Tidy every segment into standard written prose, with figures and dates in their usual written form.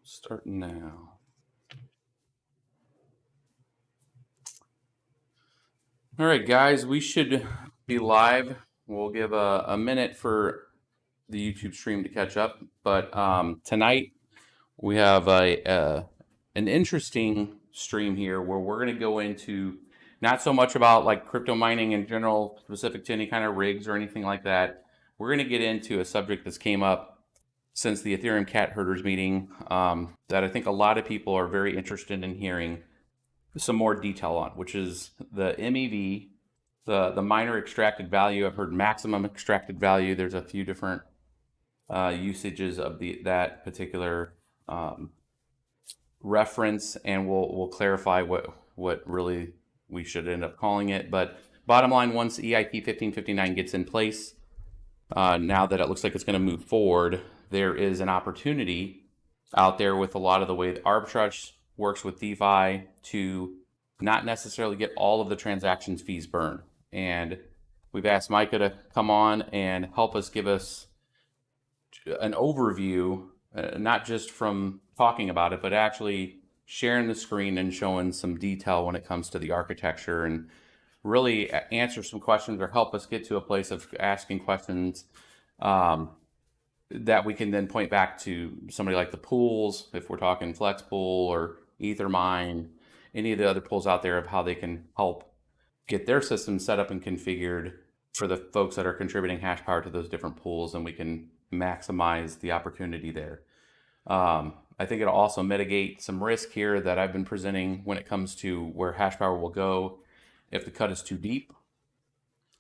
Starting now. All right, guys, we should be live. We'll give a minute for the YouTube stream to catch up. But tonight we have an interesting stream here where we're going to go into not so much about like crypto mining in general, specific to any kind of rigs or anything like that. We're going to get into a subject that's came up since the Ethereum cat herders meeting that I think a lot of people are very interested in hearing some more detail on, which is the MEV, the miner extracted value. I've heard maximum extracted value. There's a few different usages of that particular reference, and we'll clarify what really we should end up calling it. But bottom line, once EIP 1559 gets in place, now that it looks like it's going to move forward, there is an opportunity out there with a lot of the way that Arbitrage works with DeFi to not necessarily get all of the transactions fees burned. And we've asked Micah to come on and help us give us an overview, not just from talking about it, but actually sharing the screen and showing some detail when it comes to the architecture, and really answer some questions or help us get to a place of asking questions that we can then point back to somebody like the pools, if we're talking Flex Pool or Ethermine, any of the other pools out there, of how they can help get their system set up and configured for the folks that are contributing hash power to those different pools, and we can maximize the opportunity there. I think it'll also mitigate some risk here that I've been presenting when it comes to where hash power will go if the cut is too deep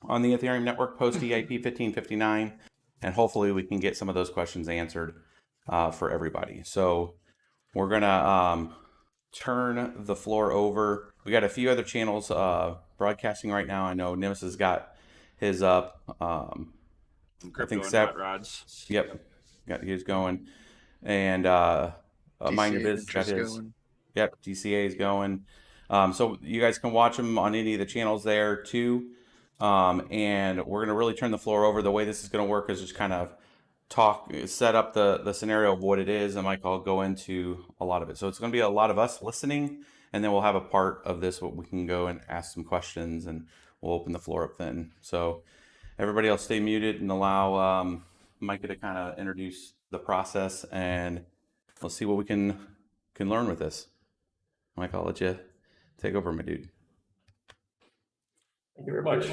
on the Ethereum network post EIP 1559, and hopefully we can get some of those questions answered for everybody. So we're gonna turn the floor over. We got a few other channels broadcasting right now. I know Nimbus has got his up. I think Hot Rods. Yep, got his going, and Mind Your Biz got his going. Yep, DCA is going. So you guys can watch them on any of the channels there too. And we're gonna really turn the floor over. The way this is gonna work is just kind of set up the scenario of what it is, and Mike, I'll go into a lot of it. So it's gonna be a lot of us listening, and then we'll have a part of this where we can go and ask some questions, and we'll open the floor up then. So everybody else stay muted and allow Micah to kind of introduce the process, and let's see what we can learn with this. Mike, I'll let you take over, my dude. Thank you very much.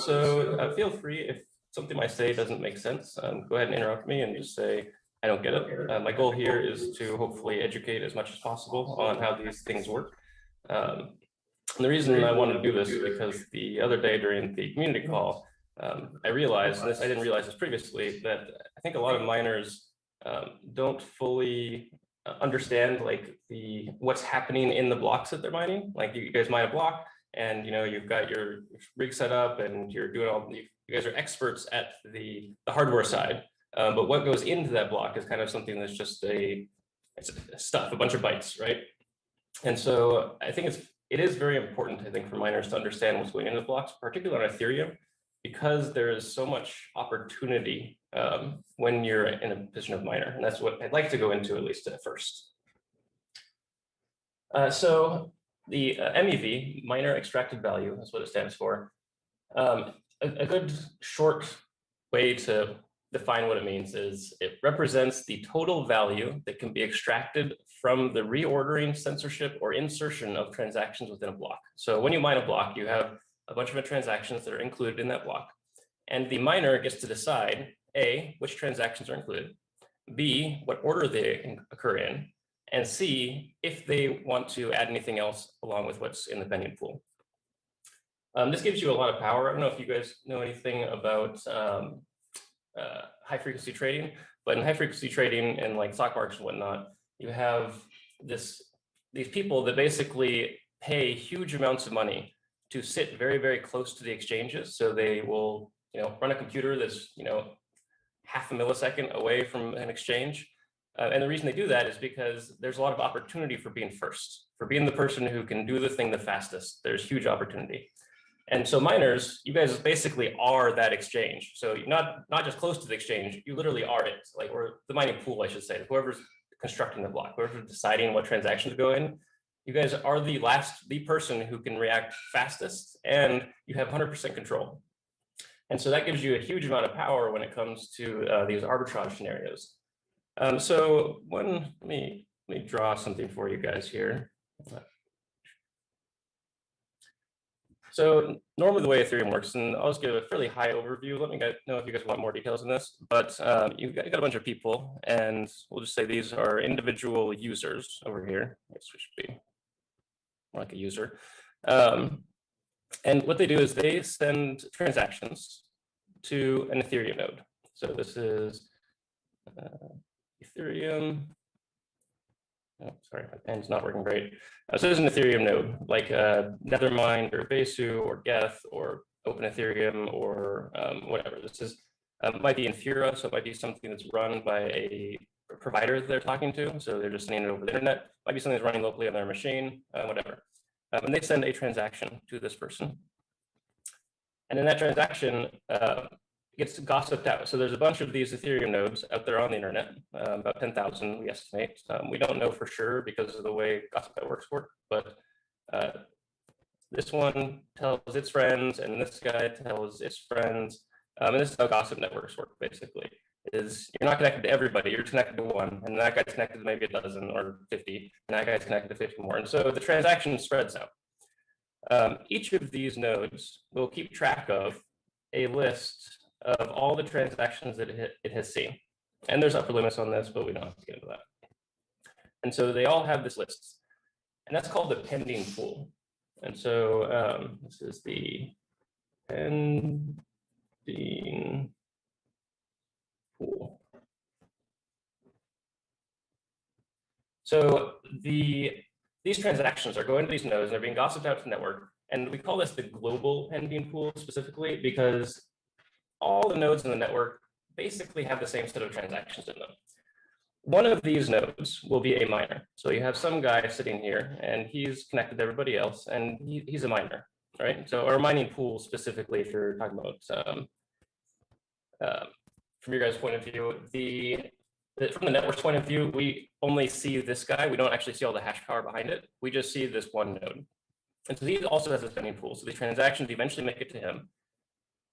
So feel free, if something I say doesn't make sense, go ahead and interrupt me and just say, I don't get it. My goal here is to hopefully educate as much as possible on how these things work. And the reason I wanted to do this is because the other day during the community call, I realized, and I didn't realize this previously, that I think a lot of miners don't fully understand like what's happening in the blocks that they're mining. Like you guys mine a block, and you've got your rig set up, and you're doing you guys are experts at the hardware side. But what goes into that block is kind of something that's just it's stuff, a bunch of bytes, right? And so I think it is very important, I think, for miners to understand what's going into the blocks, particularly on Ethereum, because there is so much opportunity when you're in a position of miner. And that's what I'd like to go into, at least at first. So the MEV, miner extracted value, that's what it stands for. A good short way to define what it means is it represents the total value that can be extracted from the reordering, censorship, or insertion of transactions within a block. So when you mine a block, you have a bunch of transactions that are included in that block. And the miner gets to decide, A, which transactions are included, B, what order they occur in, and C, if they want to add anything else along with what's in the pending pool. This gives you a lot of power. I don't know if you guys know anything about high frequency trading, but in high frequency trading and like stock markets and whatnot, you have these people that basically pay huge amounts of money to sit very, very close to the exchanges. So they will, run a computer that's, half a millisecond away from an exchange. And the reason they do that is because there's a lot of opportunity for being first, for being the person who can do the thing the fastest. There's huge opportunity. And so miners, you guys basically are that exchange. So you're not just close to the exchange, you literally are it, or the mining pool, I should say. Whoever's constructing the block, whoever's deciding what transactions go in, you guys are the person who can react fastest, and you have 100% control. And so that gives you a huge amount of power when it comes to these arbitrage scenarios. So let me draw something for you guys here. So normally the way Ethereum works, and I'll just give a fairly high overview. Let me know if you guys want more details on this, but you've got a bunch of people, and we'll just say these are individual users over here. I guess we should be more like a user. And what they do is they send transactions to an Ethereum node. So this is Ethereum. Oh, sorry, my pen's not working great. So this is an Ethereum node, like Nethermind or Besu or Geth or Open Ethereum or whatever. This is might be Infura, so it might be something that's run by a provider that they're talking to. So they're just sending it over the internet. Might be something that's running locally on their machine, whatever. And they send a transaction to this person. And then that transaction gets gossiped out. So there's a bunch of these Ethereum nodes out there on the internet, about 10,000 we estimate. We don't know for sure because of the way gossip networks work, but this one tells its friends and this guy tells its friends. And this is how gossip networks work basically, is you're not connected to everybody, you're connected to one, and that guy's connected to maybe a dozen or 50, and that guy's connected to 50 more. And so the transaction spreads out. Each of these nodes will keep track of a list of all the transactions that it has seen. And there's upper limits on this, but we don't have to get into that. And so they all have this list, and that's called the pending pool. And so this is the pending pool. So these transactions are going to these nodes, and they're being gossiped out to the network. And we call this the global pending pool specifically because all the nodes in the network basically have the same set of transactions in them. One of these nodes will be a miner. So you have some guy sitting here and he's connected to everybody else and he's a miner, right? So our mining pool specifically, if you're talking about from your guys' point of view, from the network's point of view, we only see this guy. We don't actually see all the hash power behind it. We just see this one node. And so he also has a pending pool. So the transactions eventually make it to him.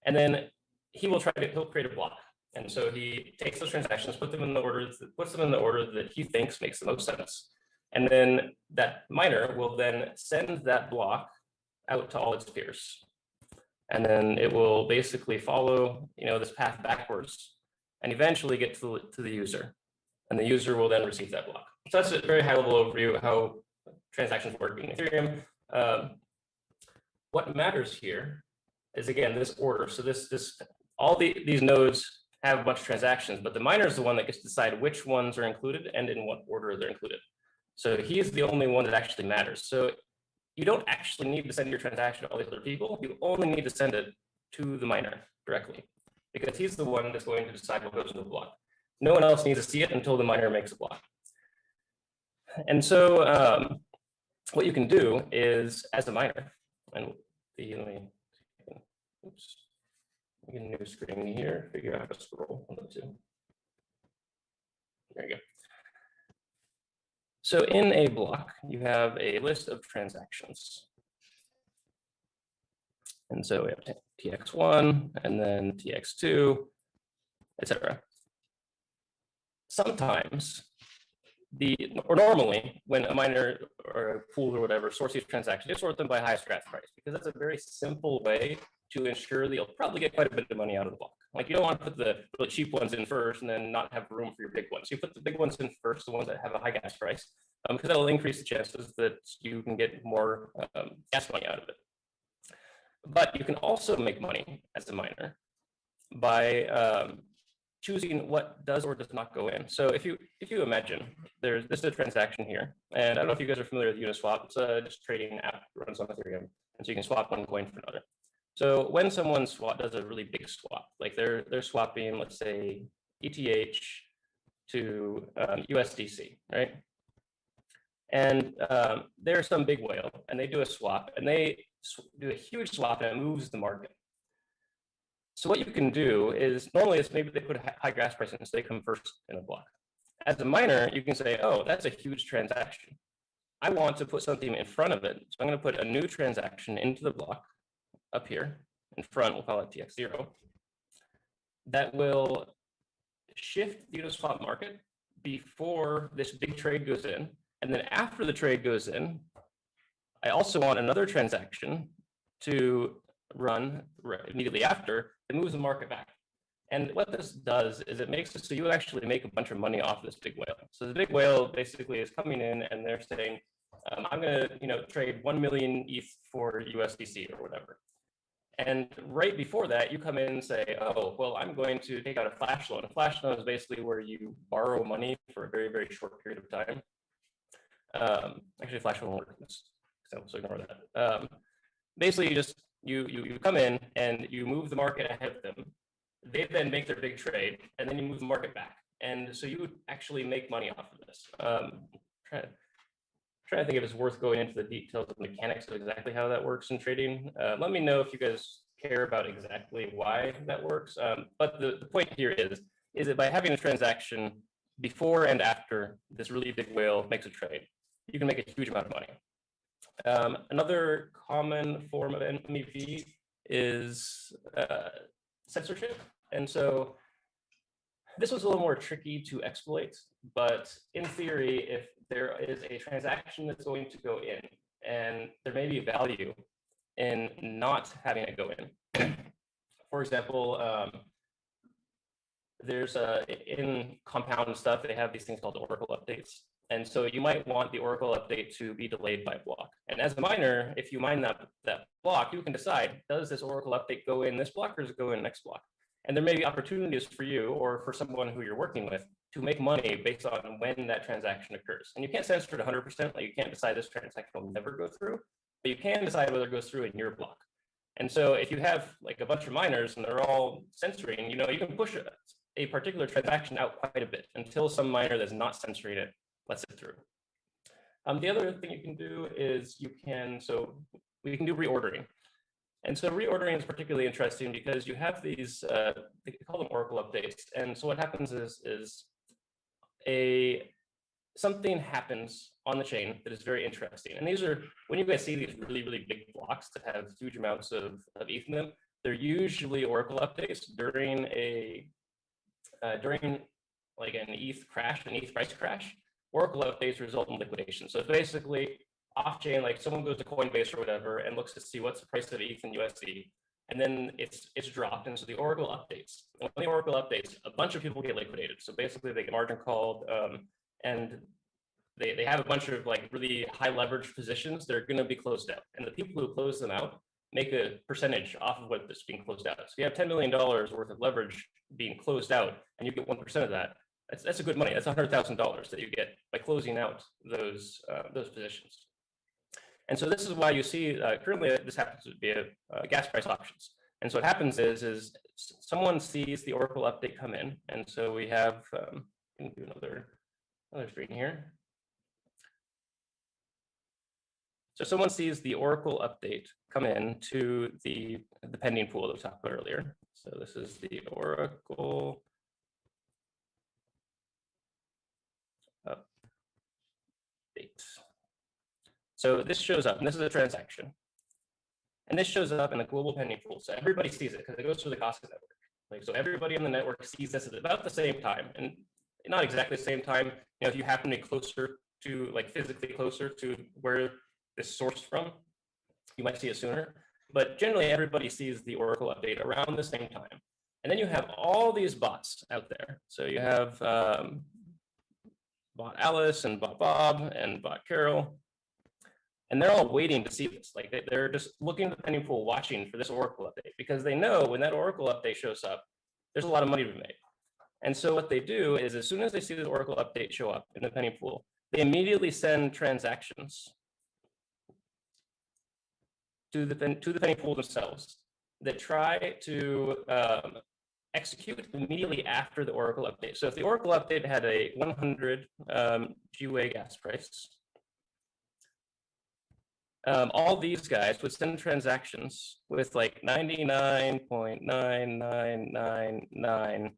And then he'll create a block. And so he takes those transactions, puts them in the order that he thinks makes the most sense. And then that miner will then send that block out to all its peers. And then it will basically follow, this path backwards and eventually get to the user. And the user will then receive that block. So that's a very high level overview of how transactions work in Ethereum. What matters here is, again, this order. So all these nodes have a bunch of transactions, but the miner is the one that gets to decide which ones are included and in what order they're included. So he is the only one that actually matters. So you don't actually need to send your transaction to all these other people. You only need to send it to the miner directly because he's the one that's going to decide what goes into the block. No one else needs to see it until the miner makes a block. And so what you can do is, as a miner, and let me get a new screen here, figure out how to scroll. 1, 2. There you go. So in a block, you have a list of transactions. And so we have TX1 and then TX2, etc. Sometimes normally when a miner or a pool or whatever sorts these transactions, they sort them by highest gas price because that's a very simple way to ensure that you'll probably get quite a bit of money out of the block. Like you don't want to put the really cheap ones in first and then not have room for your big ones. You put the big ones in first, the ones that have a high gas price, because that'll increase the chances that you can get more gas money out of it. But you can also make money as a miner by choosing what does or does not go in. So if you imagine this is a transaction here, and I don't know if you guys are familiar with Uniswap. It's a just trading app that runs on Ethereum, and so you can swap one coin for another. So when someone does a really big swap, like they're swapping, let's say ETH to USDC, right? And there's some big whale, and they do a swap, and they do a huge swap, and it moves the market. So what you can do is, normally it's maybe they put a high gas price in, so they come first in a block. As a miner, you can say, oh, that's a huge transaction. I want to put something in front of it. So I'm going to put a new transaction into the block up here in front. We'll call it TX0. That will shift the Uniswap market before this big trade goes in. And then after the trade goes in, I also want another transaction to run immediately after that moves the market back. And what this does is it makes it so you actually make a bunch of money off this big whale. So the big whale basically is coming in and they're saying, I'm going to trade 1 million ETH for USDC or whatever. And right before that, you come in and say, oh, well, I'm going to take out a flash loan. A flash loan is basically where you borrow money for a very, very short period of time. Actually, flash loan works, so ignore that. Basically, you come in and you move the market ahead of them. They then make their big trade, and then you move the market back. And so you would actually make money off of this. Trying to think if it's worth going into the details of the mechanics of exactly how that works in trading. Let me know if you guys care about exactly why that works. But the point here is that by having a transaction before and after this really big whale makes a trade, you can make a huge amount of money. Another common form of MEV is censorship. And so this was a little more tricky to exploit, but in theory, if there is a transaction that's going to go in, and there may be value in not having it go in. For example, there's in compound stuff, they have these things called Oracle updates. And so you might want the Oracle update to be delayed by a block. And as a miner, if you mine that block, you can decide, does this Oracle update go in this block or does it go in next block? And there may be opportunities for you or for someone who you're working with to make money based on when that transaction occurs. And you can't censor it 100%, like you can't decide this transaction will never go through, but you can decide whether it goes through in your block. And so if you have like a bunch of miners and they're all censoring, you can push a particular transaction out quite a bit until some miner that's not censoring it lets it through. The other thing you can do is we can do reordering. And so reordering is particularly interesting because you have these, they call them Oracle updates. And so what happens is something happens on the chain that is very interesting. And these are, when you guys see these really, really big blocks that have huge amounts of ETH in them, they're usually Oracle updates during like an ETH crash, an ETH price crash. Oracle updates result in liquidation. So it's basically off-chain, like someone goes to Coinbase or whatever and looks to see what's the price of ETH and USD, and then it's dropped. And so the Oracle updates. And when the Oracle updates, a bunch of people get liquidated. So basically they get margin called, and they have a bunch of like really high leverage positions that are going to be closed out. And the people who close them out make a percentage off of what is being closed out. So you have $10 million worth of leverage being closed out, and you get 1% of that. That's a good money. That's $100,000 that you get by closing out those positions. And so this is why you see currently this happens to be a gas price options. And so what happens is someone sees the Oracle update come in, and so we have can do another screen here. So someone sees the Oracle update come in to the pending pool that we talked about earlier. So this is the Oracle update. So this shows up, and this is a transaction. And this shows up in the global pending pool. So everybody sees it because it goes through the Costas network. Like, so everybody on the network sees this at about the same time, and not exactly the same time. If you happen to be closer to, like physically closer to where this sourced from, you might see it sooner. But generally, everybody sees the Oracle update around the same time. And then you have all these bots out there. So you have bot Alice and bot Bob and bot Carol. And they're all waiting to see this. Like they're just looking at the pending pool, watching for this Oracle update, because they know when that Oracle update shows up, there's a lot of money to be made. And so what they do is, as soon as they see the Oracle update show up in the pending pool, they immediately send transactions to the pending pool themselves that try to execute immediately after the Oracle update. So if the Oracle update had a 100 GWA gas price, all these guys would send transactions with like 99.9999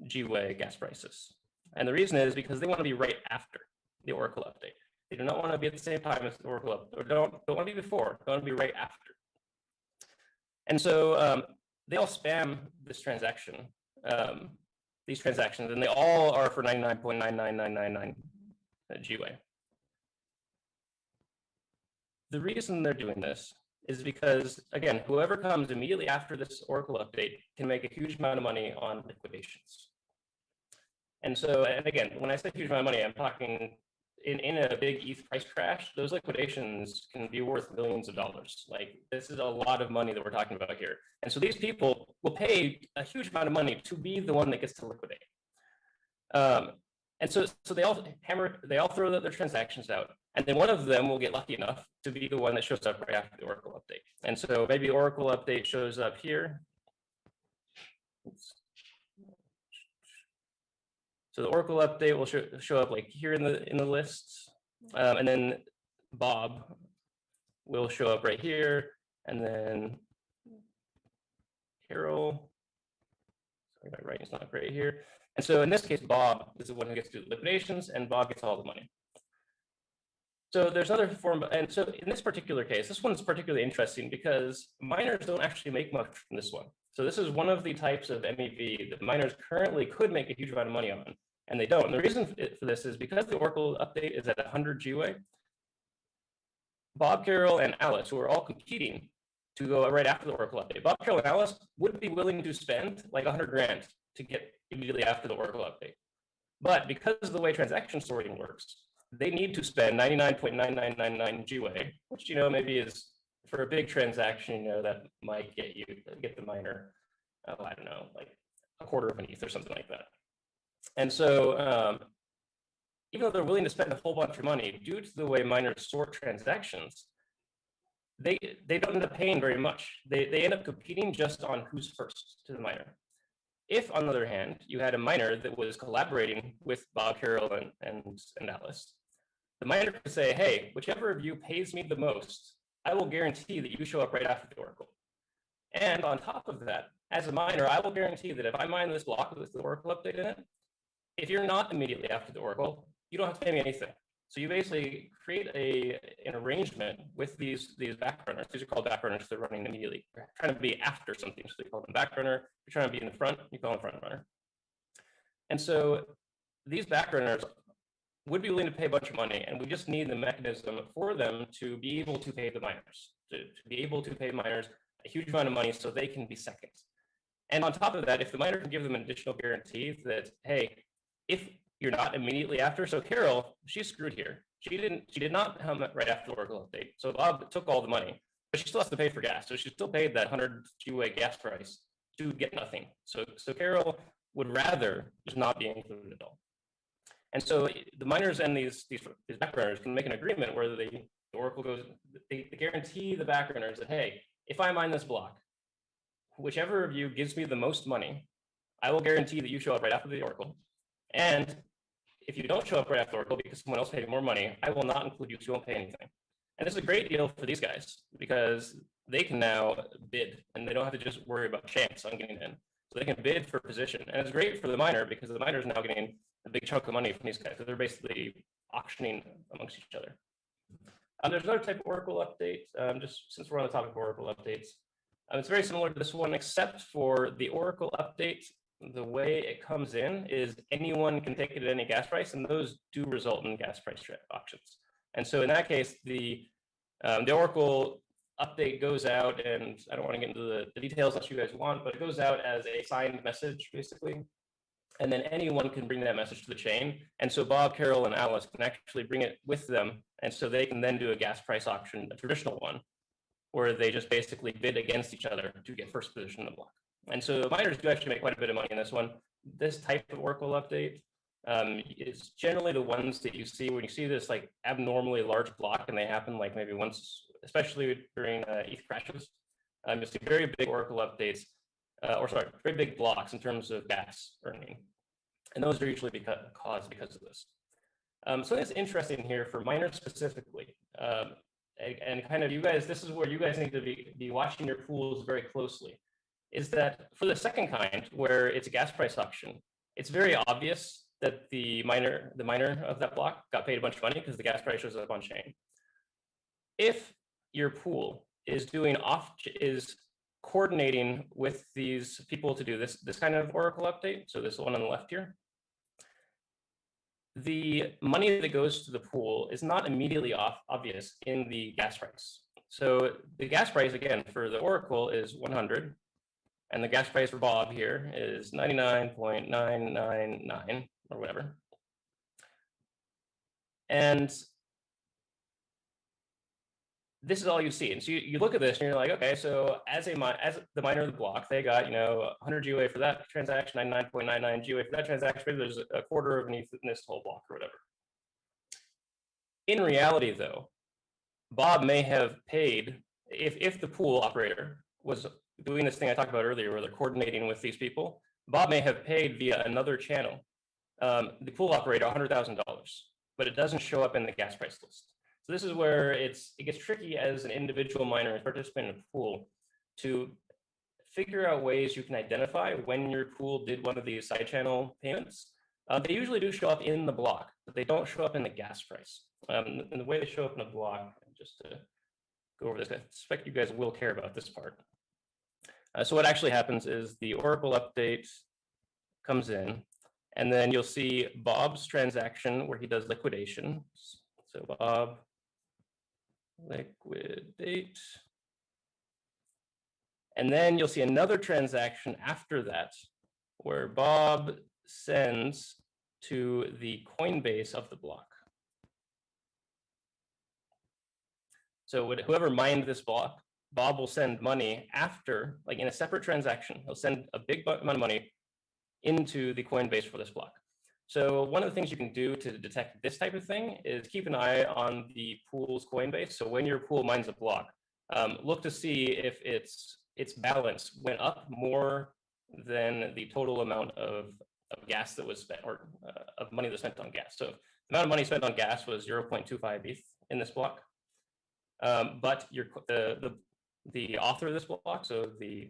GWA gas prices. And the reason is because they want to be right after the Oracle update. They do not want to be at the same time as the Oracle update, or don't want to be before, they want to be right after. And so they all spam this transaction, these transactions, and they all are for 99.99999 GWay. The reason they're doing this is because, again, whoever comes immediately after this Oracle update can make a huge amount of money on liquidations. And so, and again, when I say huge amount of money, I'm talking in a big ETH price crash, those liquidations can be worth millions of dollars. Like, this is a lot of money that we're talking about here. And so these people will pay a huge amount of money to be the one that gets to liquidate. And so they all throw their transactions out. And then one of them will get lucky enough to be the one that shows up right after the Oracle update. And so maybe Oracle update shows up here. Oops. So the Oracle update will show up like here in the list, and then Bob will show up right here, and then Carol. Sorry, my writing's not great here. And so in this case, Bob is the one who gets to do liquidations, and Bob gets all the money. So there's another form, and so in this particular case, this one's particularly interesting because miners don't actually make much from this one. So this is one of the types of MEV that miners currently could make a huge amount of money on, and they don't. And the reason for this is because the Oracle update is at 100 GWay, Bob, Carol, and Alice, who are all competing to go right after the Oracle update, Bob, Carol, and Alice would be willing to spend like 100 grand to get immediately after the Oracle update. But because of the way transaction sorting works, they need to spend 99.9999 GWay, which, maybe is for a big transaction, that might get the miner, I don't know, like a quarter of an ETH or something like that. And so even though they're willing to spend a whole bunch of money, due to the way miners sort transactions, they don't end up paying very much. They end up competing just on who's first to the miner. If, on the other hand, you had a miner that was collaborating with Bob, Carol, and Alice, the miner could say, hey, whichever of you pays me the most, I will guarantee that you show up right after the Oracle. And on top of that, as a miner, I will guarantee that if I mine this block with the Oracle update in it, if you're not immediately after the Oracle, you don't have to pay me anything. So you basically create an arrangement with these backrunners. These are called backrunners. They're running immediately. They're trying to be after something, so they call them backrunner. If you're trying to be in the front, you call them front runner. And so these backrunners would be willing to pay a bunch of money, and we just need the mechanism for them to be able to pay the miners, to be able to pay miners a huge amount of money so they can be second. And on top of that, if the miner can give them an additional guarantee that, hey, if you're not immediately after, so Carol, she's screwed here. She did not come right after the Oracle update. So Bob took all the money, but she still has to pay for gas. So she still paid that 100 GWay gas price to get nothing. So Carol would rather just not be included at all. And so the miners and these backrunners can make an agreement where the Oracle goes, they guarantee the backrunners that, hey, if I mine this block, whichever of you gives me the most money, I will guarantee that you show up right after the Oracle. And if you don't show up right after the Oracle because someone else paid more money, I will not include you, so you won't pay anything. And this is a great deal for these guys because they can now bid and they don't have to just worry about chance on getting in. So they can bid for position. And it's great for the miner because the miner is now getting a big chunk of money from these guys. So they're basically auctioning amongst each other. There's another type of Oracle update, just since we're on the topic of Oracle updates. It's very similar to this one, except for the Oracle update. The way it comes in is anyone can take it at any gas price, and those do result in gas price auctions. And so in that case, the Oracle update goes out, and I don't want to get into the details unless you guys want, but it goes out as a signed message, basically. And then anyone can bring that message to the chain. And so Bob, Carol, and Alice can actually bring it with them. And so they can then do a gas price auction, a traditional one, where they just basically bid against each other to get first position in the block. And so miners do actually make quite a bit of money in this one. This type of Oracle update is generally the ones that you see when you see this like abnormally large block, and they happen like maybe once, especially during ETH crashes. You'll see very big Oracle updates, very big blocks in terms of gas earning. And those are usually caused because of this. So it's interesting here for miners specifically. And kind of you guys, this is where you guys need to be watching your pools very closely, is that for the second kind, where it's a gas price auction, it's very obvious that the miner of that block got paid a bunch of money because the gas price shows up on chain. If your pool is coordinating with these people to do this kind of Oracle update, so this one on the left here, the money that goes to the pool is not immediately obvious in the gas price. So the gas price, again, for the Oracle is 100, and the gas price for Bob here is 99.999 or whatever. And this is all you see. And so you look at this and you're like, okay, so as the miner of the block, they got 100 GOA for that transaction, 99.99 GOA for that transaction. Maybe there's a quarter of an ETH in this whole block or whatever. In reality, though, Bob may have paid, if the pool operator was doing this thing I talked about earlier, where they're coordinating with these people, Bob may have paid via another channel the pool operator $100,000, but it doesn't show up in the gas price list. So this is where it gets tricky as an individual miner and participant in a pool to figure out ways you can identify when your pool did one of these side channel payments. They usually do show up in the block, but they don't show up in the gas price. And the way they show up in a block, just to go over this, I suspect you guys will care about this part. So what actually happens is the Oracle update comes in, and then you'll see Bob's transaction where he does liquidation. So Bob liquidate. And then you'll see another transaction after that where Bob sends to the Coinbase of the block. So whoever mined this block, Bob will send money after, like in a separate transaction. He'll send a big amount of money into the Coinbase for this block. So one of the things you can do to detect this type of thing is keep an eye on the pool's Coinbase. So when your pool mines a block, look to see if its balance went up more than the total amount of gas that was spent, or of money that was spent on gas. So the amount of money spent on gas was 0.25 ETH in this block. But the author of this block, so the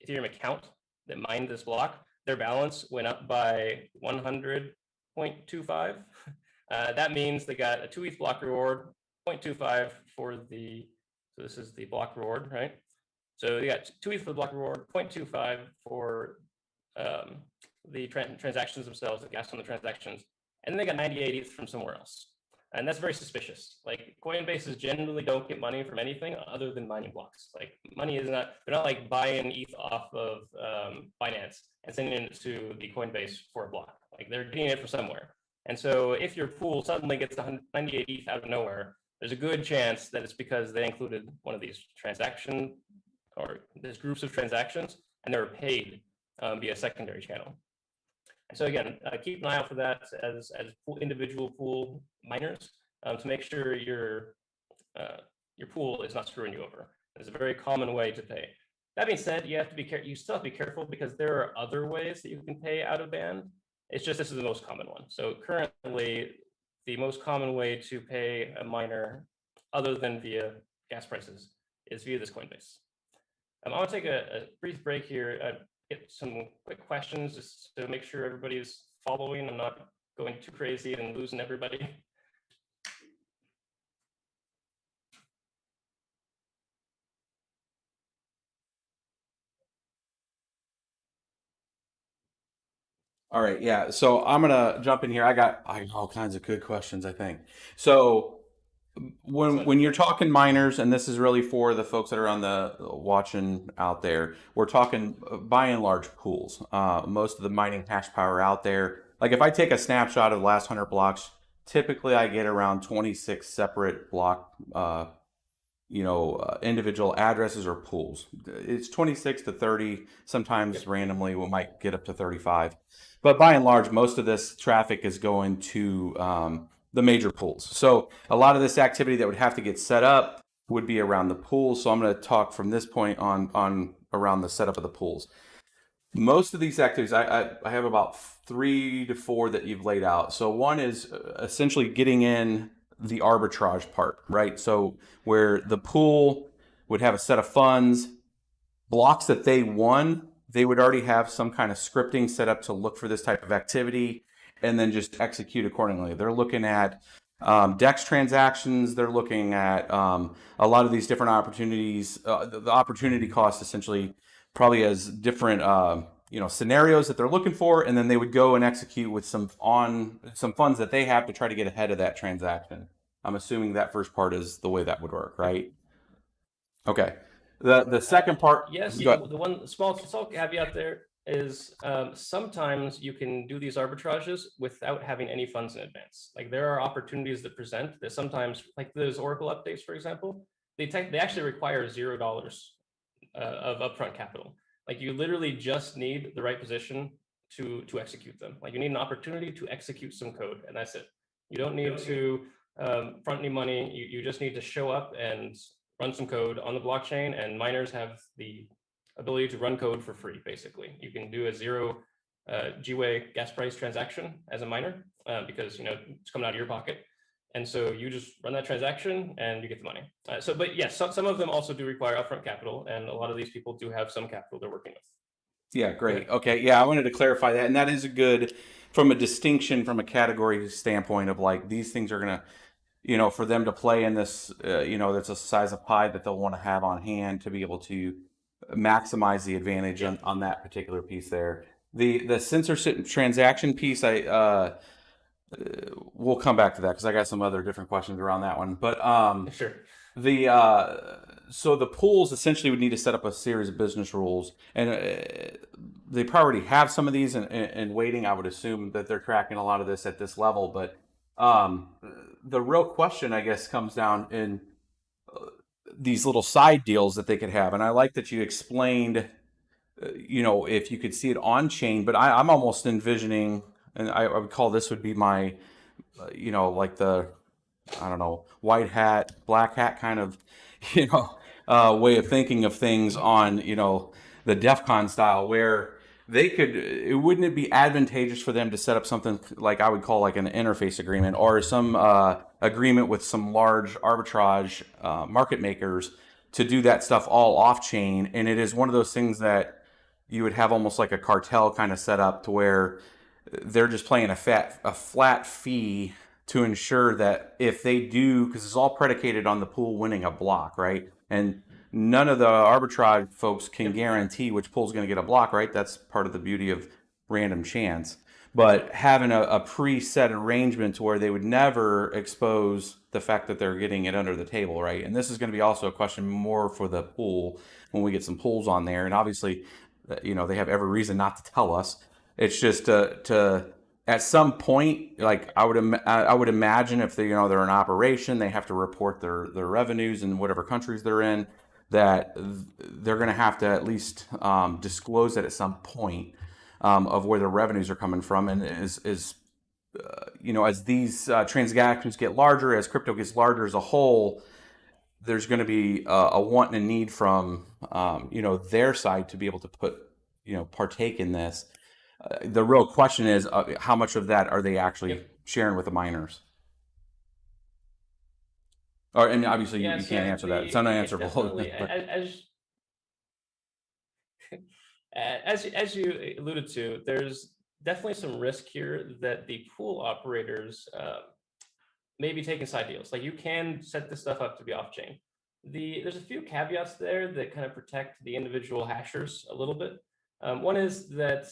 Ethereum account that mined this block, their balance went up by 100.25. That means they got a 2 ETH block reward, 0.25 for so this is the block reward, right? So they got 2 ETH for the block reward, 0.25 for the transactions themselves, the gas on the transactions, and then they got 98 ETH from somewhere else. And that's very suspicious. Like Coinbases generally don't get money from anything other than mining blocks. Like money is not, they're not like buying ETH off of Binance and sending it to the Coinbase for a block. Like they're getting it from somewhere. And so if your pool suddenly gets 98 ETH out of nowhere, there's a good chance that it's because they included one of these transactions, or there's groups of transactions, and they were paid via secondary channel. And so again, keep an eye out for that as individual pool miners to make sure your pool is not screwing you over. It's a very common way to pay. That being said, you still have to be careful because there are other ways that you can pay out of band. It's just this is the most common one. So currently, the most common way to pay a miner, other than via gas prices, is via this Coinbase. I want to take a brief break here. Get some quick questions just to make sure everybody's following and not going too crazy and losing everybody. All right, yeah. So I'm gonna jump in here. I got all kinds of good questions, I think. So when you're talking miners, and this is really for the folks that are on the watching out there, we're talking by and large pools. Most of the mining hash power out there, like if I take a snapshot of the last 100 blocks, typically I get around 26 separate block individual addresses or pools. It's 26 to 30. Sometimes randomly we might get up to 35. But by and large, most of this traffic is going to the major pools. So a lot of this activity that would have to get set up would be around the pools. So I'm going to talk from this point on around the setup of the pools. Most of these activities, I have about 3 to 4 that you've laid out. So one is essentially getting in the arbitrage part, right? So where the pool would have a set of funds, blocks that they won they would already have some kind of scripting set up to look for this type of activity and then just execute accordingly. They're looking at DEX transactions. They're looking at a lot of these different opportunities. The opportunity cost essentially probably has different scenarios that they're looking for, and then they would go and execute with some funds that they have to try to get ahead of that transaction. I'm assuming that first part is the way that would work, right? Okay. The second part. Yes, Go ahead. the one small caveat there is sometimes you can do these arbitrages without having any funds in advance. Like there are opportunities that present that sometimes, like those Oracle updates, for example, they actually require $0 of upfront capital. Like you literally just need the right position to execute them. Like you need an opportunity to execute some code, and that's it. You don't need to front any money. You just need to show up and run some code on the blockchain, and miners have the ability to run code for free, basically. You can do a 0 GWay gas price transaction as a miner because it's coming out of your pocket. And so you just run that transaction and you get the money. But yes, some of them also do require upfront capital, and a lot of these people do have some capital they're working with. Yeah, great. Okay, yeah, I wanted to clarify that, and that is a good, from a distinction, from a category standpoint of like these things are gonna, for them to play in this, that's a size of pie that they'll want to have on hand to be able to maximize the advantage on that particular piece there. The censorship transaction piece, we'll come back to that because I got some other different questions around that one. But Sure. So the pools essentially would need to set up a series of business rules, and they probably already have some of these in waiting. I would assume that they're tracking a lot of this at this level, but the real question, I guess, comes down in these little side deals that they could have. And I like that you explained, if you could see it on chain, but I'm almost envisioning, and I would call this would be my, like the, I don't know, white hat, black hat kind of, way of thinking of things on, the DEF CON style, where wouldn't it be advantageous for them to set up something like I would call like an interface agreement or some agreement with some large arbitrage market makers to do that stuff all off chain? And it is one of those things that you would have almost like a cartel kind of set up to where they're just playing a flat fee to ensure that if they do, because it's all predicated on the pool winning a block, right? And none of the arbitrage folks can guarantee which pool is going to get a block, right? That's part of the beauty of random chance. But having a preset arrangement to where they would never expose the fact that they're getting it under the table, right? And this is going to be also a question more for the pool when we get some pools on there. And obviously, they have every reason not to tell us. It's just to at some point, like I would imagine if they're in operation, they have to report their revenues in whatever countries they're in, that they're going to have to at least disclose it at some point of where their revenues are coming from. And as these transactions get larger, as crypto gets larger as a whole, there's going to be a want and a need from their side to be able to partake in this. The real question is how much of that are they actually sharing with the miners? Or, and obviously you can't answer that. It's unanswerable. As you alluded to, there's definitely some risk here that the pool operators may be taking side deals. Like you can set this stuff up to be off chain. There's a few caveats there that kind of protect the individual hashers a little bit. One is that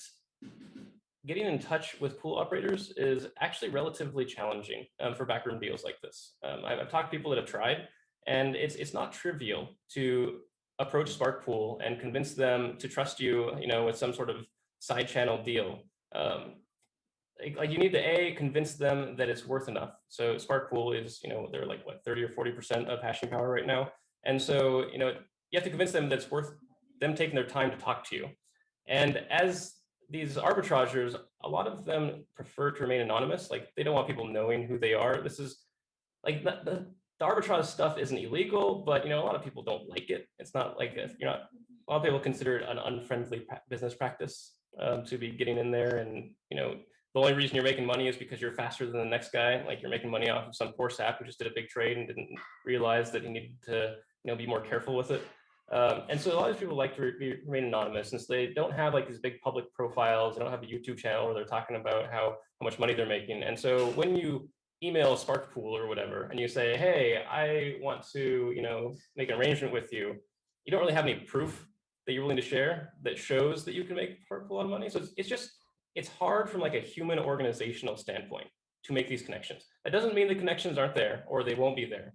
getting in touch with pool operators is actually relatively challenging for backroom deals like this. I've talked to people that have tried, and it's not trivial to approach Spark Pool and convince them to trust you, with some sort of side channel deal. Like you need to convince them that it's worth enough. So Spark Pool is, they're like what 30 or 40% of hashing power right now, and so you have to convince them that it's worth them taking their time to talk to you. And as these arbitrageurs, a lot of them prefer to remain anonymous. Like they don't want people knowing who they are. This is like the arbitrage stuff isn't illegal, but a lot of people don't like it. It's not like a lot of people consider it an unfriendly business practice to be getting in there. And the only reason you're making money is because you're faster than the next guy. Like you're making money off of some poor sap who just did a big trade and didn't realize that he needed to be more careful with it. And so a lot of people like to remain anonymous, since they don't have like these big public profiles. They don't have a YouTube channel where they're talking about how much money they're making. And so when you email Sparkpool or whatever, and you say, hey, I want to, make an arrangement with you, you don't really have any proof that you're willing to share that shows that you can make Sparkpool a lot of money. So it's hard from like a human organizational standpoint to make these connections. That doesn't mean the connections aren't there or they won't be there.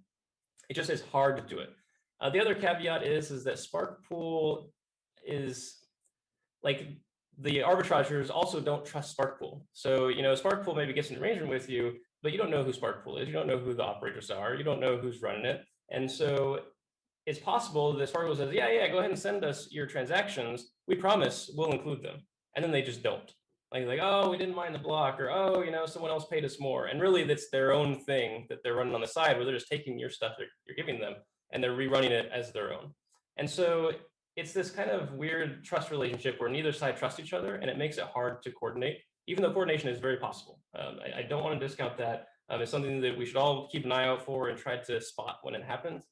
It just is hard to do it. The other caveat is that Sparkpool is like, the arbitrageurs also don't trust Sparkpool. So, Sparkpool maybe gets an arrangement with you, but you don't know who Sparkpool is. You don't know who the operators are. You don't know who's running it. And so it's possible that Sparkpool says, yeah, go ahead and send us your transactions. We promise we'll include them. And then they just don't. Like, oh, we didn't mind the block, or, oh, someone else paid us more. And really that's their own thing that they're running on the side, where they're just taking your stuff that you're giving them and they're rerunning it as their own. And so it's this kind of weird trust relationship where neither side trusts each other, and it makes it hard to coordinate, even though coordination is very possible. I don't want to discount that. It's something that we should all keep an eye out for and try to spot when it happens.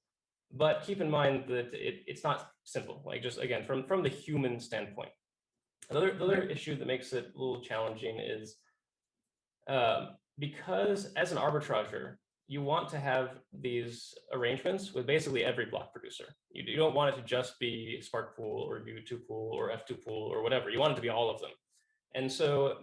But keep in mind that it's not simple, like just again, from the human standpoint. The other issue that makes it a little challenging is because as an arbitrager, you want to have these arrangements with basically every block producer. You don't want it to just be Sparkpool or BBT pool or F2 pool or whatever. You want it to be all of them. And so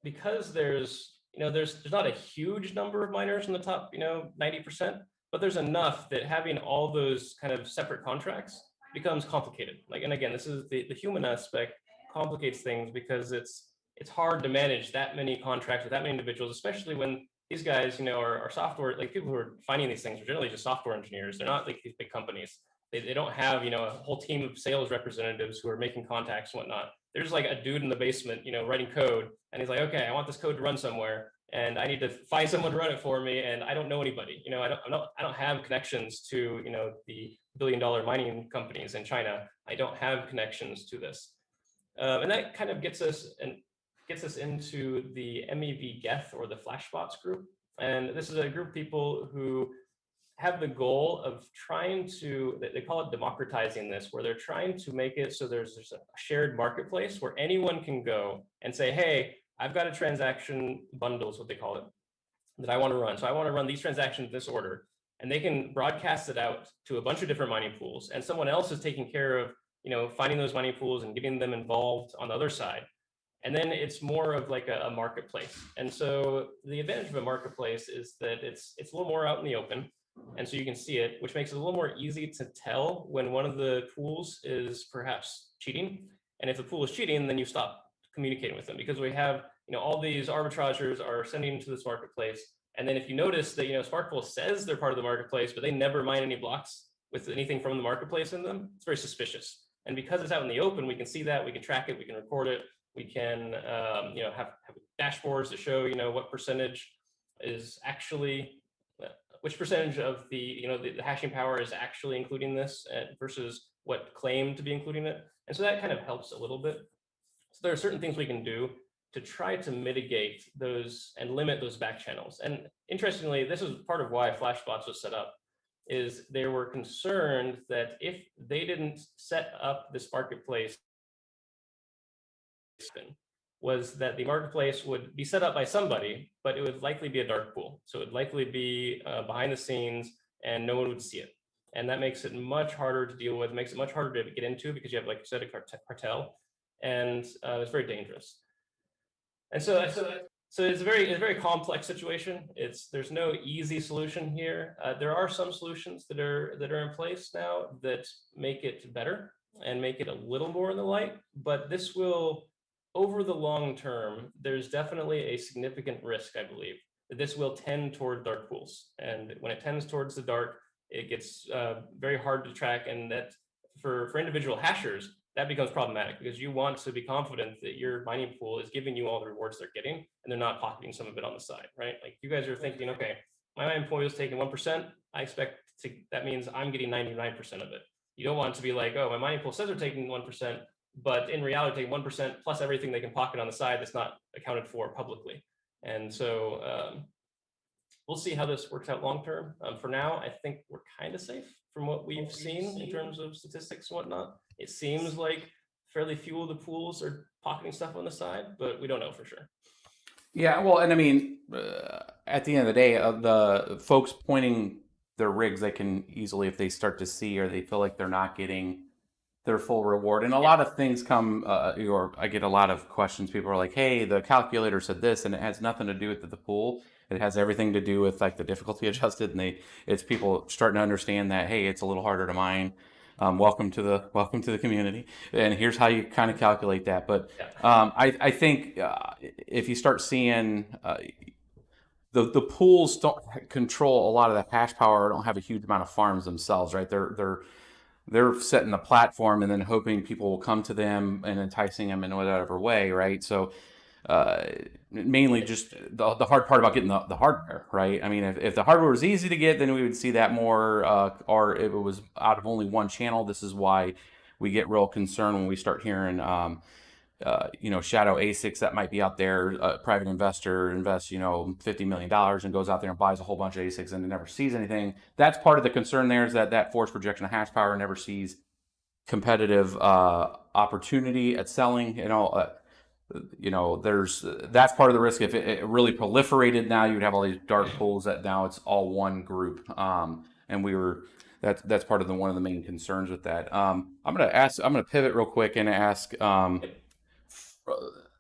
because there's not a huge number of miners in the top 90%, but there's enough that having all those kind of separate contracts becomes complicated. And again, this is the human aspect complicates things, because it's hard to manage that many contracts with that many individuals, especially when these guys, are software, like people who are finding these things are generally just software engineers. They're not like these big companies. They don't have, a whole team of sales representatives who are making contacts and whatnot. There's like a dude in the basement, writing code, and he's like, okay, I want this code to run somewhere, and I need to find someone to run it for me, and I don't know anybody. I don't have connections to, the billion-dollar mining companies in China. I don't have connections to this, and that kind of gets us into the MEV Geth, or the flashbots group. And this is a group of people who have the goal of trying to, they call it democratizing this, where they're trying to make it so there's a shared marketplace where anyone can go and say, hey, I've got a transaction bundle is what they call it, that I want to run. So I want to run these transactions in this order. And they can broadcast it out to a bunch of different mining pools. And someone else is taking care of, finding those mining pools and getting them involved on the other side. And then it's more of like a marketplace. And so the advantage of a marketplace is that it's a little more out in the open. And so you can see it, which makes it a little more easy to tell when one of the pools is perhaps cheating. And if the pool is cheating, then you stop communicating with them, because we have, all these arbitrageurs are sending to this marketplace. And then if you notice that, Sparkpool says they're part of the marketplace, but they never mine any blocks with anything from the marketplace in them, it's very suspicious. And because it's out in the open, we can see that, we can track it, we can record it. We can, have dashboards that show, what percentage is actually, which percentage of the, the hashing power is actually including this versus what claimed to be including it. And so that kind of helps a little bit. So there are certain things we can do to try to mitigate those and limit those back channels. And interestingly, this is part of why Flashbots was set up, is they were concerned that if they didn't set up this marketplace, was that the marketplace would be set up by somebody, but it would likely be a dark pool. So it would likely be behind the scenes and no one would see it. And that makes it much harder to deal with, makes it much harder to get into, because you have, like you said, a cartel, and it's very dangerous. And so it's a very complex situation. There's no easy solution here. There are some solutions that are in place now that make it better and make it a little more in the light, but this will, over the long term, there's definitely a significant risk, I believe, that this will tend toward dark pools. And when it tends towards the dark, it gets very hard to track. And that for individual hashers, that becomes problematic, because you want to be confident that your mining pool is giving you all the rewards they're getting, and they're not pocketing some of it on the side, right? Like you guys are thinking, okay, my mining pool is taking 1%. I expect that means I'm getting 99% of it. You don't want it to be like, oh, my mining pool says they're taking 1%, but in reality, taking 1% plus everything they can pocket on the side that's not accounted for publicly. And so we'll see how this works out long term. For now, I think we're kind of safe from what we've seen in terms of statistics and whatnot. It seems like fairly few of the pools are pocketing stuff on the side, but we don't know for sure. Yeah, well, and I mean, at the end of the day, the folks pointing their rigs, they can easily, if they start to see or they feel like they're not getting their full reward. And a lot of things come, or I get a lot of questions. People are like, hey, the calculator said this, and it has nothing to do with the pool. It has everything to do with like the difficulty adjusted, and it's people starting to understand that, hey, it's a little harder to mine. Welcome to the community, and here's how you kind of calculate that. But I think if you start seeing the pools don't control a lot of the hash power, or don't have a huge amount of farms themselves, right? They're setting a platform and then hoping people will come to them and enticing them in whatever way, right? So mainly just the hard part about getting the hardware, right? I mean, if the hardware was easy to get, then we would see that more, or if it was out of only one channel. This is why we get real concerned when we start hearing shadow ASICs that might be out there. A private investor invests, $50 million and goes out there and buys a whole bunch of ASICs and never sees anything. That's part of the concern there, is that forced projection of hash power never sees competitive opportunity at selling. That's part of the risk. If it really proliferated, now you would have all these dark pools that now it's all one group. That's part of one of the main concerns with that. I'm gonna pivot real quick and ask.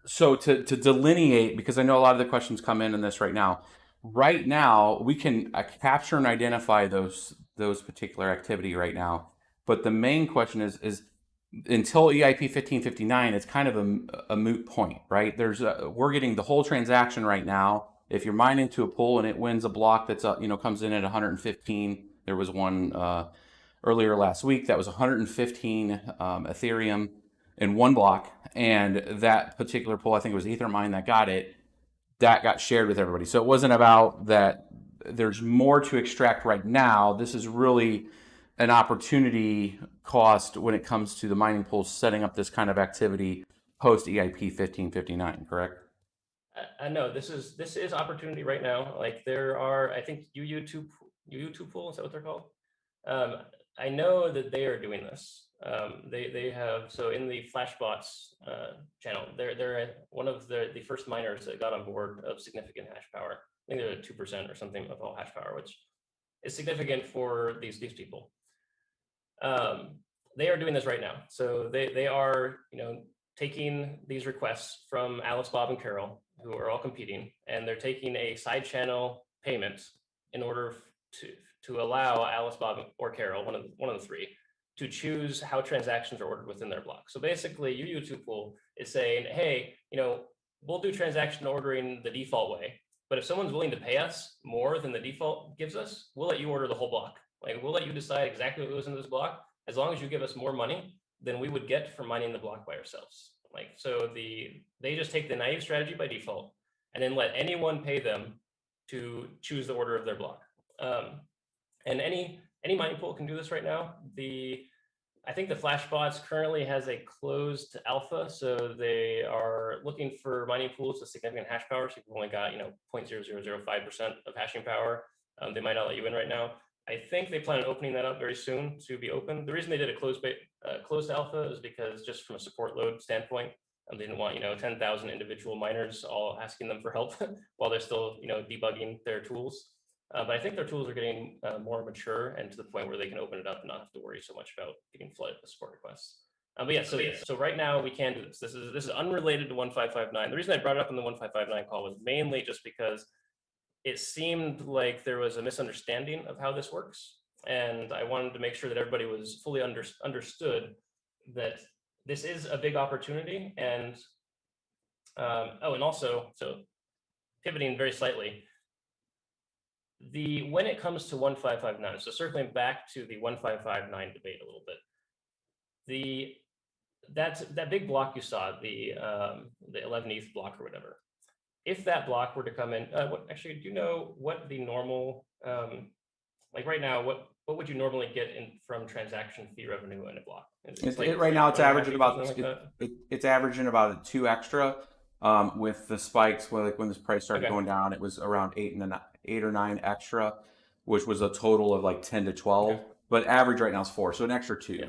So to delineate, because I know a lot of the questions come in this right now. Right now, we can capture and identify those particular activity right now. But the main question is until EIP 1559, it's kind of a moot point, right? We're getting the whole transaction right now. If you're mining to a pool and it wins a block that's comes in at 115, there was one earlier last week that was 115 Ethereum in one block, and that particular pool, I think it was Ethermine that got it, that got shared with everybody. So it wasn't about that there's more to extract right now. This is really an opportunity cost when it comes to the mining pools setting up this kind of activity post EIP 1559, correct? No, this is opportunity right now. Like there are, I think UU2 pool, is that what they're called? I know that they are doing this. They have, so in the flashbots channel, they're one of the first miners that got on board of significant hash power. I think they're at 2% or something of all hash power, which is significant for these people. They are doing this right now. So they are, taking these requests from Alice, Bob, and Carol, who are all competing, and they're taking a side channel payment in order to allow Alice, Bob, or Carol, one of the three, to choose how transactions are ordered within their block. So basically, UU2 pool is saying, hey, we'll do transaction ordering the default way, but if someone's willing to pay us more than the default gives us, we'll let you order the whole block. Like we'll let you decide exactly what goes into this block, as long as you give us more money than we would get from mining the block by ourselves. Like, so they just take the naive strategy by default and then let anyone pay them to choose the order of their block. And any mining pool can do this right now. I think the flashbots currently has a closed alpha, so they are looking for mining pools with significant hash power. So you've only got 0.0005% of hashing power. They might not let you in right now. I think they plan on opening that up very soon to be open. The reason they did a closed alpha is because just from a support load standpoint, they didn't want 10,000 individual miners all asking them for help while they're still debugging their tools. But I think their tools are getting more mature and to the point where they can open it up and not have to worry so much about getting flooded with support requests. So right now we can do this. This is unrelated to 1559. The reason I brought it up in the 1559 call was mainly just because it seemed like there was a misunderstanding of how this works, and I wanted to make sure that everybody was fully understood that this is a big opportunity. And and also, so pivoting very slightly, when it comes to 1559, so circling back to the 1559 debate a little bit, that big block you saw, the 11 ETH block or whatever, if that block were to come in, actually, do you know what the normal, like right now, what would you normally get from transaction fee revenue in a block? Right now, it's averaging about it's averaging about 2 extra. with the spikes. Like when this price started Okay. going down, it was around 8 or 9 extra, which was a total of like 10 to 12. Okay. But average right now is 4, so an extra 2. Yeah.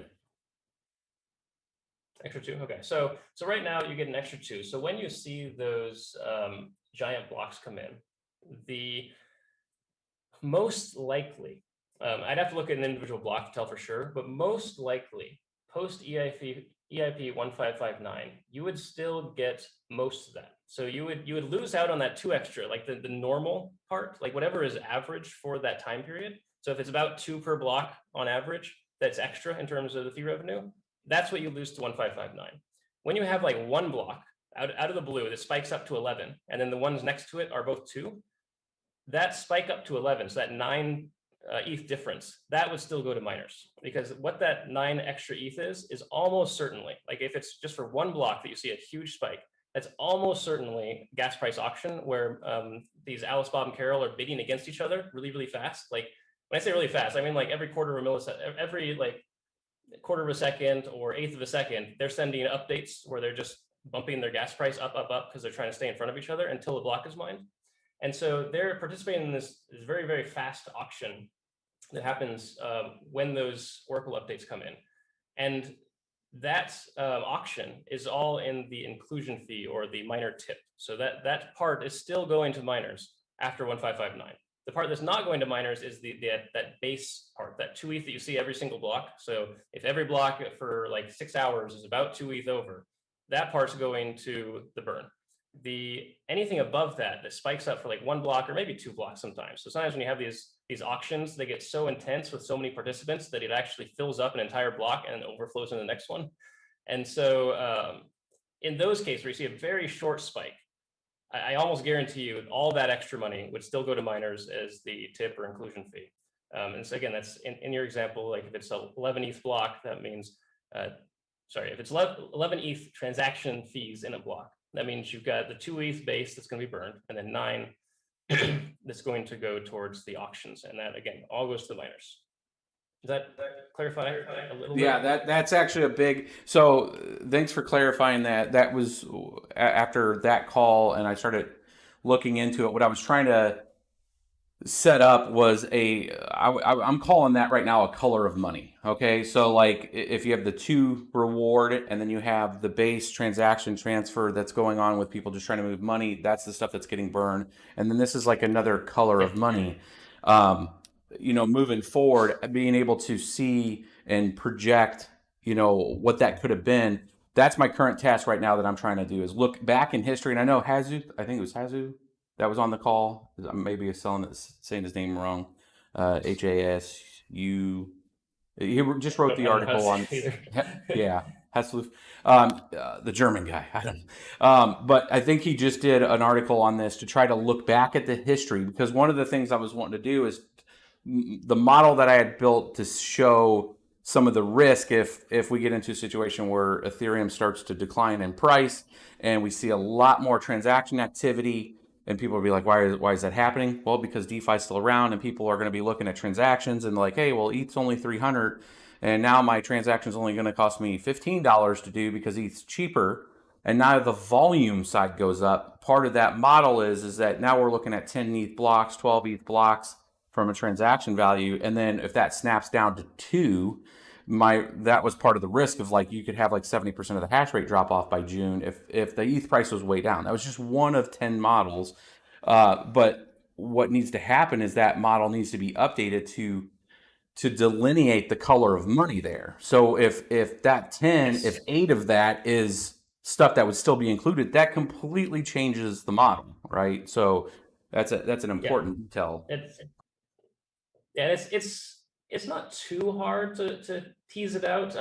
Extra 2. Okay. So right now you get an extra 2. So when you see those giant blocks come in, the most likely, I'd have to look at an individual block to tell for sure, but most likely post EIP 1559, you would still get most of that. So you would lose out on that 2 extra, like the normal part, like whatever is average for that time period. So if it's about 2 per block on average, that's extra in terms of the fee revenue. That's what you lose to 1559. When you have like 1 block out of the blue that spikes up to 11, and then the ones next to it are both 2, that spike up to 11, so that 9 ETH difference, that would still go to miners, because what that 9 extra ETH is almost certainly, like if it's just for 1 block that you see a huge spike, that's almost certainly gas price auction, where these Alice, Bob, and Carol are bidding against each other really, really fast. Like when I say really fast, I mean like every quarter of a millisecond, every like quarter of a second or eighth of a second, they're sending updates where they're just bumping their gas price up, because they're trying to stay in front of each other until the block is mined. And so they're participating in this very, very fast auction that happens when those Oracle updates come in. And that auction is all in the inclusion fee or the miner tip. So that part is still going to miners after 1559. The part that's not going to miners is that base part, that 2 ETH that you see every single block. So if every block for like 6 hours is about 2 ETH over, that part's going to the burn. Anything above that spikes up for like 1 block or maybe 2 blocks sometimes. So sometimes when you have these auctions, they get so intense with so many participants that it actually fills up an entire block and overflows in the next one. And so in those cases where you see a very short spike, I almost guarantee you all that extra money would still go to miners as the tip or inclusion fee. And so again, that's in your example, like if it's an 11 ETH block, that means, if it's 11 ETH transaction fees in a block, that means you've got the 2 ETH base that's going to be burned, and then 9 that's going to go towards the auctions. And that, again, all goes to the miners. Does that clarify a little bit? Yeah, that's actually a big. So thanks for clarifying that. That was after that call, and I started looking into it. What I was trying to set up was I'm calling that right now a color of money. Okay, so like if you have the 2 reward and then you have the base transaction transfer that's going on with people just trying to move money, that's the stuff that's getting burned. And then this is like another color of money. Moving forward, being able to see and project, what that could have been. That's my current task right now that I'm trying to do, is look back in history. And I know I think it was Hazu that was on the call. Maybe saying his name wrong. HASU. He just wrote the article on. Yeah, Hasluf, the German guy. I don't know. But I think he just did an article on this to try to look back at the history, because one of the things I was wanting to do is the model that I had built to show some of the risk if we get into a situation where Ethereum starts to decline in price and we see a lot more transaction activity. And people will be like, why is that happening? Well, because DeFi is still around and people are going to be looking at transactions and like, hey, well, ETH's only 300 and now my transaction is only going to cost me $15 to do because ETH's cheaper. And now the volume side goes up. Part of that model is that now we're looking at 10 ETH blocks, 12 ETH blocks from a transaction value. And then if that snaps down to 2, that was part of the risk of like you could have like 70% of the hash rate drop off by June if the ETH price was way down. That was just one of 10 models. But what needs to happen is that model needs to be updated to delineate the color of money there. So if that 10, if 8 of that is stuff that would still be included, that completely changes the model, right? So that's an important detail. It's not too hard to tease it out.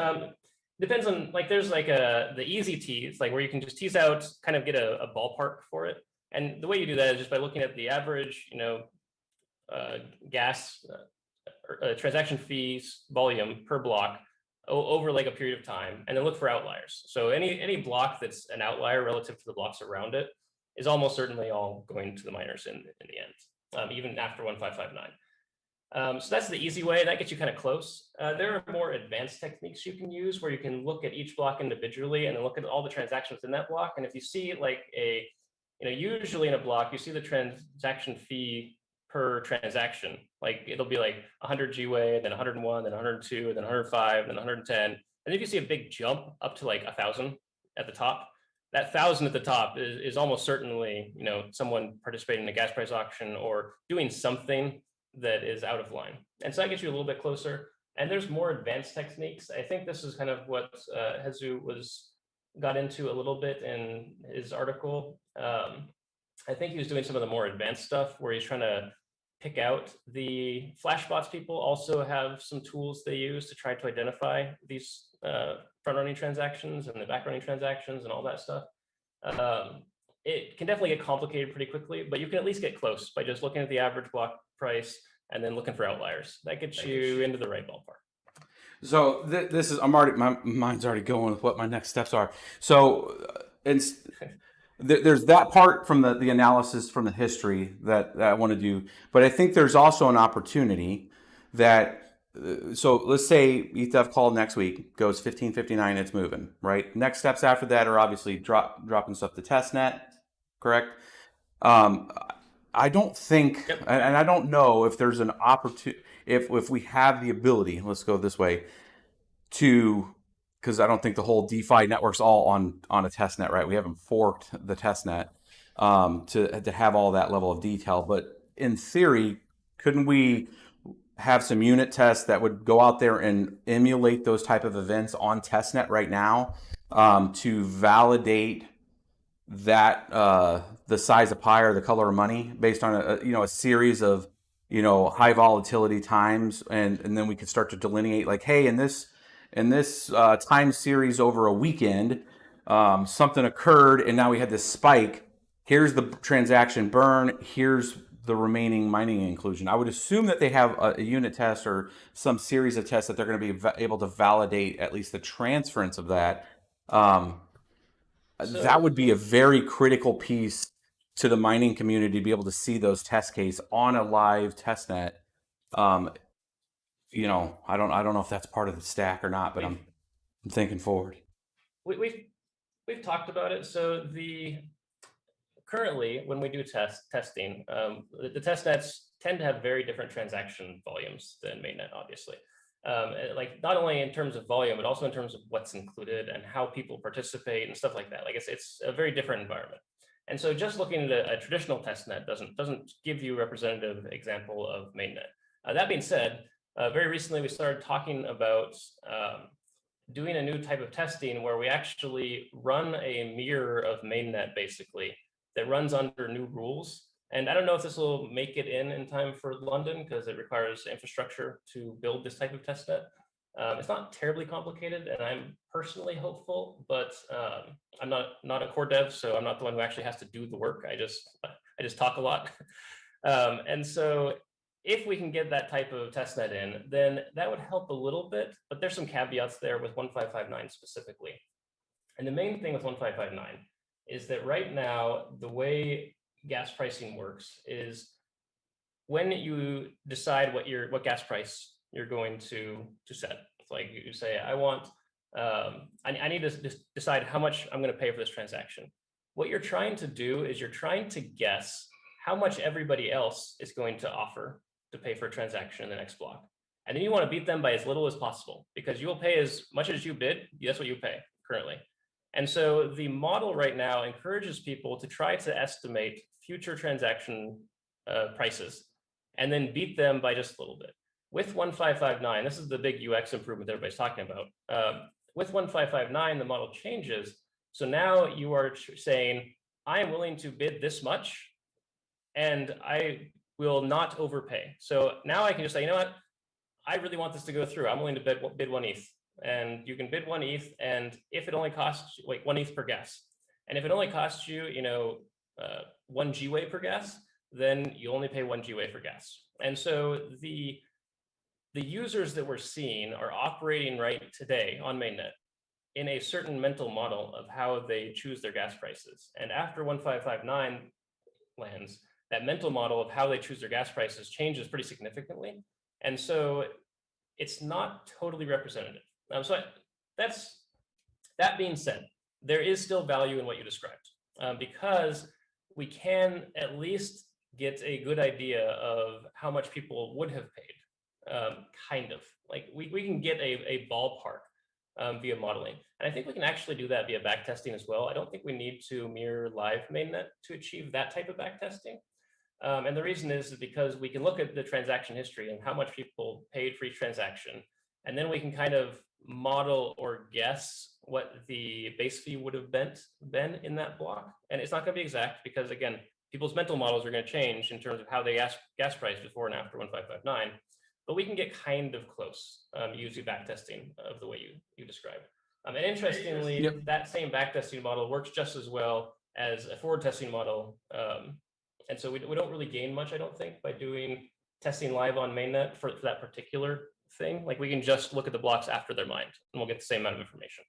Depends on, like, there's like the easy tease, like where you can just tease out, kind of get a ballpark for it. And the way you do that is just by looking at the average, gas transaction fees volume per block over like a period of time, and then look for outliers. So any block that's an outlier relative to the blocks around it is almost certainly all going to the miners in the end, even after 1559. So that's the easy way. That gets you kind of close. There are more advanced techniques you can use where you can look at each block individually and then look at all the transactions in that block. And if you see like usually in a block, you see the transaction fee per transaction. Like it'll be like 100 GWay, then 101, then 102, then 105, then 110. And if you see a big jump up to like 1,000 at the top, that 1,000 at the top is almost certainly someone participating in a gas price auction or doing something that is out of line. And so that gets you a little bit closer. And there's more advanced techniques. I think this is kind of what Hezu got into a little bit in his article. I think he was doing some of the more advanced stuff where he's trying to pick out the flashbots. People also have some tools they use to try to identify these front-running transactions and the back-running transactions and all that stuff. It can definitely get complicated pretty quickly, but you can at least get close by just looking at the average block price and then looking for outliers. That gets you into the right ballpark. So this is, my mind's already going with what my next steps are. So there's that part from the analysis from the history that I want to do, but I think there's also an opportunity that, so let's say ETH call next week goes 1559, it's moving, right? Next steps after that are obviously dropping stuff to testnet, correct? I don't think, and I don't know if there's an opportunity, if we have the ability, let's go this way, because I don't think the whole DeFi network's all on a testnet, right? We haven't forked the testnet to have all that level of detail. But in theory, couldn't we have some unit tests that would go out there and emulate those type of events on testnet right now to validate that the size of pie or the color of money based on a series of high volatility times, and then we could start to delineate like, hey, in this time series over a weekend, something occurred and now we had this spike. Here's the transaction burn, here's the remaining mining inclusion. I would assume that they have a unit test or some series of tests that they're going to be able to validate at least the transference of that. That would be a very critical piece to the mining community to be able to see those test cases on a live testnet. I don't know if that's part of the stack or not, but I'm thinking forward. We've talked about it. So currently when we do testing, the testnets tend to have very different transaction volumes than mainnet, obviously. Like not only in terms of volume, but also in terms of what's included and how people participate and stuff like that. Like it's a very different environment. And so just looking at a traditional testnet doesn't give you a representative example of mainnet. That being said, very recently we started talking about doing a new type of testing where we actually run a mirror of mainnet basically that runs under new rules. And I don't know if this will make it in time for London because it requires infrastructure to build this type of testnet. It's not terribly complicated, and I'm personally hopeful, but I'm not a core dev, so I'm not the one who actually has to do the work. I just talk a lot. And so if we can get that type of testnet in, then that would help a little bit, but there's some caveats there with 1559 specifically. And the main thing with 1559 is that right now, the way gas pricing works is when you decide what gas price you're going to set. It's like you say, I want, I need to decide how much I'm going to pay for this transaction. What you're trying to do is you're trying to guess how much everybody else is going to offer to pay for a transaction in the next block. And then you want to beat them by as little as possible because you will pay as much as you bid. That's what you pay currently. And so the model right now encourages people to try to estimate future transaction prices and then beat them by just a little bit. With 1559, this is the big UX improvement that everybody's talking about. With 1559, the model changes. So now you are saying, I am willing to bid this much and I will not overpay. So now I can just say, you know what? I really want this to go through. I'm willing to bid 1 ETH. And you can bid 1 ETH, and if it only costs like 1 ETH per gas, and if it only costs you, 1 GWay per gas, then you only pay 1 GWay for gas. And so the users that we're seeing are operating right today on mainnet in a certain mental model of how they choose their gas prices. And after 1559 lands, that mental model of how they choose their gas prices changes pretty significantly. And so it's not totally representative. That being said, there is still value in what you described, because we can at least get a good idea of how much people would have paid, kind of. Like we can get a ballpark via modeling. And I think we can actually do that via backtesting as well. I don't think we need to mirror live mainnet to achieve that type of backtesting. And the reason is because we can look at the transaction history and how much people paid for each transaction. And then we can kind of model or guess what the base fee would have been in that block. And it's not going to be exact because, again, people's mental models are going to change in terms of how they ask gas price before and after 1559. But we can get kind of close using backtesting of the way you described. And interestingly, that same backtesting model works just as well as a forward testing model. And so we don't really gain much, I don't think, by doing testing live on mainnet for that particular thing. Like we can just look at the blocks after they're mined and we'll get the same amount of information.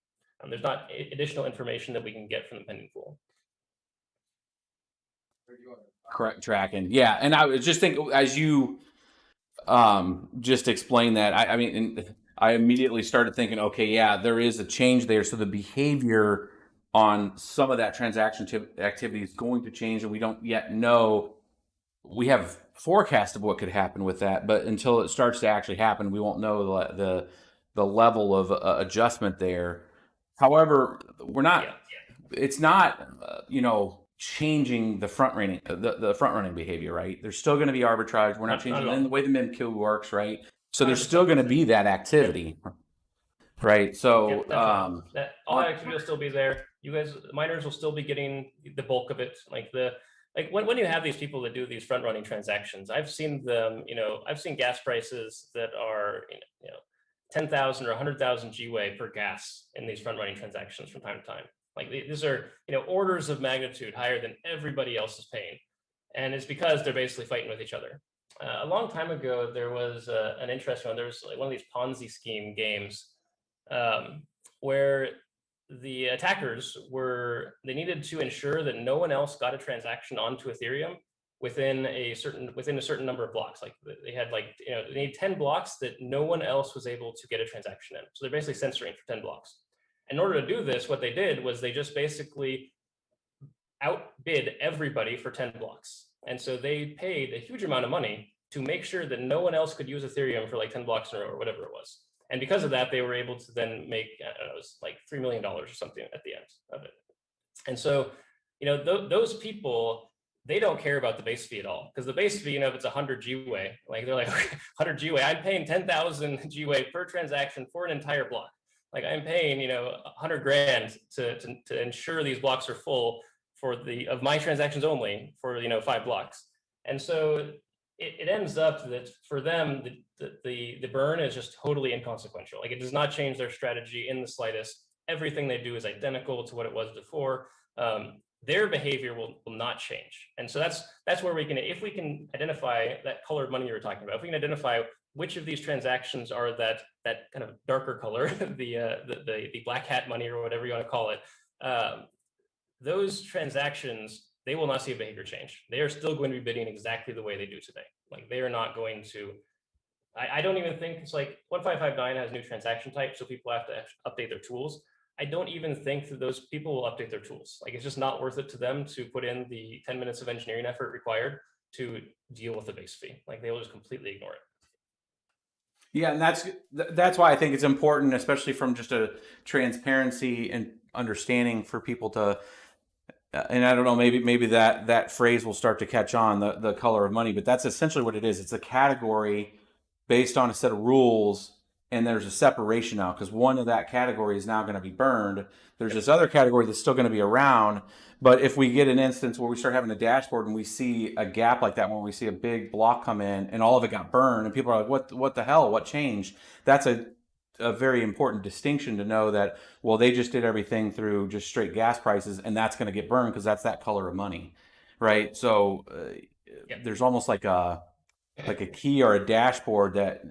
There's not additional information that we can get from the pending pool. Correct tracking. Yeah. And I was just thinking as you just explained that, I mean, I immediately started thinking, okay, yeah, there is a change there. So the behavior on some of that transaction activity is going to change, and we don't yet know. We have forecast of what could happen with that, but until it starts to actually happen, we won't know the level of adjustment there. However, we're not. It's not changing the front running behavior, right? There's still going to be arbitrage. We're not changing the way the MEV works, right? So there's still going to be that activity, right? So that all that activity will still be there. You guys, miners will still be getting the bulk of it. Like when you have these people that do these front running transactions, I've seen them. I've seen gas prices that are 10,000 or 100,000 GWay per gas in these front running transactions from time to time. Like these are orders of magnitude higher than everybody else is paying, and it's because they're basically fighting with each other. A long time ago, there was an interesting one. There was like one of these Ponzi scheme games where the attackers they needed to ensure that no one else got a transaction onto Ethereum within a certain number of blocks. Like they had they need 10 blocks that no one else was able to get a transaction in. So they're basically censoring for 10 blocks. In order to do this, what they did was they just basically outbid everybody for 10 blocks. And so they paid a huge amount of money to make sure that no one else could use Ethereum for like 10 blocks in a row or whatever it was. And because of that, they were able to then make, it was like $3 million or something at the end of it. And so, those people, they don't care about the base fee at all, because the base fee, if it's 100 GWay, like they're like 100 GWay, I'm paying 10,000 GWay per transaction for an entire block. Like I'm paying, 100 grand to ensure these blocks are full of my transactions only for 5 blocks. And so it ends up that for them the burn is just totally inconsequential. Like it does not change their strategy in the slightest. Everything they do is identical to what it was before. Their behavior will not change. And so that's where if we can identify that colored money you were talking about, if we can identify which of these transactions are that kind of darker color, the black hat money or whatever you want to call it, those transactions, they will not see a behavior change. They are still going to be bidding exactly the way they do today. Like they are not going to, I don't even think it's like 1559 has new transaction types, so people have to update their tools. I don't even think that those people will update their tools. Like it's just not worth it to them to put in the 10 minutes of engineering effort required to deal with the base fee. Like they will just completely ignore it. Yeah, and that's why I think it's important, especially from just a transparency and understanding for people to. And I don't know, maybe that phrase will start to catch on, the color of money, but that's essentially what it is. It's a category based on a set of rules, and there's a separation now because one of that category is now going to be burned. There's this other category that's still going to be around. But if we get an instance where we start having a dashboard and we see a gap like that, when we see a big block come in and all of it got burned, and people are like, what the hell? What changed? That's a very important distinction to know that, well, they just did everything through just straight gas prices, and that's going to get burned because that's that color of money, right? So there's almost like a key or a dashboard that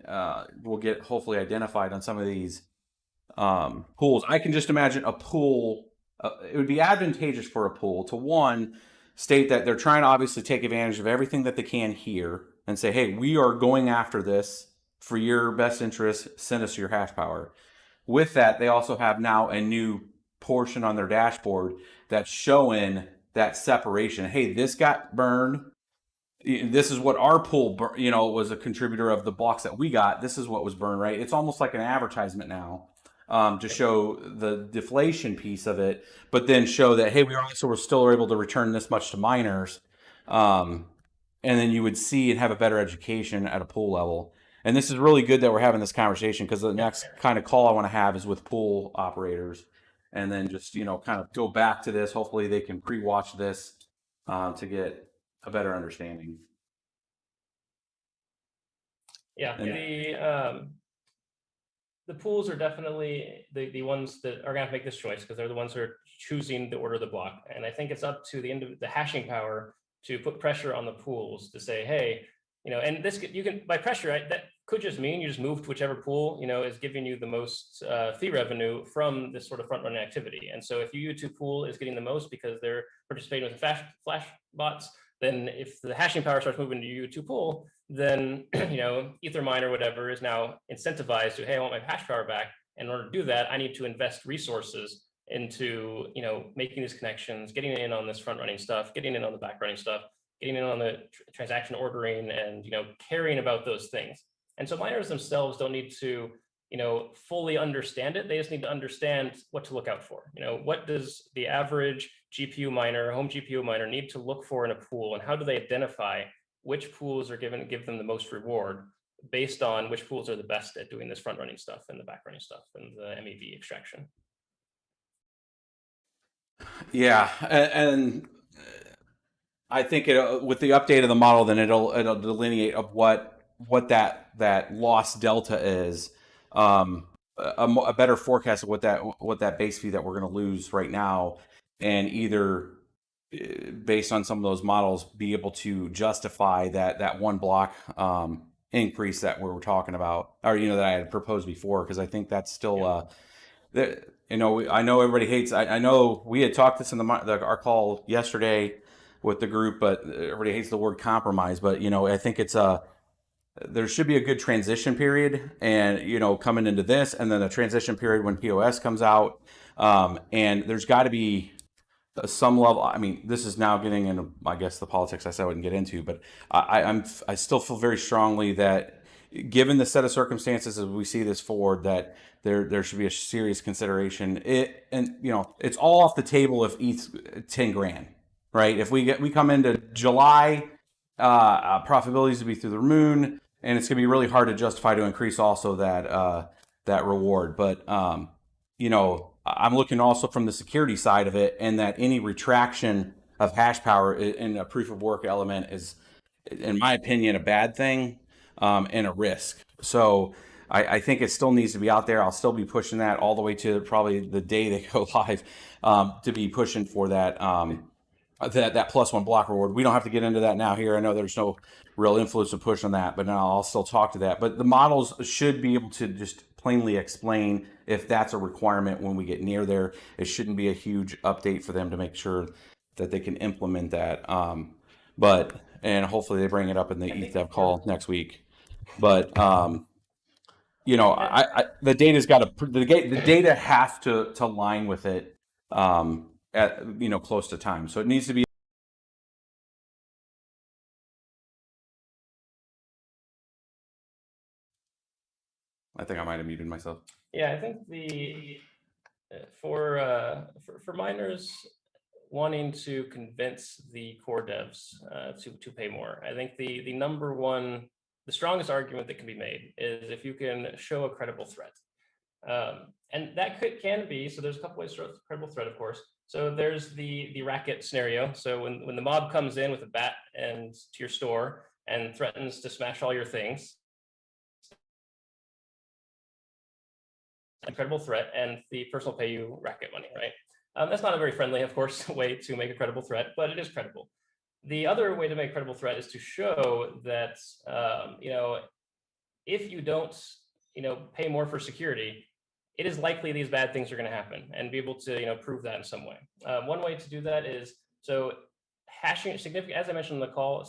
will get hopefully identified on some of these pools. I can just imagine a pool. It would be advantageous for a pool to, one, state that they're trying to obviously take advantage of everything that they can here and say, hey, we are going after this for your best interest, send us your hash power. With that, they also have now a new portion on their dashboard that's showing that separation. Hey, this got burned. This is what our pool, was a contributor of the blocks that we got. This is what was burned, right? It's almost like an advertisement now, to show the deflation piece of it, but then show that, hey, we're still able to return this much to miners. And then you would see and have a better education at a pool level. And this is really good that we're having this conversation, because the next kind of call I want to have is with pool operators, and then just kind of go back to this. Hopefully they can pre-watch this to get a better understanding. Yeah, the pools are definitely the ones that are going to have to make this choice, because they're the ones who are choosing the order of the block. And I think it's up to the hashing power to put pressure on the pools to say, hey, and this, you can, by pressure, right, that could just mean you just move to whichever pool, is giving you the most fee revenue from this sort of front running activity. And so if your YouTube pool is getting the most because they're participating with flash bots, then if the hashing power starts moving to your YouTube pool, then Ethermine or whatever is now incentivized to, hey, I want my hash power back. In order to do that, I need to invest resources into making these connections, getting in on this front running stuff, getting in on the back running stuff, getting in on the transaction ordering, and caring about those things. And so miners themselves don't need to fully understand it. They just need to understand what to look out for. What does the average GPU miner, home GPU miner, need to look for in a pool, and how do they identify which pools are give them the most reward based on which pools are the best at doing this front running stuff and the back running stuff and the MEV extraction. Yeah, and I think with the update of the model, then it'll delineate of what that loss delta is, a better forecast of what that base fee that we're going to lose right now, and either based on some of those models be able to justify that one block increase that we were talking about, or that I had proposed before, because I think that's still I know everybody hates. I know we had talked this in our call yesterday with the group, but everybody hates the word compromise. But I think it's there should be a good transition period, and coming into this, and then a transition period when PoS comes out, and there's got to be some level. I mean, this is now getting into, I guess, the politics I said I wouldn't get into, but I still feel very strongly that, given the set of circumstances as we see this forward, that there should be a serious consideration. It's all off the table if ETH's 10 grand, right? If we come into July, profitabilities will be through the moon, and it's going to be really hard to justify to increase also that reward. But I'm looking also from the security side of it, and that any retraction of hash power in a proof of work element is, in my opinion, a bad thing, and a risk. So I think it still needs to be out there. I'll still be pushing that all the way to probably the day they go live, to be pushing for that that +1 block reward. We don't have to get into that now here. I know there's no real influence to push on that, but now I'll still talk to that. But the models should be able to just plainly explain if that's a requirement when we get near there. It shouldn't be a huge update for them to make sure that they can implement that. And hopefully they bring it up in the ETH call next week. But the data's got to, the data has to line with it, at close to time. So it needs to be. I think I might have muted myself. Yeah, I think for miners wanting to convince the core devs to pay more, I think the number one, the strongest argument that can be made is if you can show a credible threat. And that can be, so there's a couple ways to show a credible threat, of course. So there's the racket scenario. So when the mob comes in with a bat and to your store and threatens to smash all your things, a credible threat, and the person will pay you racket money, right? That's not a very friendly, of course, way to make a credible threat, but it is credible. The other way to make a credible threat is to show that, if you don't, pay more for security, it is likely these bad things are going to happen, and be able to, prove that in some way. One way to do that is, so hashing, significant, as I mentioned in the call,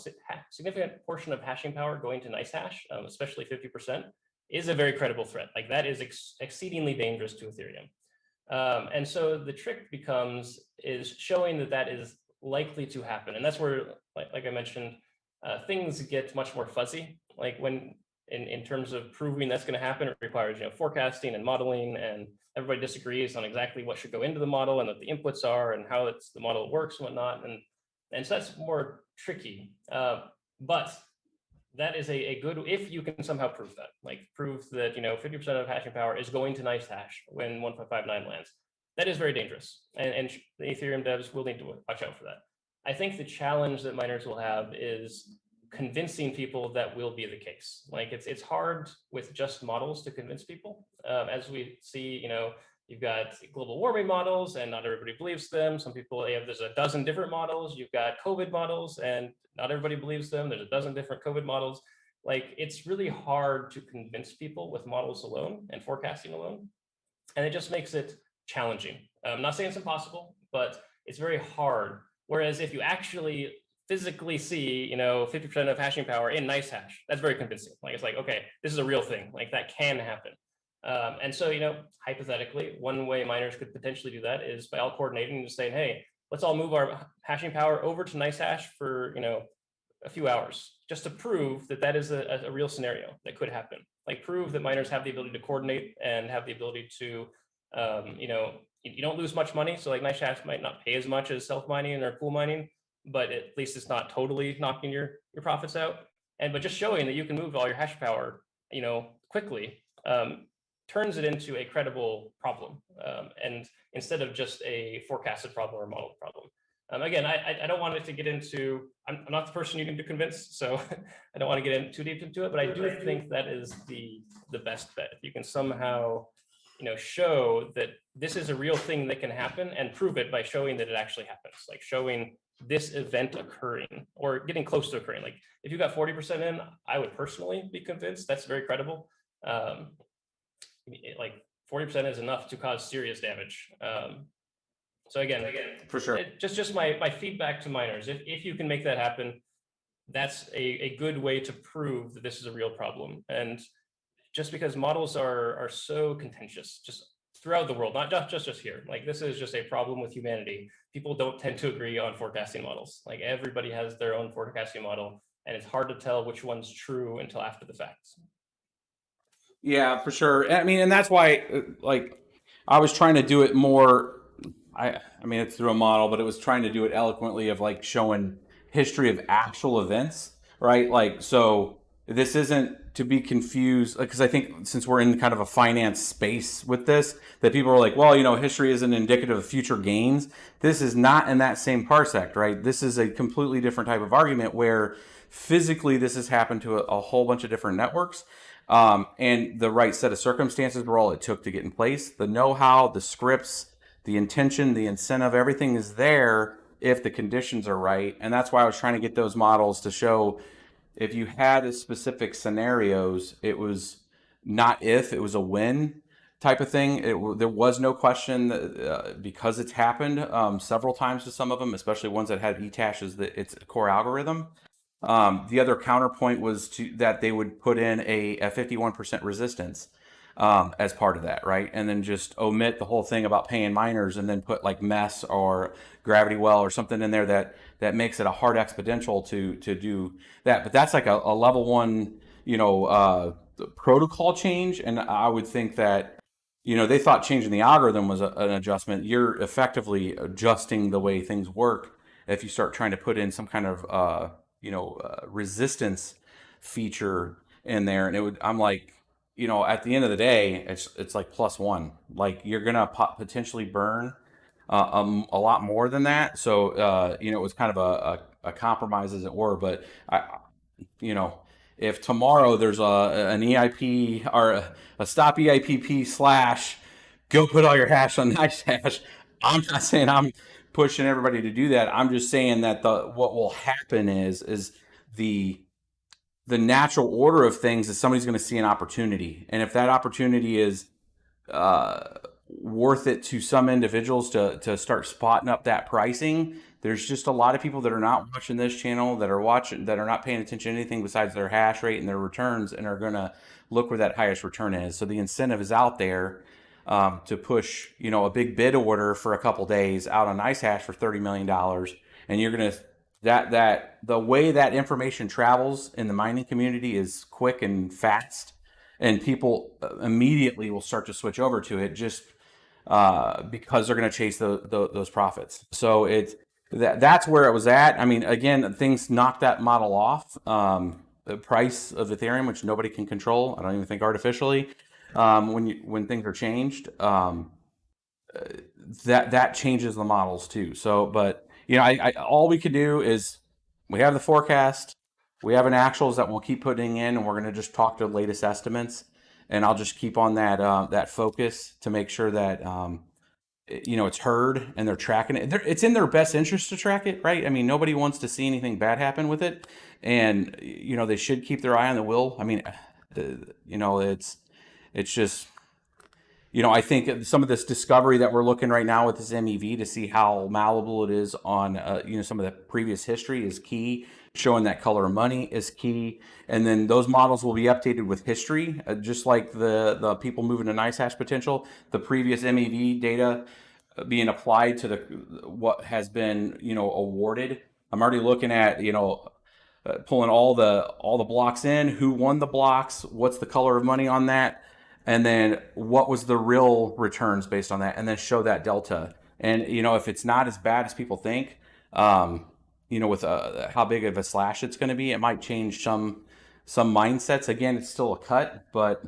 significant portion of hashing power going to nice hash, especially 50%, is a very credible threat. Like that is exceedingly dangerous to Ethereum. And so the trick is showing that that is likely to happen. And that's where, like I mentioned, things get much more fuzzy. Like when in terms of proving that's going to happen, it requires forecasting and modeling, and everybody disagrees on exactly what should go into the model and what the inputs are and how the model works and whatnot. And so that's more tricky. But that is a good, if you can somehow prove that, like prove that 50% of hashing power is going to nice hash when 1.59 lands. That is very dangerous, and the Ethereum devs will need to watch out for that. I think the challenge that miners will have is convincing people that will be the case. Like it's hard with just models to convince people. As we see, you've got global warming models and not everybody believes them. Some people, there's a dozen different models. You've got COVID models and not everybody believes them. There's a dozen different COVID models. Like it's really hard to convince people with models alone and forecasting alone. And it just makes it challenging. I'm not saying it's impossible, but it's very hard. Whereas if you actually physically see, 50% of hashing power in nice hash, that's very convincing. Like it's like, okay, this is a real thing. Like that can happen. And so, hypothetically, one way miners could potentially do that is by all coordinating and just saying, hey, let's all move our hashing power over to nice hash for, a few hours, just to prove that that is a real scenario that could happen. Like prove that miners have the ability to coordinate and have the ability to, you don't lose much money. So like nice hash might not pay as much as self-mining or pool mining, but at least it's not totally knocking your profits out. But just showing that you can move all your hash power, quickly, turns it into a credible problem, and instead of just a forecasted problem or a modeled problem. Again, I don't want it to get into, I'm not the person you need to convince, so I don't want to get in too deep into it, but I do think that is the best bet. If you can somehow, show that this is a real thing that can happen and prove it by showing that it actually happens, like showing this event occurring or getting close to occurring. Like if you got 40% in, I would personally be convinced that's very credible. Like 40% is enough to cause serious damage. So again, for sure, just my feedback to miners, if you can make that happen, that's a good way to prove that this is a real problem. And just because models are so contentious, just throughout the world, not just here, like this is just a problem with humanity. People don't tend to agree on forecasting models. Like everybody has their own forecasting model, and it's hard to tell which one's true until after the fact. Yeah, for sure. I mean, and that's why, like, I was trying to do it more. I mean, it's through a model, but it was trying to do it eloquently of like showing history of actual events, right? Like, so this isn't to be confused, because I think since we're in kind of a finance space with this, that people are like, well, history isn't indicative of future gains. This is not in that same parsec, right? This is a completely different type of argument where physically this has happened to a whole bunch of different networks. And the right set of circumstances were all it took to get in place. The know-how, the scripts, the intention, the incentive, everything is there if the conditions are right. And that's why I was trying to get those models to show if you had a specific scenarios, it was not if, it was a when type of thing. There was no question that, because it's happened several times to some of them, especially ones that had ETASH as its core algorithm. The other counterpoint was that they would put in a 51% resistance as part of that, right? And then just omit the whole thing about paying miners and then put like MES or gravity well or something in there that makes it a hard exponential to do that. But that's like a level one, protocol change. And I would think that, they thought changing the algorithm was an adjustment. You're effectively adjusting the way things work if you start trying to put in some kind of resistance feature in there. And I'm like, at the end of the day, it's like +1. Like you're gonna potentially burn a lot more than that. So it was kind of a compromise, as it were. But if tomorrow there's an EIP or a stop EIPP / go put all your hash on nice hash, I'm not saying I'm pushing everybody to do that. I'm just saying that what will happen is the natural order of things is somebody's going to see an opportunity, and if that opportunity is worth it to some individuals to start spotting up that pricing, there's just a lot of people that are not watching this channel, that are not paying attention to anything besides their hash rate and their returns, and are going to look where that highest return is. So the incentive is out there to push, a big bid order for a couple days out on NiceHash for $30 million, and you're going to that the way that information travels in the mining community is quick and fast, and people immediately will start to switch over to it just because they're going to chase those profits. So that's where it was at. I mean, again, things knocked that model off. The price of Ethereum, which nobody can control, I don't even think artificially, when things are changed, that changes the models too. So, but all we can do is we have the forecast, we have an actuals that we'll keep putting in, and we're going to just talk to the latest estimates, and I'll just keep on that focus to make sure that it's heard and they're tracking it. It's in their best interest to track it, right? I mean, nobody wants to see anything bad happen with it, and they should keep their eye on the wheel. I mean, it's just. I think some of this discovery that we're looking right now with this MEV to see how malleable it is on, some of the previous history is key. Showing that color of money is key. And then those models will be updated with history, just like the people moving to NiceHash potential. The previous MEV data being applied to what has been, awarded. I'm already looking at, pulling all the blocks in, who won the blocks, what's the color of money on that, and then what was the real returns based on that, and then show that delta. And if it's not as bad as people think, with how big of a slash it's going to be, it might change some mindsets. Again, it's still a cut, but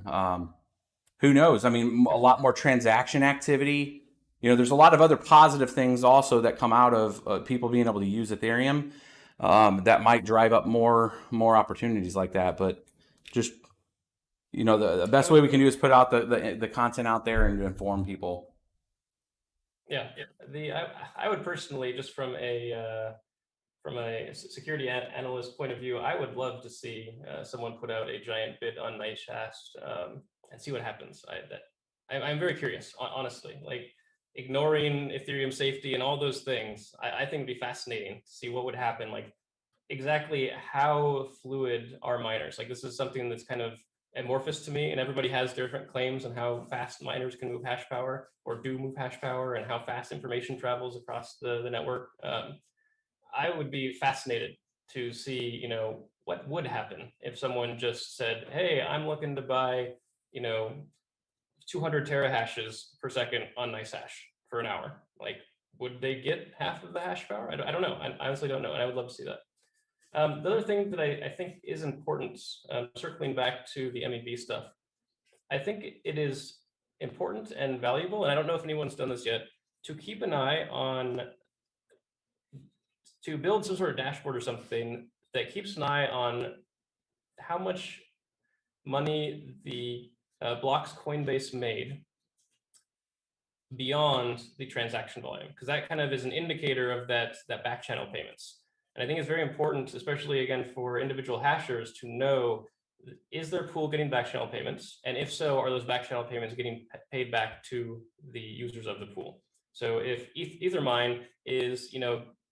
who knows? I mean, a lot more transaction activity. There's a lot of other positive things also that come out of people being able to use Ethereum that might drive up more opportunities like that. But just the best way we can do is put out the content out there and inform people. Yeah, I would personally, just from a security analyst point of view, I would love to see someone put out a giant bid on NiceHash and see what happens. I'm very curious, honestly. Like, ignoring Ethereum safety and all those things, I think it'd be fascinating to see what would happen. Like, exactly how fluid are miners? Like, this is something that's kind of amorphous to me, and everybody has different claims on how fast miners can move hash power or do move hash power, and how fast information travels across the network. I would be fascinated to see, what would happen if someone just said, hey, I'm looking to buy, 200 terahashes per second on NiceHash for an hour. Like, would they get half of the hash power? I don't know. I honestly don't know, and I would love to see that. The other thing that I think is important, circling back to the MEV stuff, I think it is important and valuable, and I don't know if anyone's done this yet, to keep an eye on, to build some sort of dashboard or something that keeps an eye on how much money the blocks Coinbase made beyond the transaction volume, because that kind of is an indicator of that back channel payments. And I think it's very important, especially again for individual hashers, to know, is their pool getting back channel payments? And if so, are those back channel payments getting paid back to the users of the pool? So if Ethermine is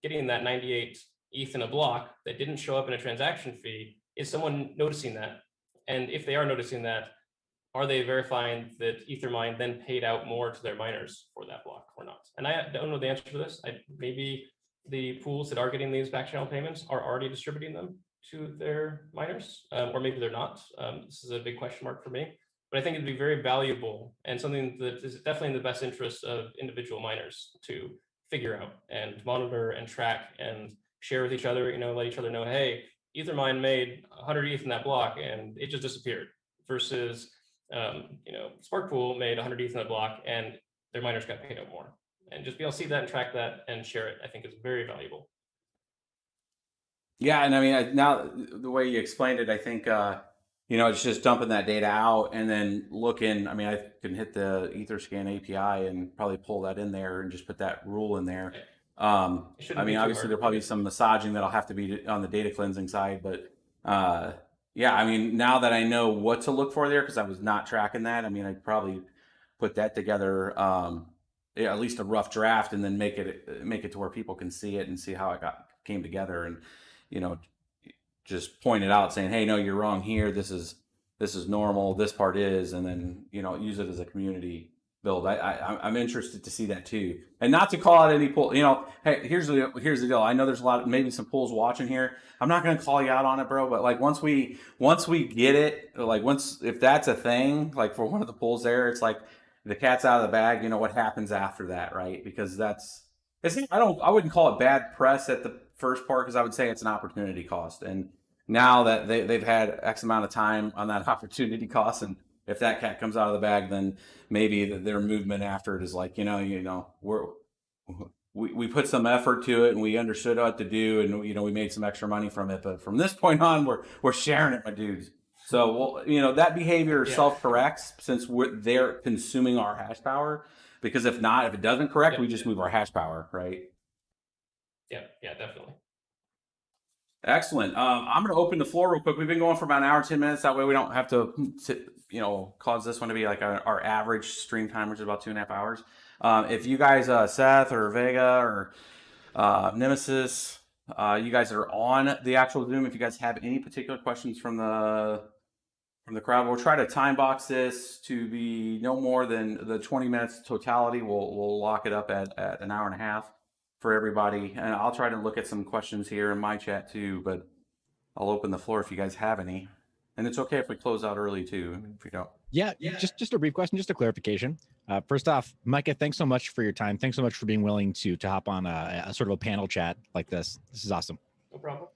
getting that 98 ETH in a block that didn't show up in a transaction fee, is someone noticing that? And if they are noticing that, are they verifying that Ethermine then paid out more to their miners for that block or not? And I don't know the answer to this. Maybe the pools that are getting these back channel payments are already distributing them to their miners, or maybe they're not. This is a big question mark for me, but I think it'd be very valuable and something that is definitely in the best interest of individual miners to figure out and monitor and track and share with each other, let each other know, hey, Ethermine made 100 ETH in that block and it just disappeared, versus, Sparkpool made 100 ETH in that block and their miners got paid out more. And just be able to see that and track that and share it, I think, is very valuable. Yeah, and I mean, now the way you explained it, I think it's just dumping that data out and then looking. I mean, I can hit the Etherscan API and probably pull that in there and just put that rule in there. I mean, obviously there'll probably be some massaging that'll have to be on the data cleansing side, but yeah, I mean, now that I know what to look for there, because I was not tracking that, I mean, I'd probably put that together at least a rough draft, and then make it to where people can see it and see how it came together, and just point it out, saying, hey, no, you're wrong here. This is normal. This part is, and then use it as a community build. I'm interested to see that too, and not to call out any pool. Hey, here's the deal. I know there's maybe some pools watching here. I'm not going to call you out on it, bro. But like once we get it, like if that's a thing, like for one of the pools there, it's like the cat's out of the bag. What happens after that, right? Because I wouldn't call it bad press at the first part, because I would say it's an opportunity cost. And now that they've had X amount of time on that opportunity cost, and if that cat comes out of the bag, then maybe their movement after it is like, we put some effort to it, and we understood what to do, and we made some extra money from it. But from this point on, we're sharing it, my dudes. So that behavior self-corrects, since they're consuming our hash power. Because if it doesn't correct, we just move our hash power, right? Yeah, definitely. Excellent. I'm going to open the floor real quick. We've been going for about an hour, 10 minutes. That way we don't have to, cause this one to be like our average stream time, which is about 2.5 hours. If you guys, Seth or Vega or Nemesis, you guys are on the actual Zoom, if you guys have any particular questions from the crowd, we'll try to time box this to be no more than the 20 minutes totality. We'll lock it up at an hour and a half for everybody, and I'll try to look at some questions here in my chat too, but I'll open the floor if you guys have any. And it's okay if we close out early too, if we don't. Yeah. Just a brief question, just a clarification. First off, Micah, thanks so much for your time. Thanks so much for being willing to hop on a sort of a panel chat like this. This is awesome. No problem.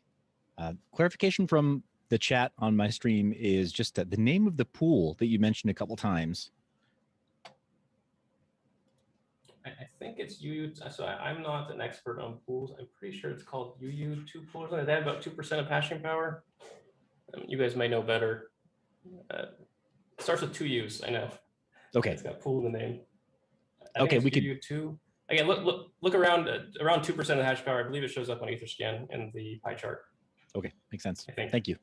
Clarification from the chat on my stream is just the name of the pool that you mentioned a couple times. I think it's UU. So I'm not an expert on pools. I'm pretty sure it's called UU2 pools. They have about 2% of hashing power. You guys may know better. It starts with 2 U's. I know. Okay. It's got pool in the name. Okay, we could UU2. Again, look around 2% of the hash power. I believe it shows up on Etherscan in the pie chart. Okay, makes sense. I think. Thank you.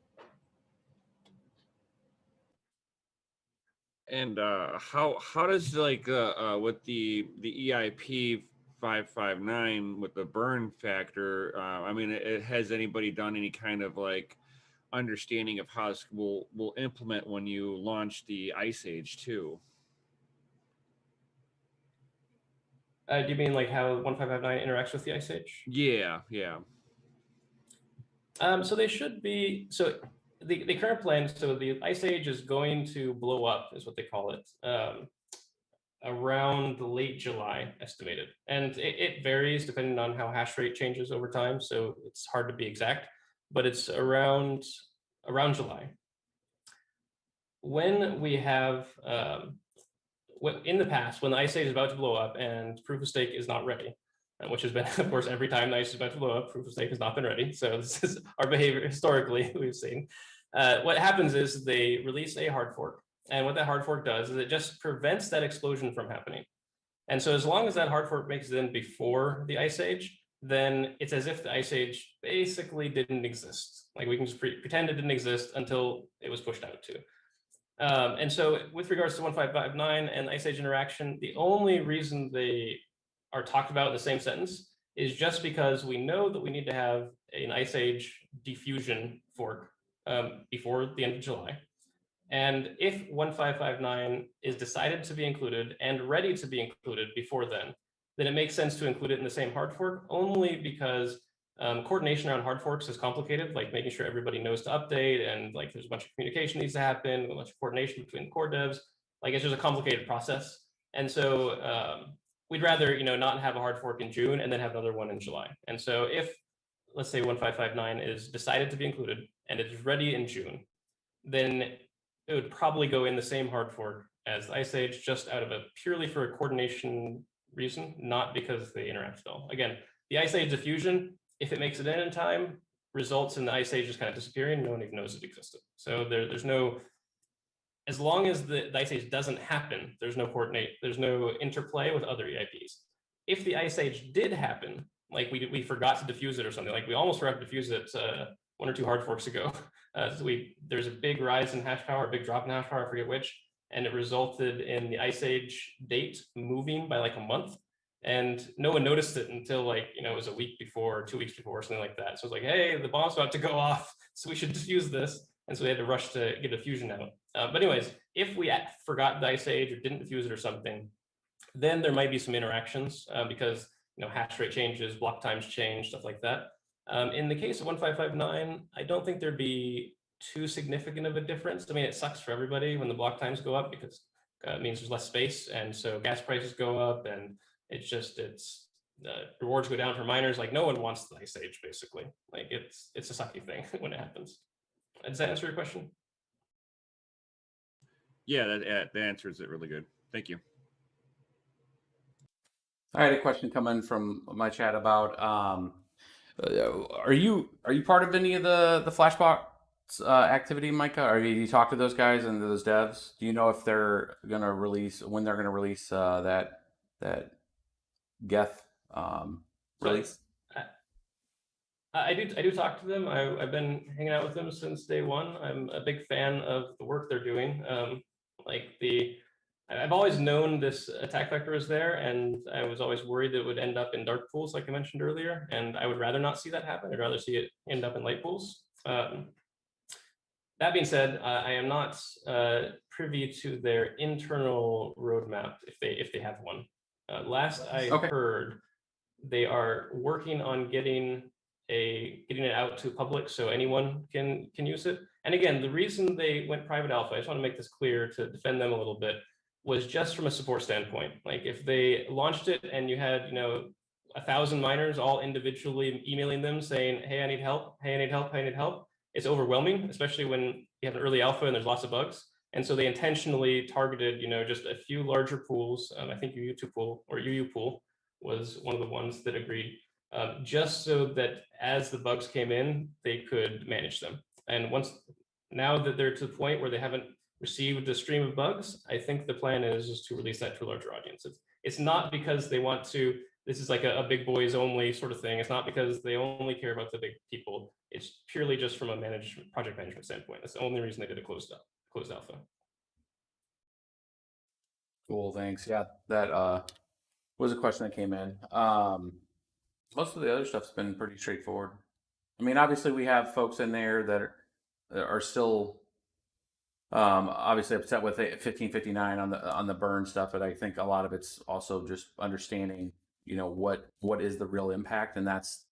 And how does with the EIP 559 with the burn factor? Has anybody done any kind of understanding of how this will implement when you launch the Ice Age 2? Do you mean like how 1559 interacts with the Ice Age? Yeah. So they should be. So the current plan. So the Ice Age is going to blow up, is what they call it, around late July estimated, and it varies depending on how hash rate changes over time. So it's hard to be exact, but it's around July. When we have in the past, when the Ice Age is about to blow up and proof of stake is not ready, which has been, of course, every time the Ice is about to blow up, proof of stake has not been ready. So this is our behavior historically we've seen. What happens is they release a hard fork. And what that hard fork does is it just prevents that explosion from happening. And so as long as that hard fork makes it in before the Ice Age, then it's as if the Ice Age basically didn't exist. Like we can just pretend it didn't exist until it was pushed out to. And so with regards to 1559 and Ice Age interaction, the only reason they are talked about in the same sentence is just because we know that we need to have an Ice Age diffusion fork before the end of July. And if 1559 is decided to be included and ready to be included before then it makes sense to include it in the same hard fork, only because coordination around hard forks is complicated, like making sure everybody knows to update, and like there's a bunch of communication needs to happen, a bunch of coordination between the core devs. Like it's just a complicated process. And so we'd rather not have a hard fork in June and then have another one in July. And so if, let's say 1559 is decided to be included and it is ready in June, then it would probably go in the same hard fork as Ice Age, just out of purely for a coordination reason, not because they interact at all. Again, the Ice Age diffusion, if it makes it in time, results in the Ice Age just kind of disappearing. No one even knows it existed. So there's no, as long as the Ice Age doesn't happen, there's no interplay with other EIPs. If the Ice Age did happen, like we forgot to diffuse it or something, like we almost forgot to diffuse it 1 or 2 hard forks ago. There's a big rise in hash power, a big drop in hash power, I forget which, and it resulted in the Ice Age date moving by like a month. And no one noticed it until like, it was a week before, 2 weeks before, or something like that. So it's like, hey, the bomb's about to go off, so we should diffuse this. And so they had to rush to get a fusion out. But anyways, if we forgot the ice age or didn't diffuse it or something, then there might be some interactions because hash rate changes, block times change, stuff like that. In the case of 1559, I don't think there'd be too significant of a difference. I mean, it sucks for everybody when the block times go up because it means there's less space, and so gas prices go up, and it's rewards go down for miners. Like no one wants the ice age, basically. Like it's a sucky thing when it happens. Does that answer your question? Yeah, that answers it really good. Thank you. I had a question come in from my chat about are you part of any of the flashbots activity, Micah? Are you talk to those guys and those devs? Do you know if they're gonna release when they're gonna release that Geth release? I do talk to them. I've been hanging out with them since day one. I'm a big fan of the work they're doing. I've always known this attack vector was there, and I was always worried that it would end up in dark pools, like I mentioned earlier. And I would rather not see that happen. I'd rather see it end up in light pools. That being said, I am not privy to their internal roadmap if they have one. Last I heard, they are working on getting it out to public so anyone can use it. And again, the reason they went private alpha, I just want to make this clear to defend them a little bit, was just from a support standpoint. Like if they launched it and you had 1,000 miners all individually emailing them saying, hey, I need help, hey, I need help, hey, I need help, it's overwhelming, especially when you have an early alpha and there's lots of bugs. And so they intentionally targeted just a few larger pools. I think UU2 pool or UU pool was one of the ones that agreed, just so that as the bugs came in, they could manage them. And now that they're to the point where they haven't received a stream of bugs, I think the plan is to release that to a larger audience. It's not because they want to, this is like a big boys only sort of thing. It's not because they only care about the big people. It's purely just from a project management standpoint. That's the only reason they did a closed alpha. Cool, thanks. Yeah, that was a question that came in. Most of the other stuff's been pretty straightforward. I mean, obviously we have folks in there that are still obviously upset with 1559 on the burn stuff, but I think a lot of it's also just understanding, what is the real impact, and that's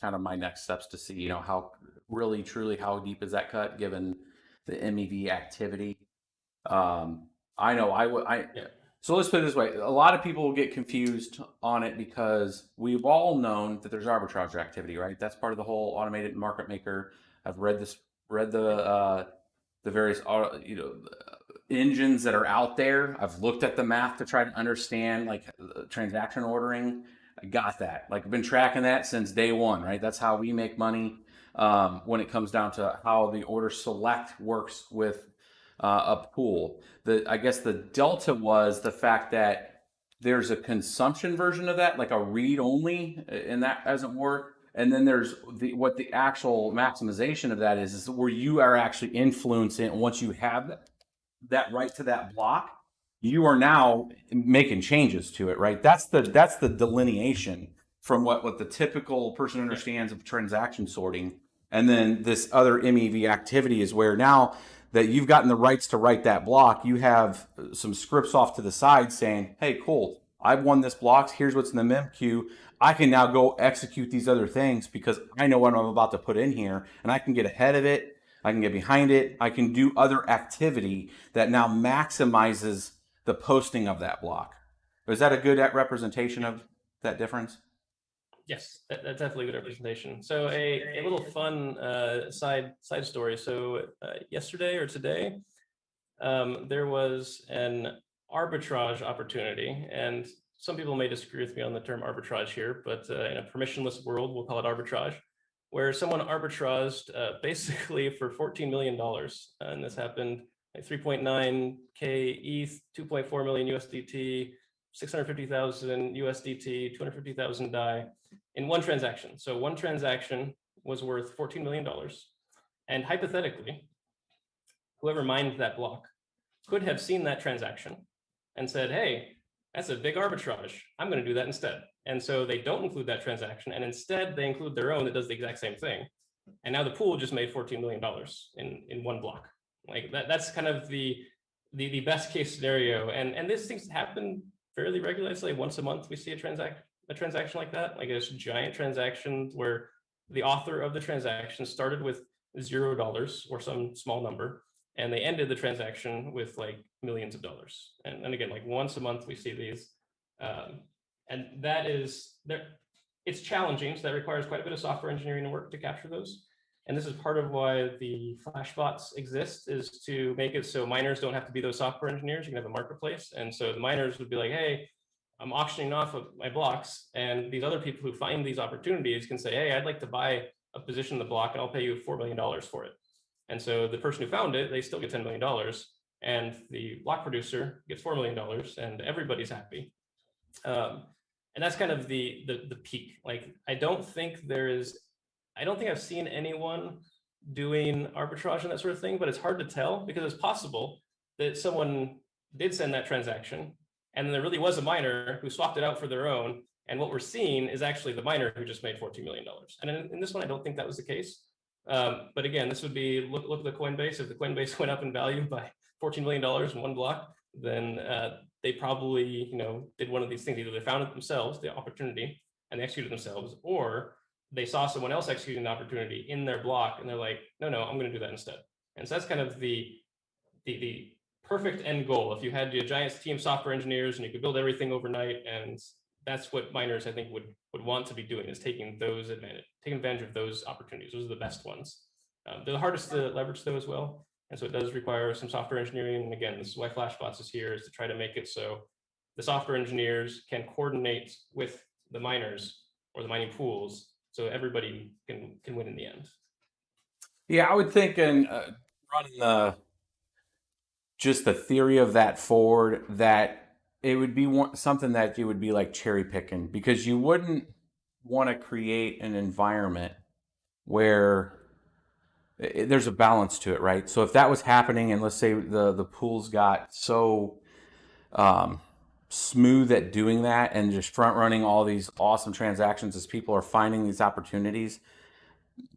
kind of my next steps to see, how really truly how deep is that cut given the MEV activity. I know So let's put it this way. A lot of people will get confused on it because we've all known that there's arbitrage activity, right? That's part of the whole automated market maker. I've read the various engines that are out there. I've looked at the math to try to understand like transaction ordering. I got that. Like I've been tracking that since day one, right? That's how we make money when it comes down to how the order select works with a pool. I guess the delta was the fact that there's a consumption version of that, like a read only, and that doesn't work. And then there's what the actual maximization of that is where you are actually influencing. Once you have that right to that block, you are now making changes to it, right? That's the delineation from what the typical person understands of transaction sorting. And then this other MEV activity is where now that you've gotten the rights to write that block, you have some scripts off to the side saying, hey, cool, I've won this block. Here's what's in the mem queue. I can now go execute these other things because I know what I'm about to put in here, and I can get ahead of it. I can get behind it. I can do other activity that now maximizes the posting of that block. Is that a good representation of that difference? Yes, that's definitely a good representation. So a little fun side story. So yesterday or today, there was an arbitrage opportunity, and some people may disagree with me on the term arbitrage here, but in a permissionless world, we'll call it arbitrage, where someone arbitraged basically for $14 million. And this happened like 3.9K ETH, 2.4 million USDT, 650,000 USDT, 250,000 DAI in one transaction. So one transaction was worth $14 million. And hypothetically, whoever mined that block could have seen that transaction and said, hey, that's a big arbitrage. I'm going to do that instead. And so they don't include that transaction, and instead they include their own that does the exact same thing. And now the pool just made $14 million in one block. Like that's kind of the best case scenario. And these things happen fairly regularly. It's like once a month we see a transaction like that, like this giant transaction where the author of the transaction started with $0 or some small number, and they ended the transaction with like millions of dollars. And again, like once a month we see these, and that is there. It's challenging, so that requires quite a bit of software engineering work to capture those. And this is part of why the flashbots exist, is to make it so miners don't have to be those software engineers. You can have a marketplace, and so the miners would be like, hey, I'm auctioning off of my blocks, and these other people who find these opportunities can say, hey, I'd like to buy a position in the block, and I'll pay you $4 million for it. And so the person who found it, they still get $10 million, and the block producer gets $4 million, and everybody's happy. And that's kind of the peak. Like, I don't think I've seen anyone doing arbitrage and that sort of thing, but it's hard to tell because it's possible that someone did send that transaction, and then there really was a miner who swapped it out for their own. And what we're seeing is actually the miner who just made $14 million. And in this one, I don't think that was the case. But again, this would be, look at the Coinbase. If the Coinbase went up in value by $14 million in one block, then they probably, did one of these things. Either they found it themselves, the opportunity, and they executed themselves, or they saw someone else executing the opportunity in their block, and they're like, no, I'm going to do that instead. And so that's kind of the perfect end goal. If you had a giant team of software engineers and you could build everything overnight, and that's what miners, I think, would want to be doing, is taking advantage of those opportunities. Those are the best ones. They're the hardest to leverage though as well. And so it does require some software engineering. And again, this is why Flashbots is here, is to try to make it so the software engineers can coordinate with the miners or the mining pools, so everybody can win in the end. Yeah, I would think in running just the theory of that forward, that it would be something that you would be like cherry picking, because you wouldn't want to create an environment where there's a balance to it, right? So if that was happening, and let's say the pools got so smooth at doing that and just front running all these awesome transactions as people are finding these opportunities,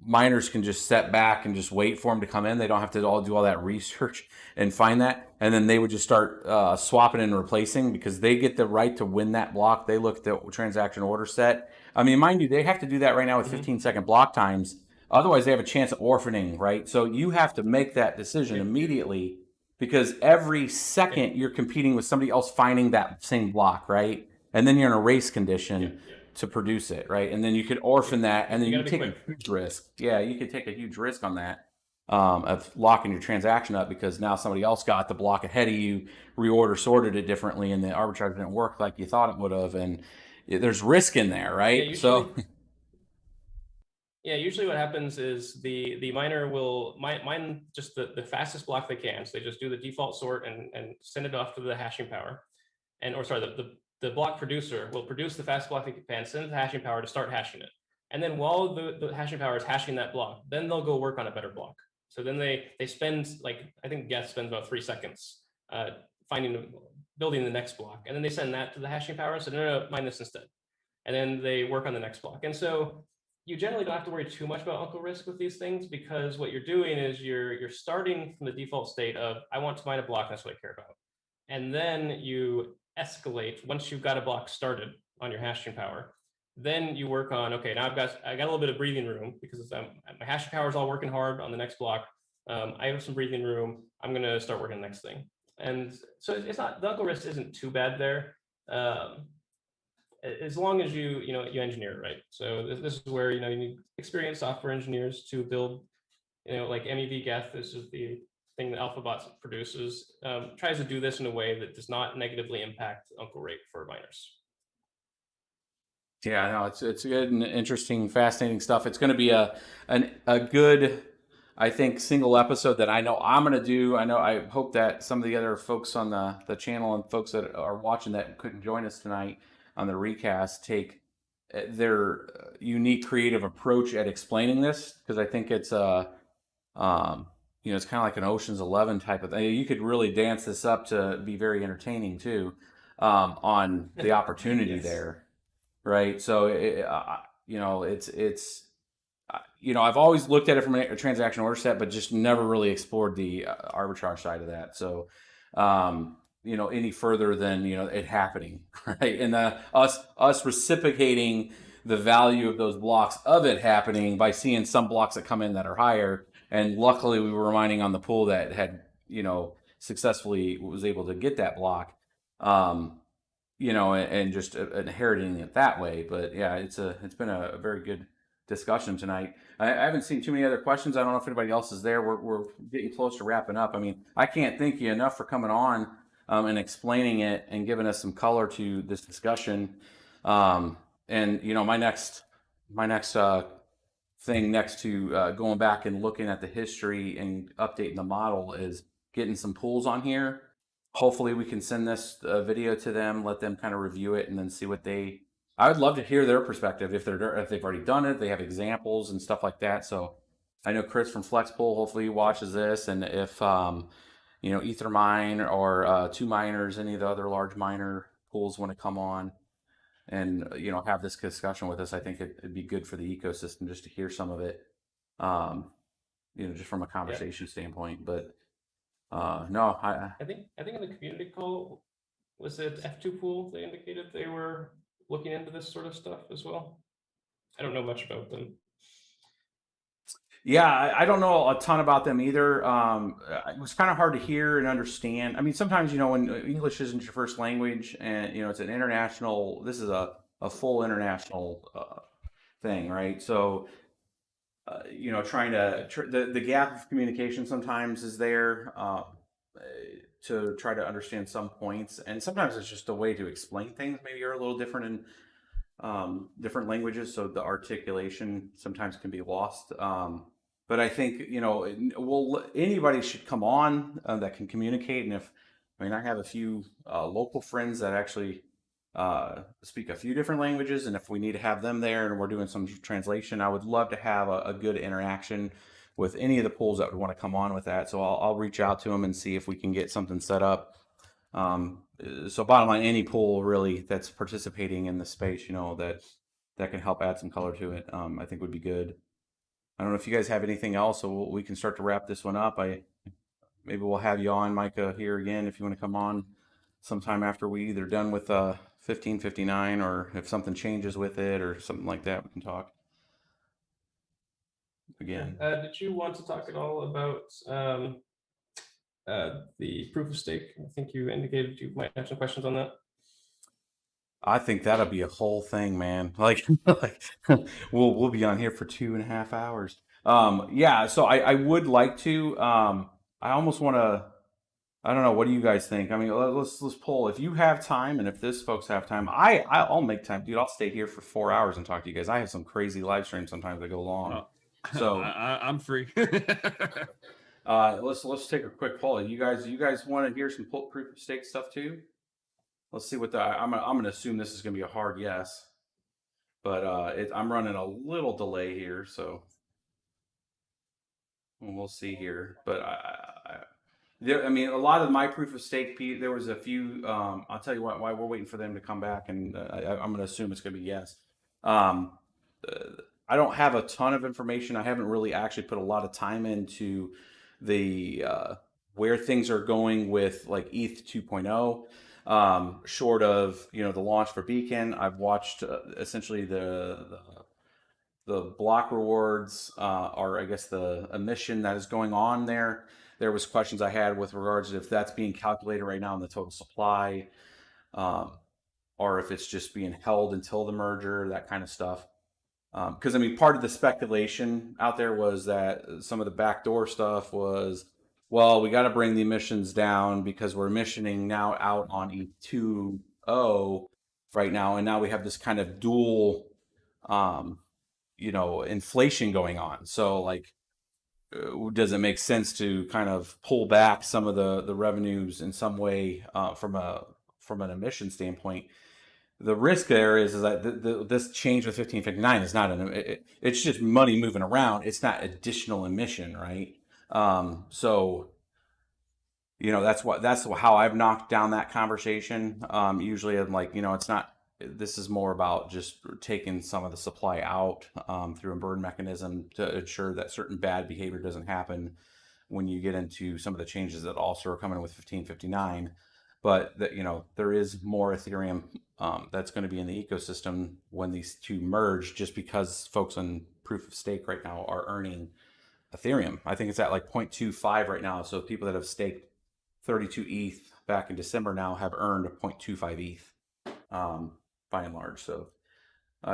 miners can just step back and just wait for them to come in. They don't have to do all that research and find that. And then they would just start swapping and replacing, because they get the right to win that block. They look at the transaction order set. I mean, mind you, they have to do that right now with 15-second block times. Otherwise, they have a chance of orphaning, right? So you have to make that decision immediately, because every second you're competing with somebody else finding that same block, right? And then you're in a race condition to produce it, right? And then you could orphan that, and then you take a huge risk. Yeah, you could take a huge risk on that, of locking your transaction up, because now somebody else got the block ahead of you, sorted it differently, and the arbitrage didn't work like you thought it would have, and there's risk in there, right? Usually what happens is the miner will mine just the fastest block they can. So they just do the default sort and send it off to the hashing power. The block producer will produce the fastest block they can, send it to the hashing power to start hashing it. And then while the hashing power is hashing that block, then they'll go work on a better block. So then they spend, like, I think Geth spends about 3 seconds building the next block. And then they send that to the hashing power and say, no, mine this instead. And then they work on the next block. And so you generally don't have to worry too much about uncle risk with these things, because what you're doing is you're starting from the default state of, I want to mine a block, that's what I care about. And then you escalate once you've got a block started on your hashing power. Then you work on, okay, now I got a little bit of breathing room, because my hashing power is all working hard on the next block. I have some breathing room. I'm going to start working on the next thing. And so it's not, the uncle risk isn't too bad there. As long as you engineer it right. So this is where, you need experienced software engineers to build, like MEV Geth. This is the thing that AlphaBots produces, tries to do this in a way that does not negatively impact uncle rate for miners. Yeah, no, it's good and interesting, fascinating stuff. It's going to be a good, I think, single episode that I know I'm going to do. I hope that some of the other folks on the channel and folks that are watching that couldn't join us tonight on the recast take their unique creative approach at explaining this, because I think it's it's kind of like an Ocean's 11 type of thing. You could really dance this up to be very entertaining too. on the opportunity Yes. there, right? So I've always looked at it from a transaction order set, but just never really explored the arbitrage side of that. So any further than it happening, right? And us reciprocating the value of those blocks of it happening by seeing some blocks that come in that are higher. And luckily, we were mining on the pool that had successfully was able to get that block. And just inheriting it that way. But yeah, it's been a very good discussion tonight. I haven't seen too many other questions. I don't know if anybody else is there. We're getting close to wrapping up. I mean, I can't thank you enough for coming on and explaining it and giving us some color to this discussion. And my next thing next to going back and looking at the history and updating the model is getting some pools on here. Hopefully we can send this video to them, let them kind of review it, and then see what I would love to hear their perspective if they've already done it, they have examples and stuff like that. So I know Chris from FlexPool, hopefully he watches this, and if Ethermine or Two Miners, any of the other large miner pools want to come on and have this discussion with us, I think it'd be good for the ecosystem just to hear some of it, just from a conversation standpoint. But no, I think in the community call, was it F2 Pool? They indicated they were looking into this sort of stuff as well. I don't know much about them. Yeah, I don't know a ton about them either. It was kind of hard to hear and understand. I mean, sometimes when English isn't your first language, and it's an international. This is a full international thing, right? So trying to the gap of communication sometimes is there to try to understand some points, and sometimes it's just a way to explain things maybe are a little different in different languages, so the articulation sometimes can be lost. But I think anybody should come on that can communicate, and I have a few local friends that actually speak a few different languages, and if we need to have them there and we're doing some translation, I would love to have a good interaction with any of the pools that would want to come on with that. So I'll reach out to them and see if we can get something set up. So bottom line, any pool really that's participating in the space, that can help add some color to it, I think would be good. I don't know if you guys have anything else, so we can start to wrap this one up. Maybe we'll have you on, Micah, here again if you want to come on sometime after we either done with 1559, or if something changes with it or something like that, we can talk again. Did you want to talk at all about the proof of stake? I think you indicated you might have some questions on that. I think that'll be a whole thing, man. Like we'll be on here for 2.5 hours. Yeah, so I would like to. I almost want to. I don't know. What do you guys think? I mean, let's poll. If you have time, and if this folks have time, I'll make time, dude. I'll stay here for 4 hours and talk to you guys. I have some crazy live streams sometimes that go long. Oh, so I'm free. let's take a quick poll. You guys want to hear some proof of stake stuff too? Let's see what I'm gonna assume this is gonna be a hard yes, but I'm running a little delay here, so we'll see here. But I mean, a lot of my proof of stake, there was a few. I'll tell you why we're waiting for them to come back, and I'm gonna assume it's gonna be yes. I don't have a ton of information. I haven't really actually put a lot of time into the where things are going with like ETH 2.0. Short of the launch for Beacon. I've watched essentially the block rewards, or I guess the emission that is going on there. There was questions I had with regards to if that's being calculated right now in the total supply, or if it's just being held until the merger, that kind of stuff. Because I mean, part of the speculation out there was that some of the backdoor stuff was, well, we got to bring the emissions down because we're emissioning now out on E2.0 right now, and now we have this kind of dual, inflation going on. So, like, does it make sense to kind of pull back some of the revenues in some way from an emission standpoint? The risk there is that this change with 1559 is not it's just money moving around. It's not additional emission, right? So, that's how I've knocked down that conversation. Usually I'm like, it's not, this is more about just taking some of the supply out through a burn mechanism to ensure that certain bad behavior doesn't happen when you get into some of the changes that also are coming with 1559. But that, there is more Ethereum that's going to be in the ecosystem when these two merge, just because folks on proof of stake right now are earning Ethereum. I think it's at like 0.25 right now. So people that have staked 32 ETH back in December now have earned a 0.25 ETH by and large. So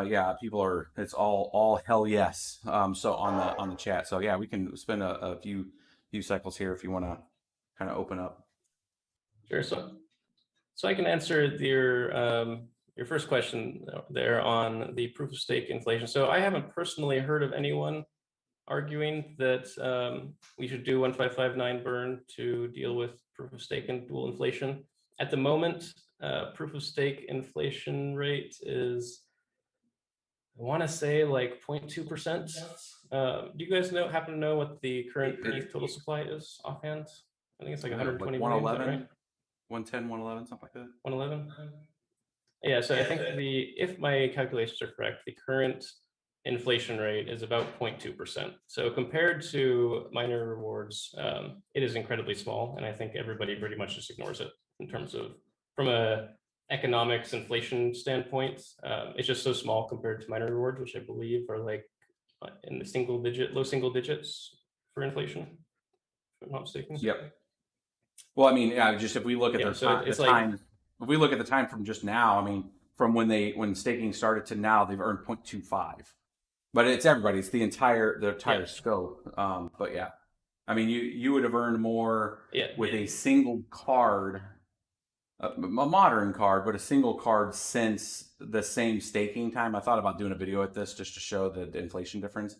yeah, people are, it's all hell yes. So on the chat. So yeah, we can spend a few cycles here if you want to kind of open up. Sure. So I can answer your first question there on the proof of stake inflation. So I haven't personally heard of anyone arguing that we should do 1559 burn to deal with proof of stake and dual inflation. At the moment, proof of stake inflation rate is, I want to say like 0.2%. Do you guys happen to know what the current ETH total supply is offhand? I think it's like 120 like million, is that 111, right? 110, 111, something like that. 111? Yeah, so I think if my calculations are correct, the current inflation rate is about 0.2%. So compared to miner rewards, it is incredibly small, and I think everybody pretty much just ignores it in terms of, from a economics inflation standpoint. It's just so small compared to miner rewards, which I believe are like in the low single digits for inflation, if I'm not mistaken. Yep. Well, I mean, yeah, just if we look at if we look at the time from just now, I mean, from when staking started to now, they've earned 0.25. But it's everybody, it's the entire scope. But yeah, I mean, you would have earned more with a single card, a modern card, but a single card since the same staking time. I thought about doing a video at this just to show the inflation difference.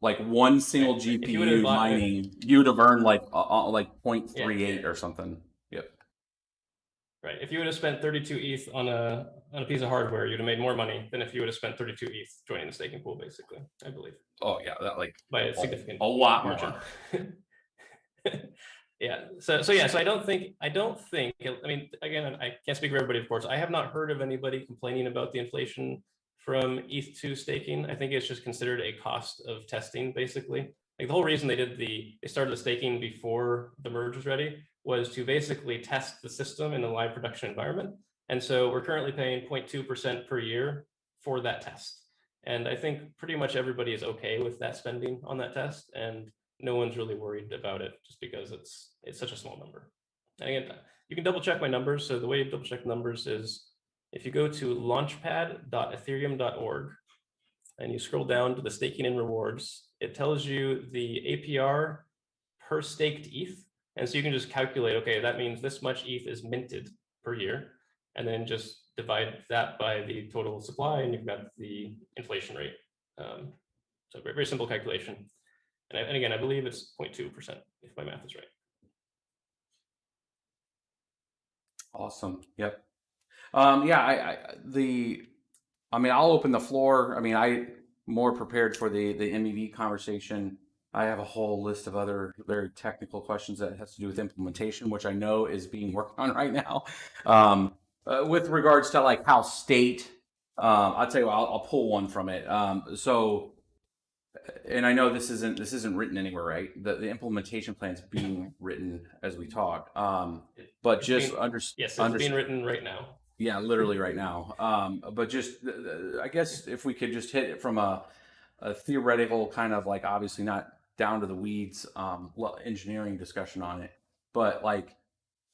Like one single GPU mining, you would have earned like 0.38 or something. Yep. Right. If you would have spent 32 ETH on a piece of hardware, you'd have made more money than if you would have spent 32 ETH joining the staking pool, basically, I believe. Oh yeah, that like by a significant a lot margin. more. Yeah. So I don't think. I mean, again, I can't speak for everybody, of course. I have not heard of anybody complaining about the inflation from ETH2 staking. I think it's just considered a cost of testing, basically. Like the whole reason they started the staking before the merge was ready was to basically test the system in a live production environment. And so we're currently paying 0.2% per year for that test. And I think pretty much everybody is okay with that spending on that test, and no one's really worried about it just because it's such a small number. And again, you can double check my numbers. So the way you double check numbers is if you go to launchpad.ethereum.org and you scroll down to the staking and rewards, it tells you the APR per staked ETH. And so you can just calculate, okay, that means this much ETH is minted per year, and then just divide that by the total supply, and you've got the inflation rate. So very, very simple calculation. And again, I believe it's 0.2%, if my math is right. Awesome. Yep. Yeah, I mean, I'll open the floor. I mean, I more prepared for the MEV conversation. I have a whole list of other very technical questions that has to do with implementation, which I know is being worked on right now. With regards to like how state, I'll tell you what, I'll pull one from it. So, and I know this isn't written anywhere, right? The implementation plan is being written as we talk. But just yes, it's being written right now. Yeah, literally right now. But just, I guess if we could just hit it from a theoretical kind of like, obviously not down to the weeds engineering discussion on it, but like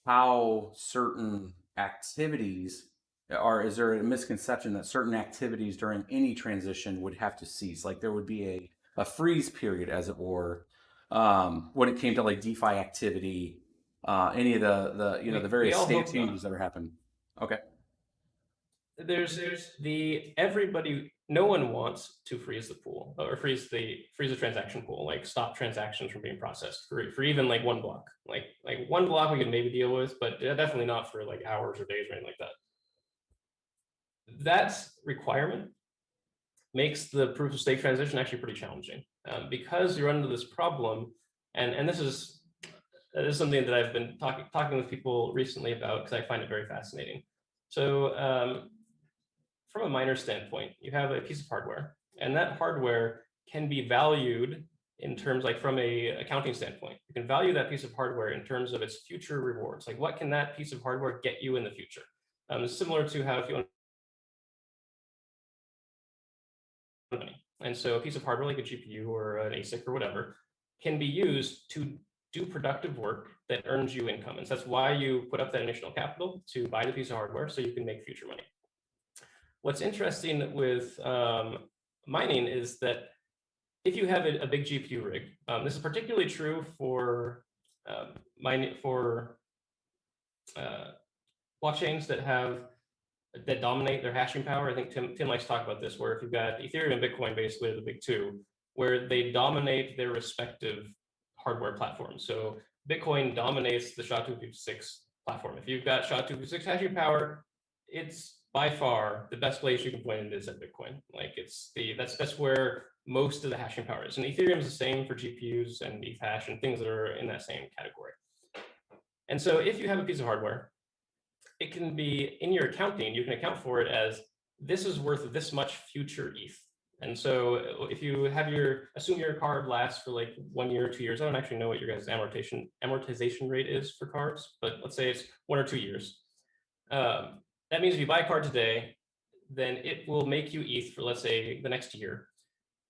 how certain activities is there a misconception that certain activities during any transition would have to cease? Like there would be a freeze period, as it were, when it came to like DeFi activity, any of the various state changes that are happening. Okay. No one wants to freeze the pool or freeze the transaction pool, like stop transactions from being processed for even like one block. Like one block we could maybe deal with, but definitely not for like hours or days or anything like that. That requirement makes the proof of stake transition actually pretty challenging because you run into this problem, and this is This is something that I've been talking with people recently about because I find it very fascinating. So from a miner standpoint, you have a piece of hardware, and that hardware can be valued in terms, like from a accounting standpoint. You can value that piece of hardware in terms of its future rewards. Like, what can that piece of hardware get you in the future? Similar to how if you own money. And so a piece of hardware like a GPU or an ASIC or whatever can be used to do productive work that earns you income. And so that's why you put up that initial capital to buy the piece of hardware so you can make future money. What's interesting with mining is that if you have a big GPU rig, this is particularly true for mining for blockchains that dominate their hashing power. I think Tim likes to talk about this, where if you've got Ethereum and Bitcoin, basically the big two, where they dominate their respective hardware platforms. So Bitcoin dominates the SHA-256 platform. If you've got SHA-256 hashing power, it's by far the best place you can point it is at Bitcoin. Like that's where most of the hashing power is. And Ethereum is the same for GPUs and ETH hash and things that are in that same category. And so if you have a piece of hardware, it can be in your accounting, you can account for it as this is worth this much future ETH. And so if you have assume your card lasts for like 1 year or 2 years, I don't actually know what your guys' amortization rate is for cards, but let's say it's 1 or 2 years. That means if you buy a card today, then it will make you ETH for, let's say, the next year.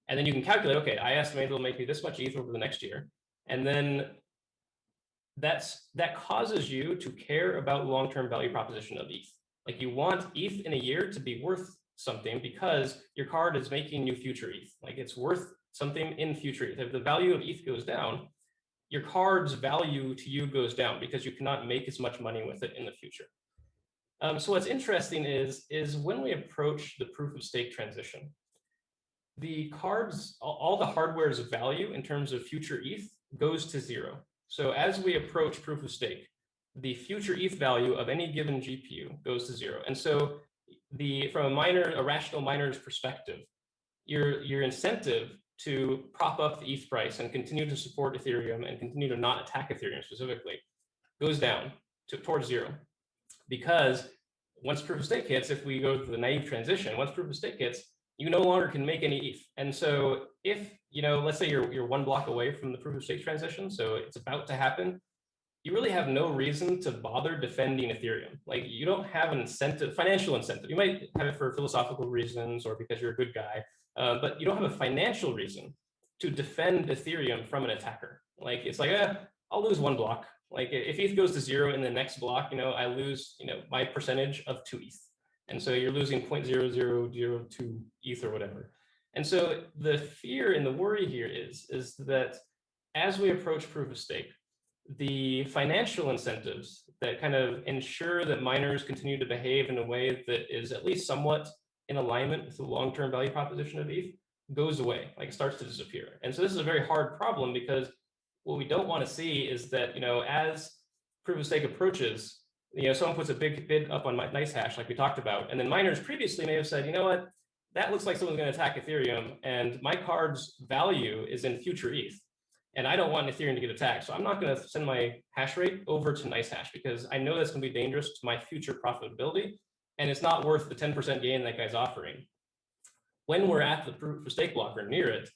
And then you can calculate, okay, I estimate it'll make me this much ETH over the next year. And then that causes you to care about long-term value proposition of ETH. Like, you want ETH in a year to be worth something because your card is making you future ETH. Like, it's worth something in future ETH. If the value of ETH goes down, your card's value to you goes down because you cannot make as much money with it in the future. So what's interesting is when we approach the proof of stake transition, the cards, all the hardware's value in terms of future ETH goes to zero. So as we approach proof of stake, the future ETH value of any given GPU goes to zero. And so from a rational miner's perspective, your incentive to prop up the ETH price and continue to support Ethereum and continue to not attack Ethereum specifically goes down towards zero. Because once proof of stake hits, if we go through the naive transition, once proof of stake hits, you no longer can make any ETH. And so if, let's say you're 1 block away from the proof of stake transition, so it's about to happen, you really have no reason to bother defending Ethereum. Like, you don't have an incentive, financial incentive. You might have it for philosophical reasons or because you're a good guy, but you don't have a financial reason to defend Ethereum from an attacker. Like, it's like, I'll lose 1 block. Like, if ETH goes to zero in the next block, I lose, my percentage of 2 ETH. And so you're losing 0.0002 ETH or whatever. And so the fear and the worry here is that as we approach proof of stake, the financial incentives that kind of ensure that miners continue to behave in a way that is at least somewhat in alignment with the long-term value proposition of ETH goes away, like, it starts to disappear. And so this is a very hard problem, because what we don't want to see is that, as proof of stake approaches, someone puts a big bid up on NiceHash, like we talked about, and then miners previously may have said, you know what, that looks like someone's going to attack Ethereum, and my card's value is in future ETH, and I don't want Ethereum to get attacked, so I'm not going to send my hash rate over to NiceHash because I know that's going to be dangerous to my future profitability, and it's not worth the 10% gain that guy's offering. When we're at the proof of stake block or near it,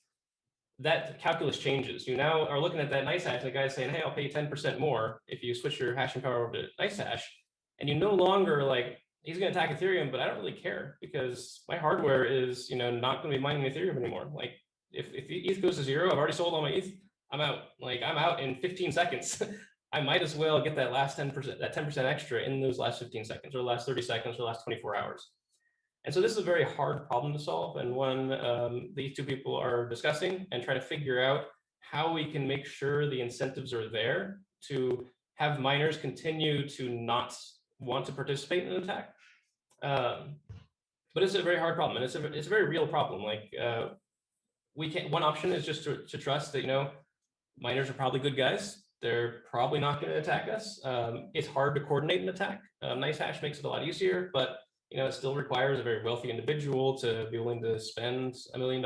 that calculus changes. You now are looking at that NiceHash, and the guy's saying, hey, I'll pay you 10% more if you switch your hashing power over to NiceHash. And you no longer like, he's going to attack Ethereum, but I don't really care because my hardware is, not going to be mining Ethereum anymore. Like, if ETH goes to zero, I've already sold all my ETH, I'm out. Like, I'm out in 15 seconds. I might as well get that last 10%, that 10% extra in those last 15 seconds or the last 30 seconds or the last 24 hours. And so this is a very hard problem to solve, and one these two people are discussing and trying to figure out how we can make sure the incentives are there to have miners continue to not want to participate in an attack. But it's a very hard problem, and it's a very real problem. Like, one option is just to trust that, miners are probably good guys. They're probably not going to attack us. It's hard to coordinate an attack. NiceHash makes it a lot easier, but it still requires a very wealthy individual to be willing to spend $1 million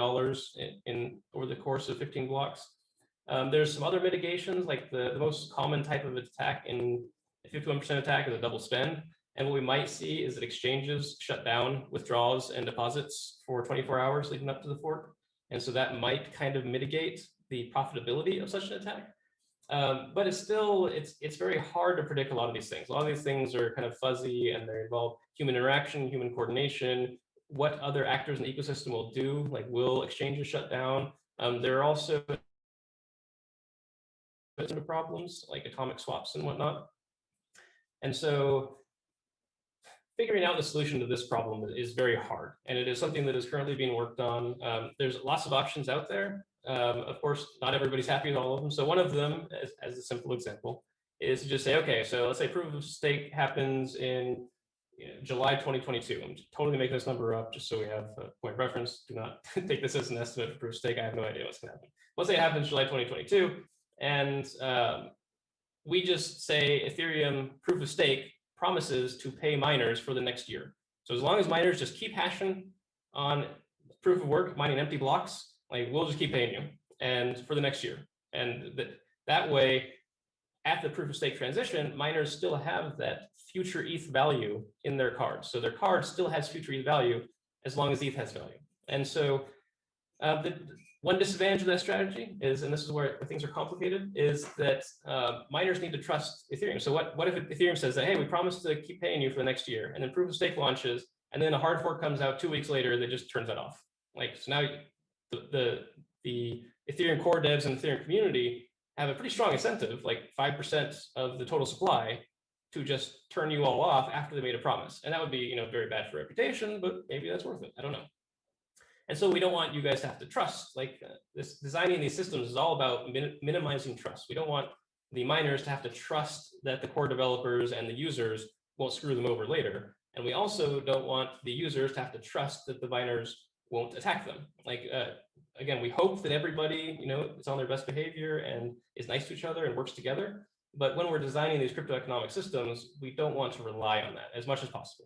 in over the course of 15 blocks. There's some other mitigations, like the most common type of attack in a 51% attack is a double spend. And what we might see is that exchanges shut down withdrawals and deposits for 24 hours leading up to the fork. And so that might kind of mitigate the profitability of such an attack. But it's still, it's very hard to predict a lot of these things. A lot of these things are kind of fuzzy and they involve human interaction, human coordination, what other actors in the ecosystem will do, like will exchanges shut down? There are also problems like atomic swaps and whatnot. And so figuring out the solution to this problem is very hard. And it is something that is currently being worked on. There's lots of options out there. Of course, not everybody's happy with all of them. So one of them, as a simple example, is to just say, okay, so let's say proof of stake happens in July 2022. I'm totally making this number up just so we have a point of reference. Do not take this as an estimate for proof of stake. I have no idea what's going to happen. Let's say it happens July 2022, and we just say Ethereum proof of stake promises to pay miners for the next year. So as long as miners just keep hashing on proof of work, mining empty blocks, like we'll just keep paying you and for the next year. And that way, at the proof of stake transition, miners still have that future ETH value in their card. So their card still has future ETH value as long as ETH has value. And so the one disadvantage of that strategy is, and this is where things are complicated, is that miners need to trust Ethereum. So what if Ethereum says that, hey, we promise to keep paying you for the next year, and then proof of stake launches, and then a hard fork comes out 2 weeks later that just turns that off. Like, so now the Ethereum core devs and Ethereum community have a pretty strong incentive, like 5% of the total supply, to just turn you all off after they made a promise. And that would be, very bad for reputation, but maybe that's worth it. I don't know. And so we don't want you guys to have to trust. Like this designing these systems is all about minimizing trust. We don't want the miners to have to trust that the core developers and the users won't screw them over later. And we also don't want the users to have to trust that the miners won't attack them. Like, again, we hope that everybody, is on their best behavior and is nice to each other and works together. But when we're designing these crypto economic systems, we don't want to rely on that as much as possible.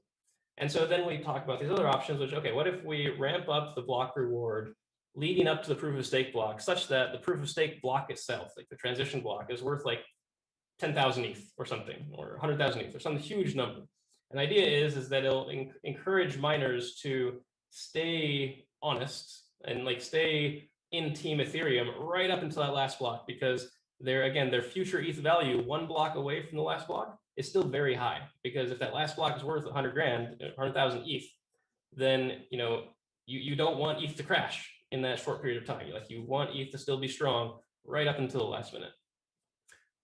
And so then we talk about these other options, which, okay, what if we ramp up the block reward leading up to the proof of stake block such that the proof of stake block itself, like the transition block, is worth like 10,000 ETH or something, or 100,000 ETH or some huge number. And the idea is that it'll encourage miners to stay honest and like stay in team Ethereum right up until that last block, because their future ETH value 1 block away from the last block is still very high, because if that last block is worth 100 grand, 100,000 ETH, then you don't want ETH to crash in that short period of time. Like you want ETH to still be strong right up until the last minute.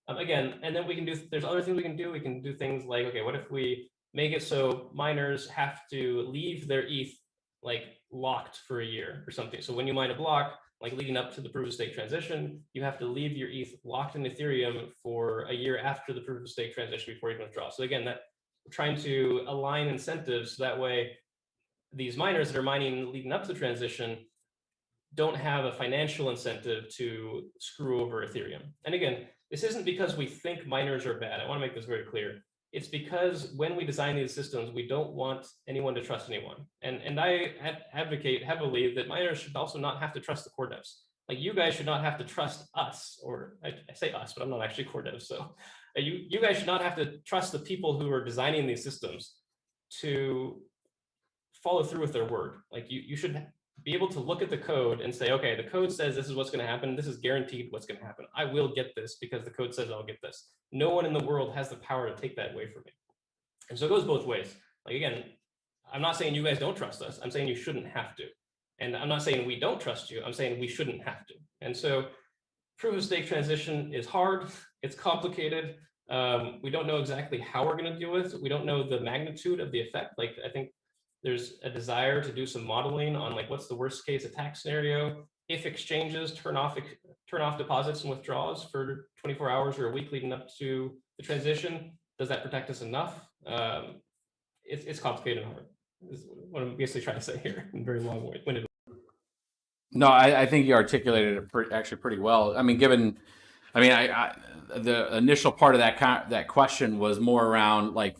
Again, and then there's other things we can do. We can do things like, okay, what if we make it so miners have to leave their ETH like locked for a year or something. So when you mine a block, like leading up to the proof of stake transition, you have to leave your ETH locked in Ethereum for a year after the proof of stake transition before you can withdraw. So again, that we're trying to align incentives so that way these miners that are mining leading up to the transition don't have a financial incentive to screw over Ethereum. And again, this isn't because we think miners are bad. I want to make this very clear. It's because when we design these systems, we don't want anyone to trust anyone. And I advocate heavily that miners should also not have to trust the core devs. Like you guys should not have to trust us, or I say us, but I'm not actually core devs. So you guys should not have to trust the people who are designing these systems to follow through with their word. Like you should be able to look at the code and say, okay, the code says this is what's going to happen. This is guaranteed what's going to happen. I will get this because the code says I'll get this. No one in the world has the power to take that away from me. And so it goes both ways. Like, again, I'm not saying you guys don't trust us. I'm saying you shouldn't have to. And I'm not saying we don't trust you. I'm saying we shouldn't have to. And so proof of stake transition is hard. It's complicated. We don't know exactly how we're going to deal with it. We don't know the magnitude of the effect. Like, I think there's a desire to do some modeling on like what's the worst case attack scenario if exchanges turn off deposits and withdrawals for 24 hours or a week leading up to the transition. Does that protect us enough? It's complicated and hard. Is what I'm basically trying to say here in very long-winded. No, I think you articulated it actually pretty well. I mean, the initial part of that question was more around like,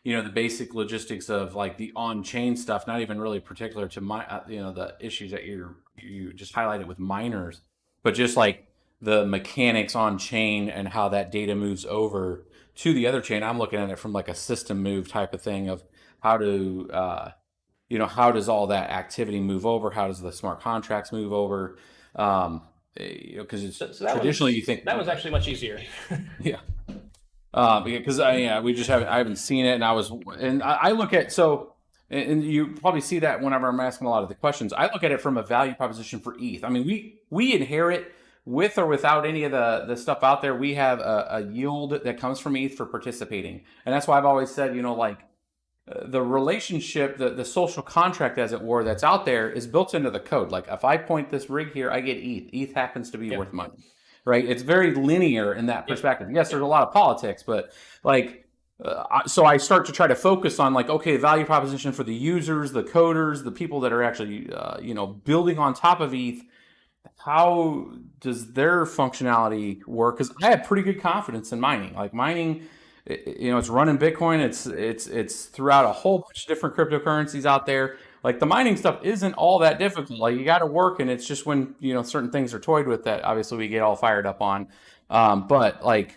the basic logistics of like the on-chain stuff, not even really particular to the issues that you just highlighted with miners, but just like the mechanics on chain and how that data moves over to the other chain. I'm looking at it from like a system move type of thing of how to, how does all that activity move over? How does the smart contracts move over? Because it's traditionally you think that was actually much easier. yeah. Because I haven't seen it, and I look at and you probably see that whenever I'm asking a lot of the questions. I look at it from a value proposition for ETH. I mean, we inherit with or without any of the stuff out there. We have a yield that comes from ETH for participating, and that's why I've always said, the relationship, the social contract, as it were, that's out there is built into the code. Like if I point this rig here, I get ETH. ETH happens to be worth money. Right, it's very linear in that perspective. Yes, there's a lot of politics, but so I start to try to focus on okay, value proposition for the users, the coders, the people that are actually building on top of ETH. How does their functionality work? Because I have pretty good confidence in mining. Like mining, it's running Bitcoin. It's throughout a whole bunch of different cryptocurrencies out there. Like the mining stuff isn't all that difficult. Like you got to work, and it's just when certain things are toyed with that obviously we get all fired up on. But like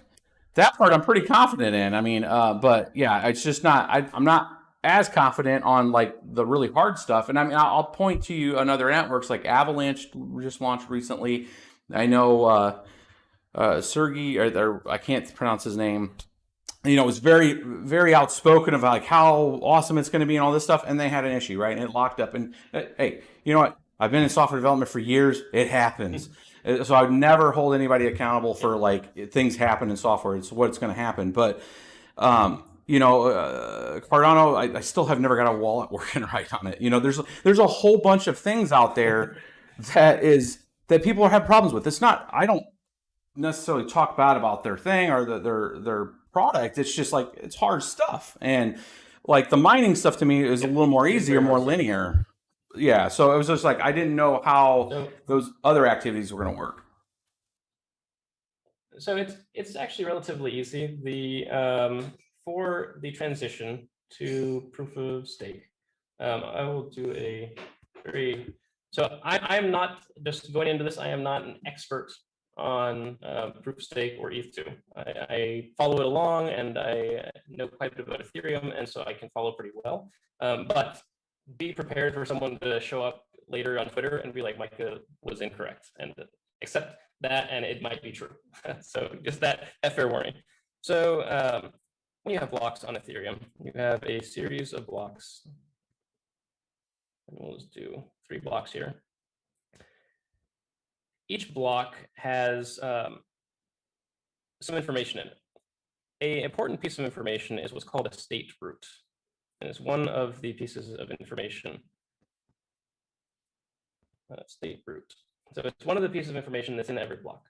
that part, I'm pretty confident in. I mean, but yeah, it's just not. I'm not as confident on like the really hard stuff. And I mean, I'll point to you on other networks like Avalanche just launched recently. I know Sergey, or I can't pronounce his name. Was very, very outspoken about like how awesome it's going to be and all this stuff. And they had an issue, right? And it locked up. And hey, you know what? I've been in software development for years. It happens. So I would never hold anybody accountable for like things happen in software. It's what's going to happen. But, Cardano, I still have never got a wallet working right on it. There's a whole bunch of things out there that people have problems with. It's not, I don't necessarily talk bad about their thing or their product. It's just like it's hard stuff, and like the mining stuff to me is a little more easier, more linear. Yeah, so it was just like I didn't know how those other activities were going to work. So it's actually relatively easy. For the transition to proof of stake, I will do a very. So I'm not just going into this. I am not an expert on proof of stake or ETH2. I follow it along, and I know quite a bit about Ethereum, and so I can follow pretty well. But be prepared for someone to show up later on Twitter and be like, Micah was incorrect, and accept that, and it might be true. So just that fair warning. So when you have blocks on Ethereum, you have a series of blocks. And we'll just do 3 blocks here. Each block has some information in it. An important piece of information is what's called a state root. And it's one of the pieces of information. State root. So it's one of the pieces of information that's in every block.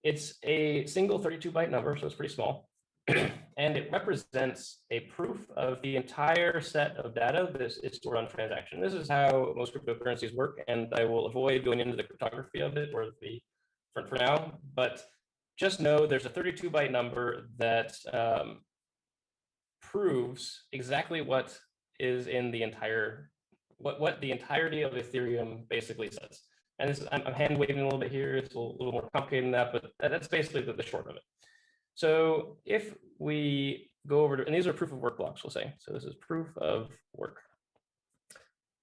It's a single 32-byte number, so it's pretty small. And it represents a proof of the entire set of data that is stored on transaction. This is how most cryptocurrencies work, and I will avoid going into the cryptography of it or for now, but just know there's a 32-byte number that proves exactly what is in the entire, what the entirety of Ethereum basically says. And this, I'm hand waving a little bit here. It's a little more complicated than that, but that's basically the short of it. So if we go over to, and these are proof of work blocks, we'll say. So this is proof of work.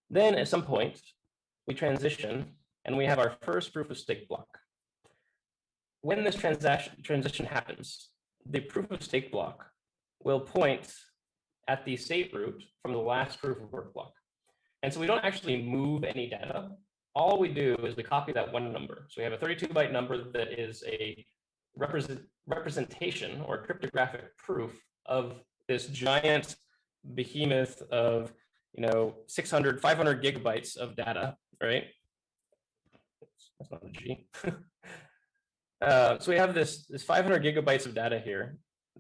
Then at some point, we transition and we have our first proof of stake block. When this transition happens, the proof of stake block will point at the state root from the last proof of work block. And so we don't actually move any data. All we do is we copy that one number. So we have a 32-byte number that is a representation or cryptographic proof of this giant behemoth of 500 gigabytes of data, right? That's not a G. So we have this 500 gigabytes of data here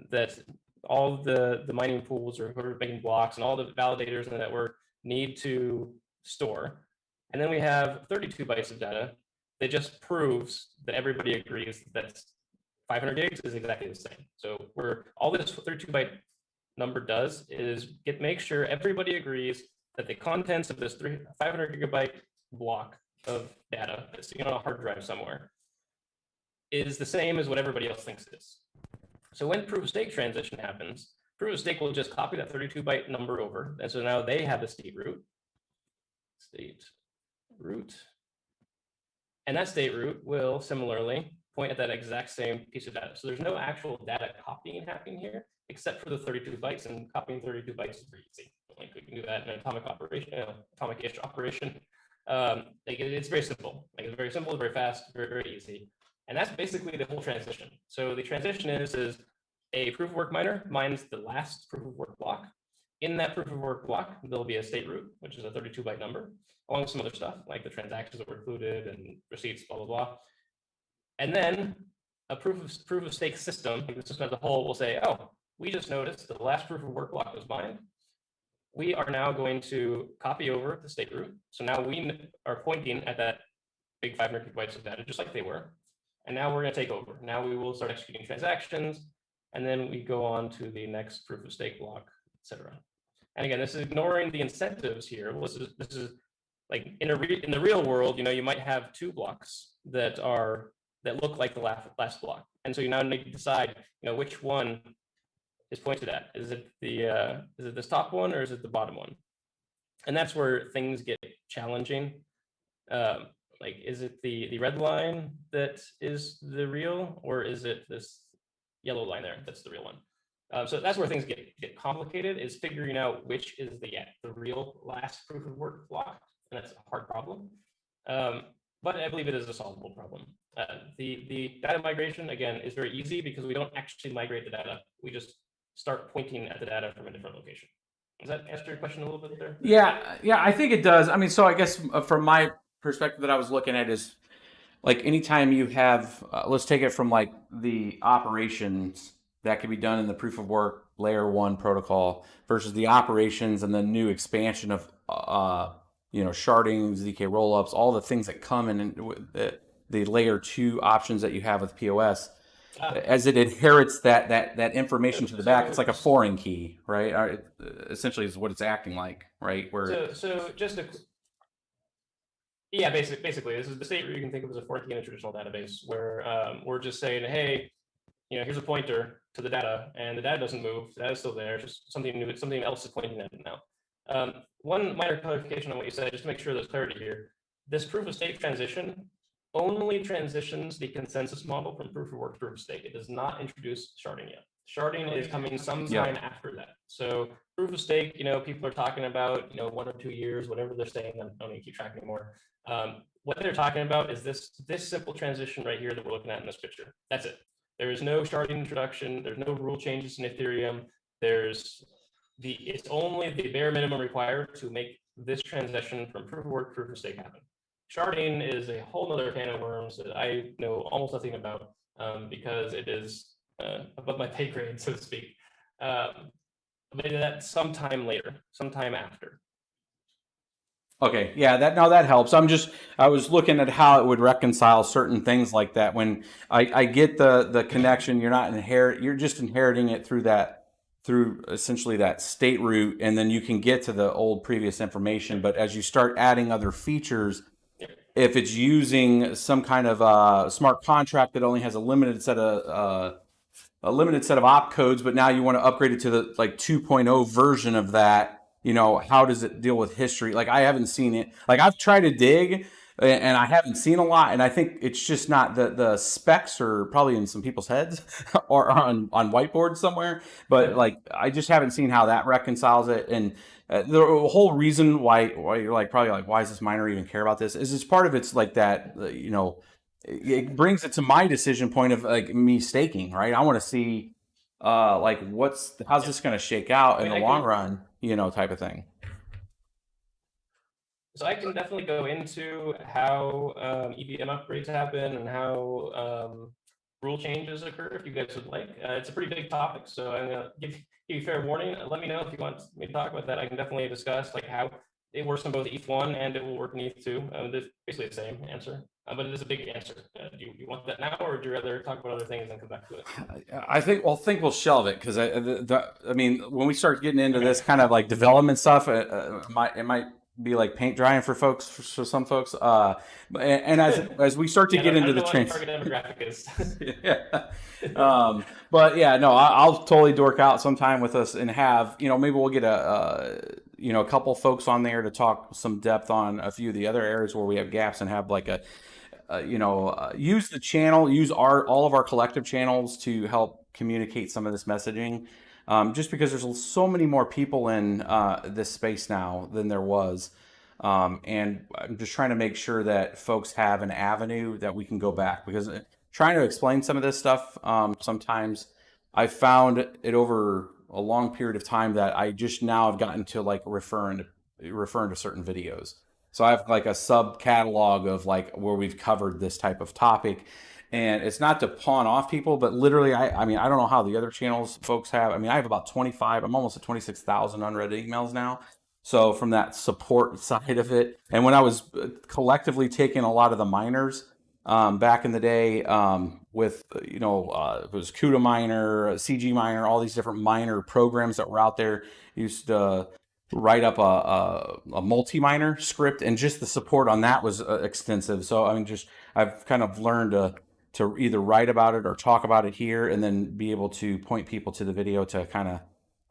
that all the mining pools or whoever making blocks and all the validators in the network need to store. And then we have 32 bytes of data that just proves that everybody agrees that 500 gigs is exactly the same. So all this 32-byte number does is make sure everybody agrees that the contents of this 500 gigabyte block of data that's sitting on a hard drive somewhere is the same as what everybody else thinks it is. So when proof of stake transition happens, proof of stake will just copy that 32-byte number over. And so now they have a state root. And that state root will similarly point at that exact same piece of data. So there's no actual data copying happening here, except for the 32 bytes, and copying 32 bytes is very easy. Like we can do that in an atomic operation, atomic-ish operation. It's very simple. Like it's very simple, very fast, very, very easy. And that's basically the whole transition. So the transition is a proof of work miner mines the last proof of work block. In that proof of work block, there'll be a state root, which is a 32-byte number, along with some other stuff like the transactions that were included and receipts, blah, blah, blah. And then a proof of stake system, like the system as a whole, will say, oh, we just noticed the last proof of work block was mined. We are now going to copy over the state root. So now we are pointing at that big 500 bytes of data, just like they were. And now we're going to take over. Now we will start executing transactions. And then we go on to the next proof of stake block, etc. And again, this is ignoring the incentives here. This is like in the real world, you might have two blocks that look like the last block. And so you now need to decide, which one is pointed at. Is it this top one or is it the bottom one? And that's where things get challenging. Like, is it the red line that is the real, or is it this yellow line there that's the real one? So that's where things get complicated, is figuring out which is the real last proof of work block, and that's a hard problem. But I believe it is a solvable problem. The data migration, again, is very easy because we don't actually migrate the data. We just start pointing at the data from a different location. Does that answer your question a little bit there? Yeah, I think it does. I mean, so I guess from my perspective that I was looking at is, like, anytime you have, let's take it from like the operations that can be done in the proof of work layer 1 protocol versus the operations and the new expansion of, sharding, ZK rollups, all the things that come in the layer 2 options that you have with PoS. As it inherits that information to the back, it's like a foreign key, right? Essentially, is what it's acting like, right? Yeah, basically, this is the state where you can think of as a foreign key in a traditional database, where we're just saying, hey, here's a pointer to the data, and the data doesn't move. The data's still there. It's just something new. Something else is pointing at it now. One minor clarification on what you said, just to make sure there's clarity here. This proof of stake transition only transitions the consensus model from proof of work to proof of stake. It does not introduce sharding yet. Sharding is coming sometime after that. So proof of stake, people are talking about, 1 or 2 years, whatever they're saying. I don't need to keep track anymore. What they're talking about is this simple transition right here that we're looking at in this picture. That's it. There is no sharding introduction. There's no rule changes in Ethereum. It's only the bare minimum required to make this transition from proof of work to proof of stake happen. Sharding is a whole other can of worms that I know almost nothing about, because it is above my pay grade, so to speak. But that's sometime later, sometime after. Okay, yeah, that helps. I was looking at how it would reconcile certain things like that. When I get the connection, you're just inheriting it through essentially that state root, and then you can get to the old previous information. But as you start adding other features, if it's using some kind of smart contract that only has a limited set of opcodes, but now you want to upgrade it to the 2.0 version of that, how does it deal with history? Like, I haven't seen it. Like, I've tried to dig and I haven't seen a lot. And I think it's just not the specs are probably in some people's heads or on whiteboards somewhere. But I just haven't seen how that reconciles it. And the whole reason why you're probably why does this miner even care about this? Is part of it's like that, it brings it to my decision point of me staking, right? I want to see how's this going to shake out in the long run, type of thing. So I can definitely go into how EVM upgrades happen and how rule changes occur if you guys would like. It's a pretty big topic, so I'm going to give you fair warning. Let me know if you want me to talk about that. I can definitely discuss how it works on both ETH1 and it will work in ETH2. It's basically the same answer, but it is a big answer. Do you want that now, or would you rather talk about other things and come back to it? I think we'll shelve it, because I mean, when we start getting into this kind of development stuff, it might be like paint drying for folks, for some folks. And as we start to get into the target demographic is. Yeah. But yeah, no, I'll totally dork out sometime with us and have, maybe we'll get a couple folks on there to talk some depth on a few of the other areas where we have gaps, and have like use the channel, use all of our collective channels to help communicate some of this messaging. Just because there's so many more people in this space now than there was. And I'm just trying to make sure that folks have an avenue that we can go back, because trying to explain some of this stuff, sometimes I found it over a long period of time that I just now have gotten to like referring to certain videos. So I have like a sub catalog of like where we've covered this type of topic. And it's not to pawn off people, but literally, I mean, I don't know how the other channels folks have. I mean, I have about 25, I'm almost at 26,000 unread emails now. So from that support side of it, and when I was collectively taking a lot of the miners back in the day, with it was CUDA miner, CG miner, all these different miner programs that were out there, used to write up a multi-miner script, and just the support on that was extensive. So I mean, I've kind of learned to either write about it or talk about it here, and then be able to point people to the video to kind of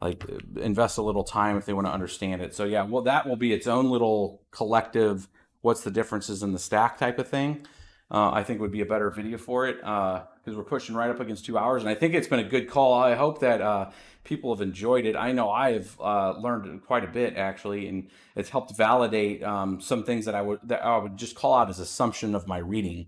like invest a little time if they want to understand it. So yeah, well, that will be its own little collective, what's the differences in the stack type of thing. I think would be a better video for it, because we're pushing right up against 2 hours, and I think it's been a good call. I hope that people have enjoyed it. I know I have learned quite a bit, actually, and it's helped validate some things that I would just call out as assumption of my reading.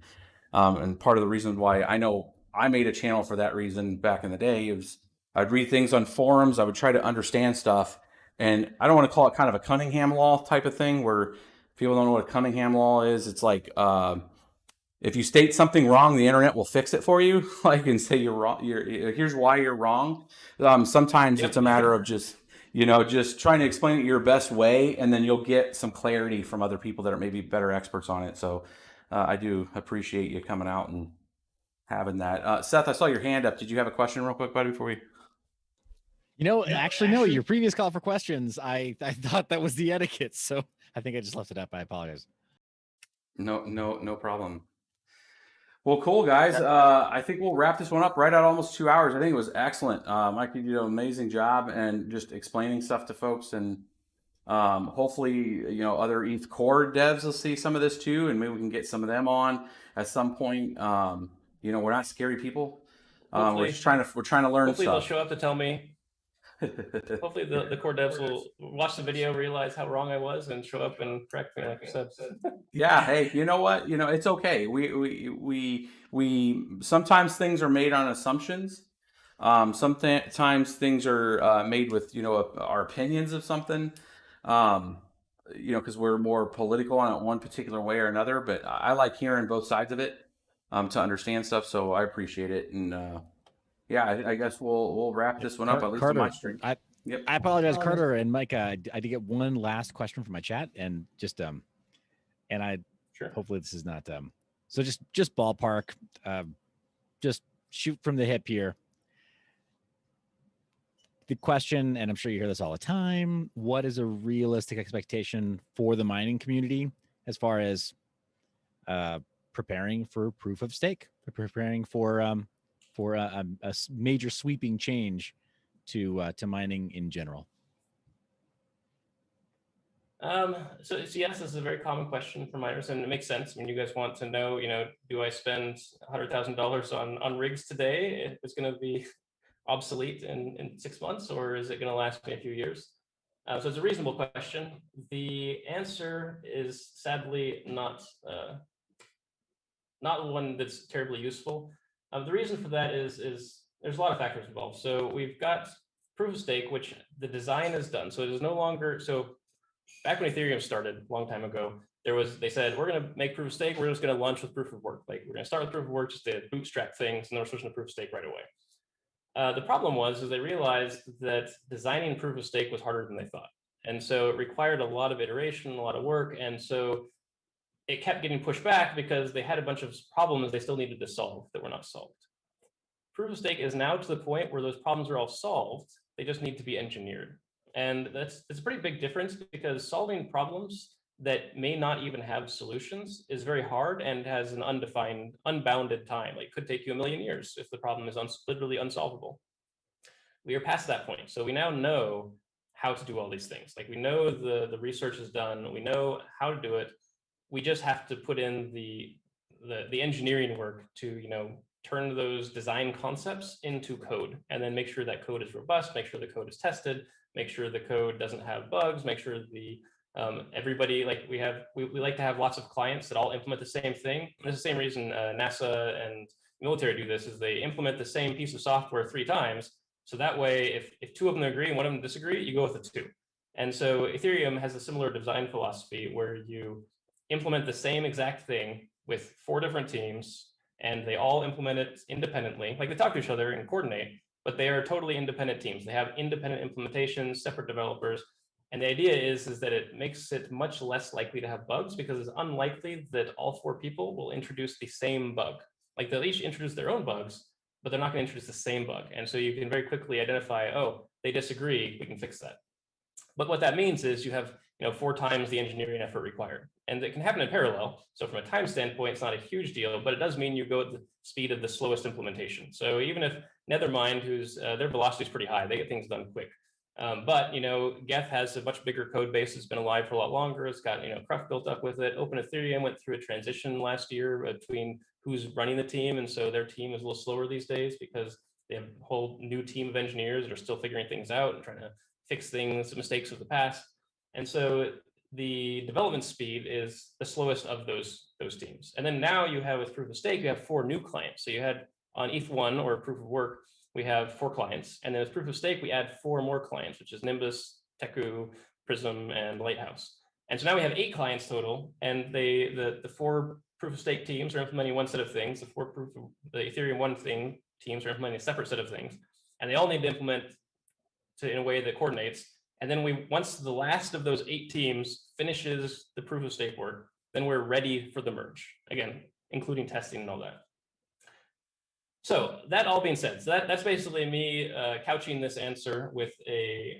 And part of the reason why I know I made a channel for that reason back in the day is I'd read things on forums. I would try to understand stuff, and I don't want to call it kind of a Cunningham law type of thing, where people don't know what a Cunningham law is. It's like, if you state something wrong, the internet will fix it for you, like, and say you're wrong. Here's why you're wrong. Sometimes it's a matter of just trying to explain it your best way, and then you'll get some clarity from other people that are maybe better experts on it. So I do appreciate you coming out and having that. Seth, I saw your hand up. Did you have a question real quick, buddy, before we... Actually, no. Your previous call for questions, I thought that was the etiquette, so I think I just left it up. I apologize. No problem. Well, cool, guys. I think we'll wrap this one up right at almost 2 hours. I think it was excellent. Mike, you did an amazing job and just explaining stuff to folks, and hopefully, other ETH core devs will see some of this too, and maybe we can get some of them on at some point. We're not scary people. We're trying to learn hopefully stuff. They'll show up to tell me. Hopefully the core devs will watch the video, realize how wrong I was, and show up and correct me, like you said. Yeah. Hey, you know what? It's okay. We sometimes things are made on assumptions. Sometimes things are made with our opinions of something. Because we're more political on it one particular way or another. But I like hearing both sides of it to understand stuff. So I appreciate it. And yeah, I guess we'll wrap this one up, at least Carter, on my stream. I apologize, Carter and Micah. I did get one last question from my chat, and just and I hopefully this is not so just ballpark, just shoot from the hip here. The question, and I'm sure you hear this all the time, what is a realistic expectation for the mining community as far as preparing for proof of stake, preparing for a major sweeping change to mining in general? So yes, this is a very common question for miners, and it makes sense. I mean, you guys want to know, do I spend $100,000 on rigs today? It's going to be obsolete in 6 months, or is it going to last me a few years? So it's a reasonable question. The answer is sadly not one that's terribly useful. The reason for that is there's a lot of factors involved. So we've got proof of stake, which the design is done. So it is no longer, so back when Ethereum started a long time ago, they said, we're going to make proof of stake. We're just going to launch with proof of work. Like, we're going to start with proof of work, just to bootstrap things, and then we're switching to proof of stake right away. The problem is they realized that designing proof of stake was harder than they thought. And so it required a lot of iteration, a lot of work. And so it kept getting pushed back because they had a bunch of problems they still needed to solve that were not solved. Proof of stake is now to the point where those problems are all solved. They just need to be engineered. And that's a pretty big difference, because solving problems that may not even have solutions is very hard and has an undefined, unbounded time. Like, it could take you 1,000,000 years if the problem is literally unsolvable. We are past that point. So we now know how to do all these things. Like, we know the research is done, we know how to do it. We just have to put in the engineering work to, turn those design concepts into code, and then make sure that code is robust, make sure the code is tested, make sure the code doesn't have bugs, make sure the everybody, like, we like to have lots of clients that all implement the same thing. There's the same reason NASA and military do this, is they implement the same piece of software 3 times. So that way, if 2 of them agree and 1 of them disagree, you go with the 2. And so Ethereum has a similar design philosophy where you implement the same exact thing with 4 different teams, and they all implement it independently. Like, they talk to each other and coordinate, but they are totally independent teams. They have independent implementations, separate developers. And the idea is that it makes it much less likely to have bugs, because it's unlikely that all 4 people will introduce the same bug. Like, they'll each introduce their own bugs, but they're not going to introduce the same bug. And so you can very quickly identify, oh, they disagree, we can fix that. But what that means is you have 4 times the engineering effort required. And it can happen in parallel. So from a time standpoint, it's not a huge deal, but it does mean you go at the speed of the slowest implementation. So even if Nethermind, whose their velocity is pretty high, they get things done quick. But Geth has a much bigger code base. It's been alive for a lot longer. It's got Cruft built up with it. Open Ethereum went through a transition last year between who's running the team, and so their team is a little slower these days because they have a whole new team of engineers that are still figuring things out and trying to fix things, mistakes of the past. And so the development speed is the slowest of those teams. And then now you have, with proof of stake, you have 4 new clients. So you had on ETH1, or proof of work, we have 4 clients. And then with proof of stake, we add 4 more clients, which is Nimbus, Teku, Prism, and Lighthouse. And so now we have 8 clients total. And the 4 proof of stake teams are implementing one set of things. The Ethereum 1 thing teams are implementing a separate set of things. And they all need to implement in a way that coordinates. And then once the last of those 8 teams finishes the proof of stake work, then we're ready for the merge, again, including testing and all that. So that all being said, so that's basically me couching this answer with a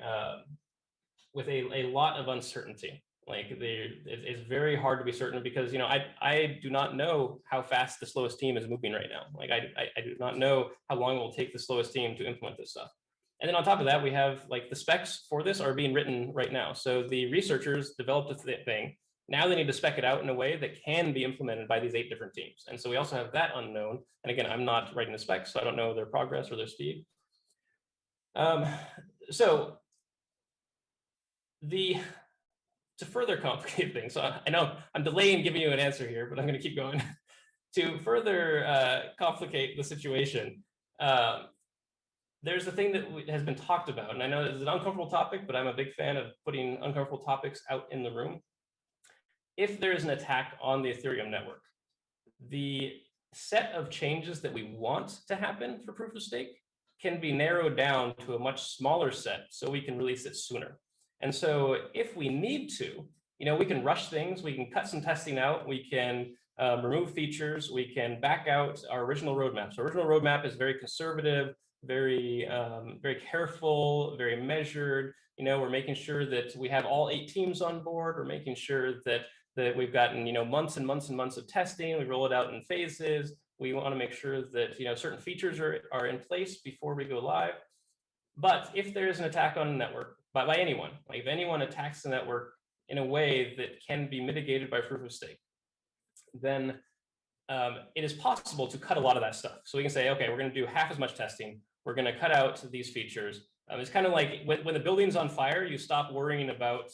lot of uncertainty. Like, it's very hard to be certain, because I do not know how fast the slowest team is moving right now. Like, I do not know how long it will take the slowest team to implement this stuff. And then on top of that, we have, like, the specs for this are being written right now. So the researchers developed a thing. Now they need to spec it out in a way that can be implemented by these 8 different teams. And so we also have that unknown. And again, I'm not writing the specs, so I don't know their progress or their speed. So to further complicate things, so I know I'm delaying giving you an answer here, but I'm going to keep going. To further complicate the situation, there's a thing that has been talked about, and I know it's an uncomfortable topic, but I'm a big fan of putting uncomfortable topics out in the room. If there is an attack on the Ethereum network, the set of changes that we want to happen for proof of stake can be narrowed down to a much smaller set, so we can release it sooner. And so if we need to, we can rush things, we can cut some testing out, we can remove features, we can back out our original roadmap. So original roadmap is very conservative, very careful, very measured. We're making sure that we have all 8 teams on board. We're making sure that we've gotten months and months and months of testing. We roll it out in phases. We want to make sure that certain features are in place before we go live. But if there is an attack on the network by anyone, like if anyone attacks the network in a way that can be mitigated by proof of stake, then it is possible to cut a lot of that stuff. So we can say, okay, we're going to do half as much testing. We're going to cut out these features. It's kind of like when the building's on fire, you stop worrying about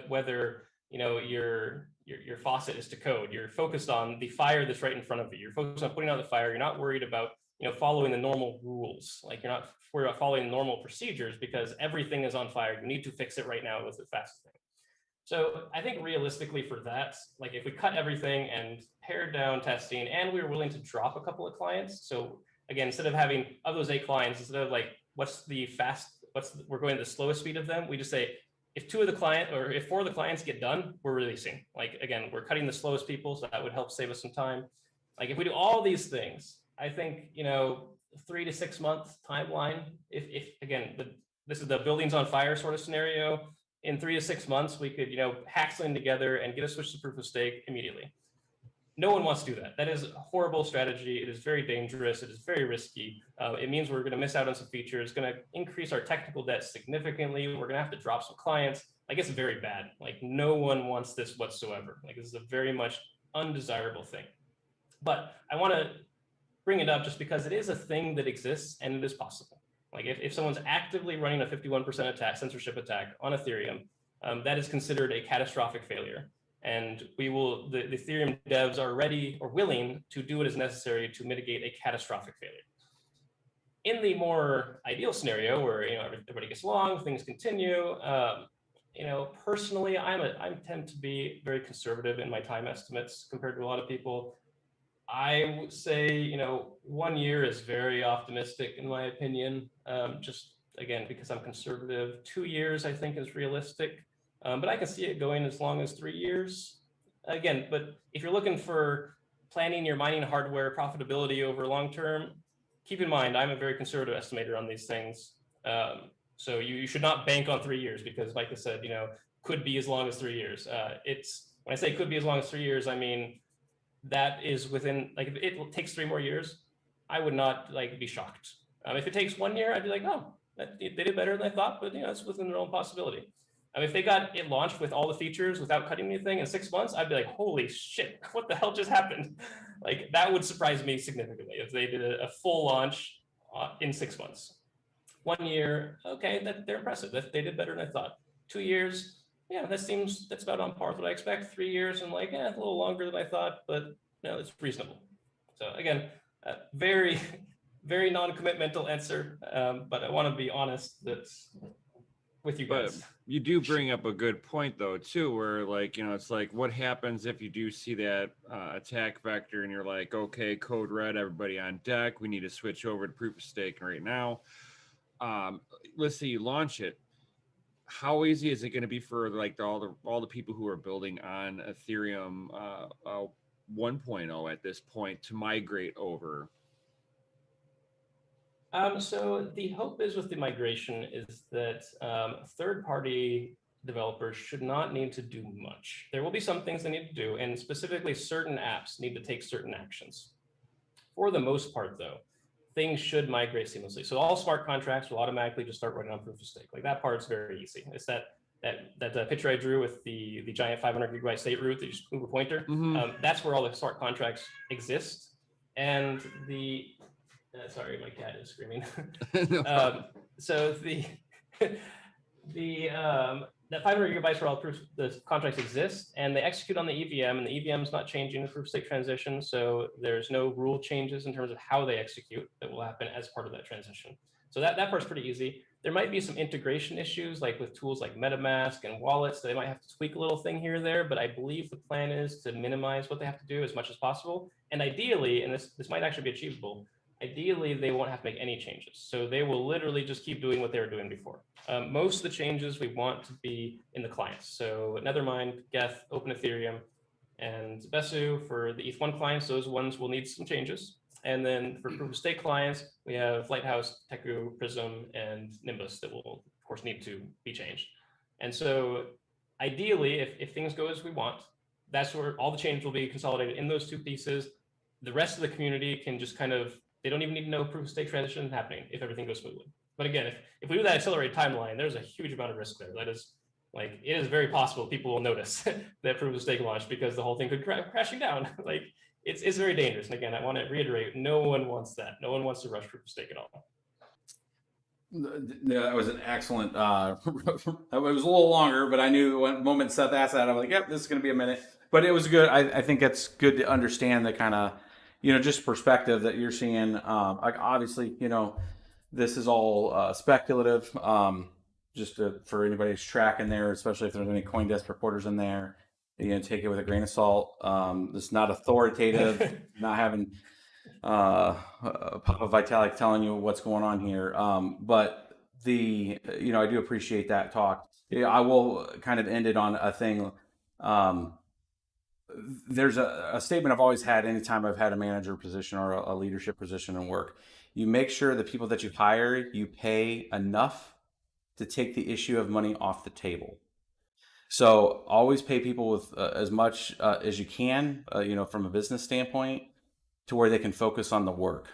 whether your faucet is to code. You're focused on the fire that's right in front of you. You're focused on putting out the fire. You're not worried about following the normal rules. Like, you're not worried about following normal procedures because everything is on fire. You need to fix it right now with the fastest thing. So I think realistically for that, like, if we cut everything and pare down testing, and we were willing to drop a couple of clients. So again, instead of having of those 8 clients, instead of like, we're going the slowest speed of them, we just say, if 4 of the clients get done, we're releasing. Like, again, we're cutting the slowest people, so that would help save us some time. Like, if we do all these things, I think 3 to 6 month timeline. If again, this is the buildings on fire sort of scenario. In 3 to 6 months, we could, hack something together and get a switch to proof of stake immediately. No one wants to do that. That is a horrible strategy. It is very dangerous. It is very risky. It means we're going to miss out on some features. It's going to increase our technical debt significantly. We're going to have to drop some clients. Like, it's very bad. Like, no one wants this whatsoever. Like, this is a very much undesirable thing. But I want to bring it up just because it is a thing that exists and it is possible. Like, if someone's actively running a 51% attack, censorship attack on Ethereum, that is considered a catastrophic failure. And the Ethereum devs are ready or willing to do what is necessary to mitigate a catastrophic failure. In the more ideal scenario where everybody gets along, things continue, personally, I tend to be very conservative in my time estimates compared to a lot of people. I would say 1 year is very optimistic in my opinion. Just again because I'm conservative. 2 years I think is realistic. But I can see it going as long as 3 years. Again, but if you're looking for planning your mining hardware profitability over long term, keep in mind, I'm a very conservative estimator on these things. So you should not bank on 3 years because, like I said, could be as long as 3 years. When I say could be as long as 3 years, I mean, that is within, like, if it takes 3 more years, I would not be shocked. If it takes 1 year, I'd be like, oh, they did better than I thought, but it's within their own possibility. If they got it launched with all the features without cutting anything in 6 months, I'd be like, holy shit, what the hell just happened? Like, that would surprise me significantly if they did a full launch in 6 months. 1 year, okay, they're impressive. They did better than I thought. 2 years, yeah, that's about on par with what I expect. 3 years, I'm like, a little longer than I thought, but no, it's reasonable. So again, very, very non-commitmental answer, but I want to be honest with you guys. But you do bring up a good point though too, where it's like, what happens if you do see that attack vector and you're like, okay, code red, everybody on deck, we need to switch over to proof of stake right now. Let's say you launch it. How easy is it going to be for all the people who are building on Ethereum 1.0 at this point to migrate over? So the hope is with the migration is that third-party developers should not need to do much. There will be some things they need to do, and specifically certain apps need to take certain actions. For the most part, though, things should migrate seamlessly. So all smart contracts will automatically just start running on proof of stake. Like, that part's very easy. It's that picture I drew with the giant 500 gigabyte state root that you just move a pointer. Mm-hmm. That's where all the smart contracts exist. And sorry, my cat is screaming. No So that 500 gigabytes where all the contracts exist, and they execute on the EVM, and the EVM is not changing the proof of stake transition. So there's no rule changes in terms of how they execute that will happen as part of that transition. So that part's pretty easy. There might be some integration issues, like with tools like MetaMask and wallets. They might have to tweak a little thing here or there, but I believe the plan is to minimize what they have to do as much as possible. And ideally, and this might actually be achievable, ideally, they won't have to make any changes. So they will literally just keep doing what they were doing before. Most of the changes we want to be in the clients. So Nethermind, Geth, Open Ethereum, and Besu for the ETH1 clients, those ones will need some changes. And then for proof of stake clients, we have Lighthouse, Teku, Prism, and Nimbus that will, of course, need to be changed. And so ideally, if things go as we want, that's where all the change will be consolidated in those two pieces. The rest of the community can just they don't even need to know proof of stake transition happening if everything goes smoothly. But again, if we do that accelerated timeline, there's a huge amount of risk there. That is, it is very possible people will notice that proof of stake launched because the whole thing could crashing down. It's very dangerous. And again, I want to reiterate, no one wants that. No one wants to rush proof of stake at all. Yeah, that was an excellent. It was a little longer, but I knew when moment Seth asked that, I'm like, yep, this is going to be a minute. But it was good. I think it's good to understand the kind of, just perspective that you're seeing. Obviously, this is all speculative. For anybody who's tracking there, especially if there's any CoinDesk reporters in there, take it with a grain of salt. It's not authoritative. Not having Papa Vitalik telling you what's going on here. But I do appreciate that talk. I will kind of end it on a thing. There's a statement I've always had anytime I've had a manager position or a leadership position in work. You make sure the people that you hire, you pay enough to take the issue of money off the table. So always pay people with as much as you can, from a business standpoint, to where they can focus on the work.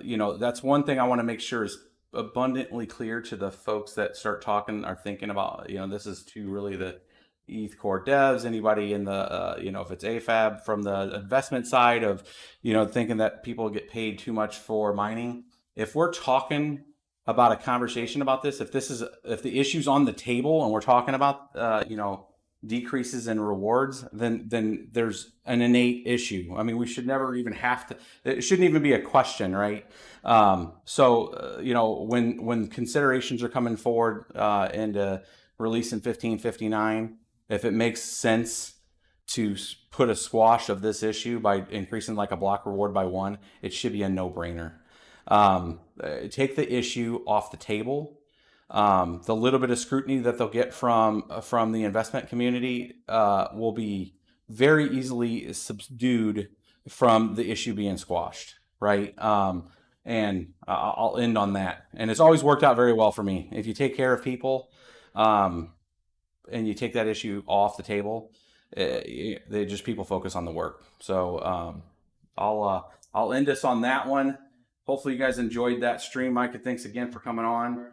That's one thing I want to make sure is abundantly clear to the folks that start talking or thinking about, this is to really the ETH core devs, anybody in the, if it's AFAB from the investment side of, thinking that people get paid too much for mining. If we're talking about a conversation about this, if the issue's on the table and we're talking about, decreases in rewards, then there's an innate issue. I mean, we should never even have to, it shouldn't even be a question, right? When considerations are coming forward into releasing 1559, if it makes sense to put a squash of this issue by increasing like a block reward by 1, it should be a no-brainer. Take the issue off the table. The little bit of scrutiny that they'll get from the investment community will be very easily subdued from the issue being squashed, right? And I'll end on that. And it's always worked out very well for me. If you take care of people and you take that issue off the table, people focus on the work. So I'll end us on that one. Hopefully you guys enjoyed that stream. Micah, thanks again for coming on.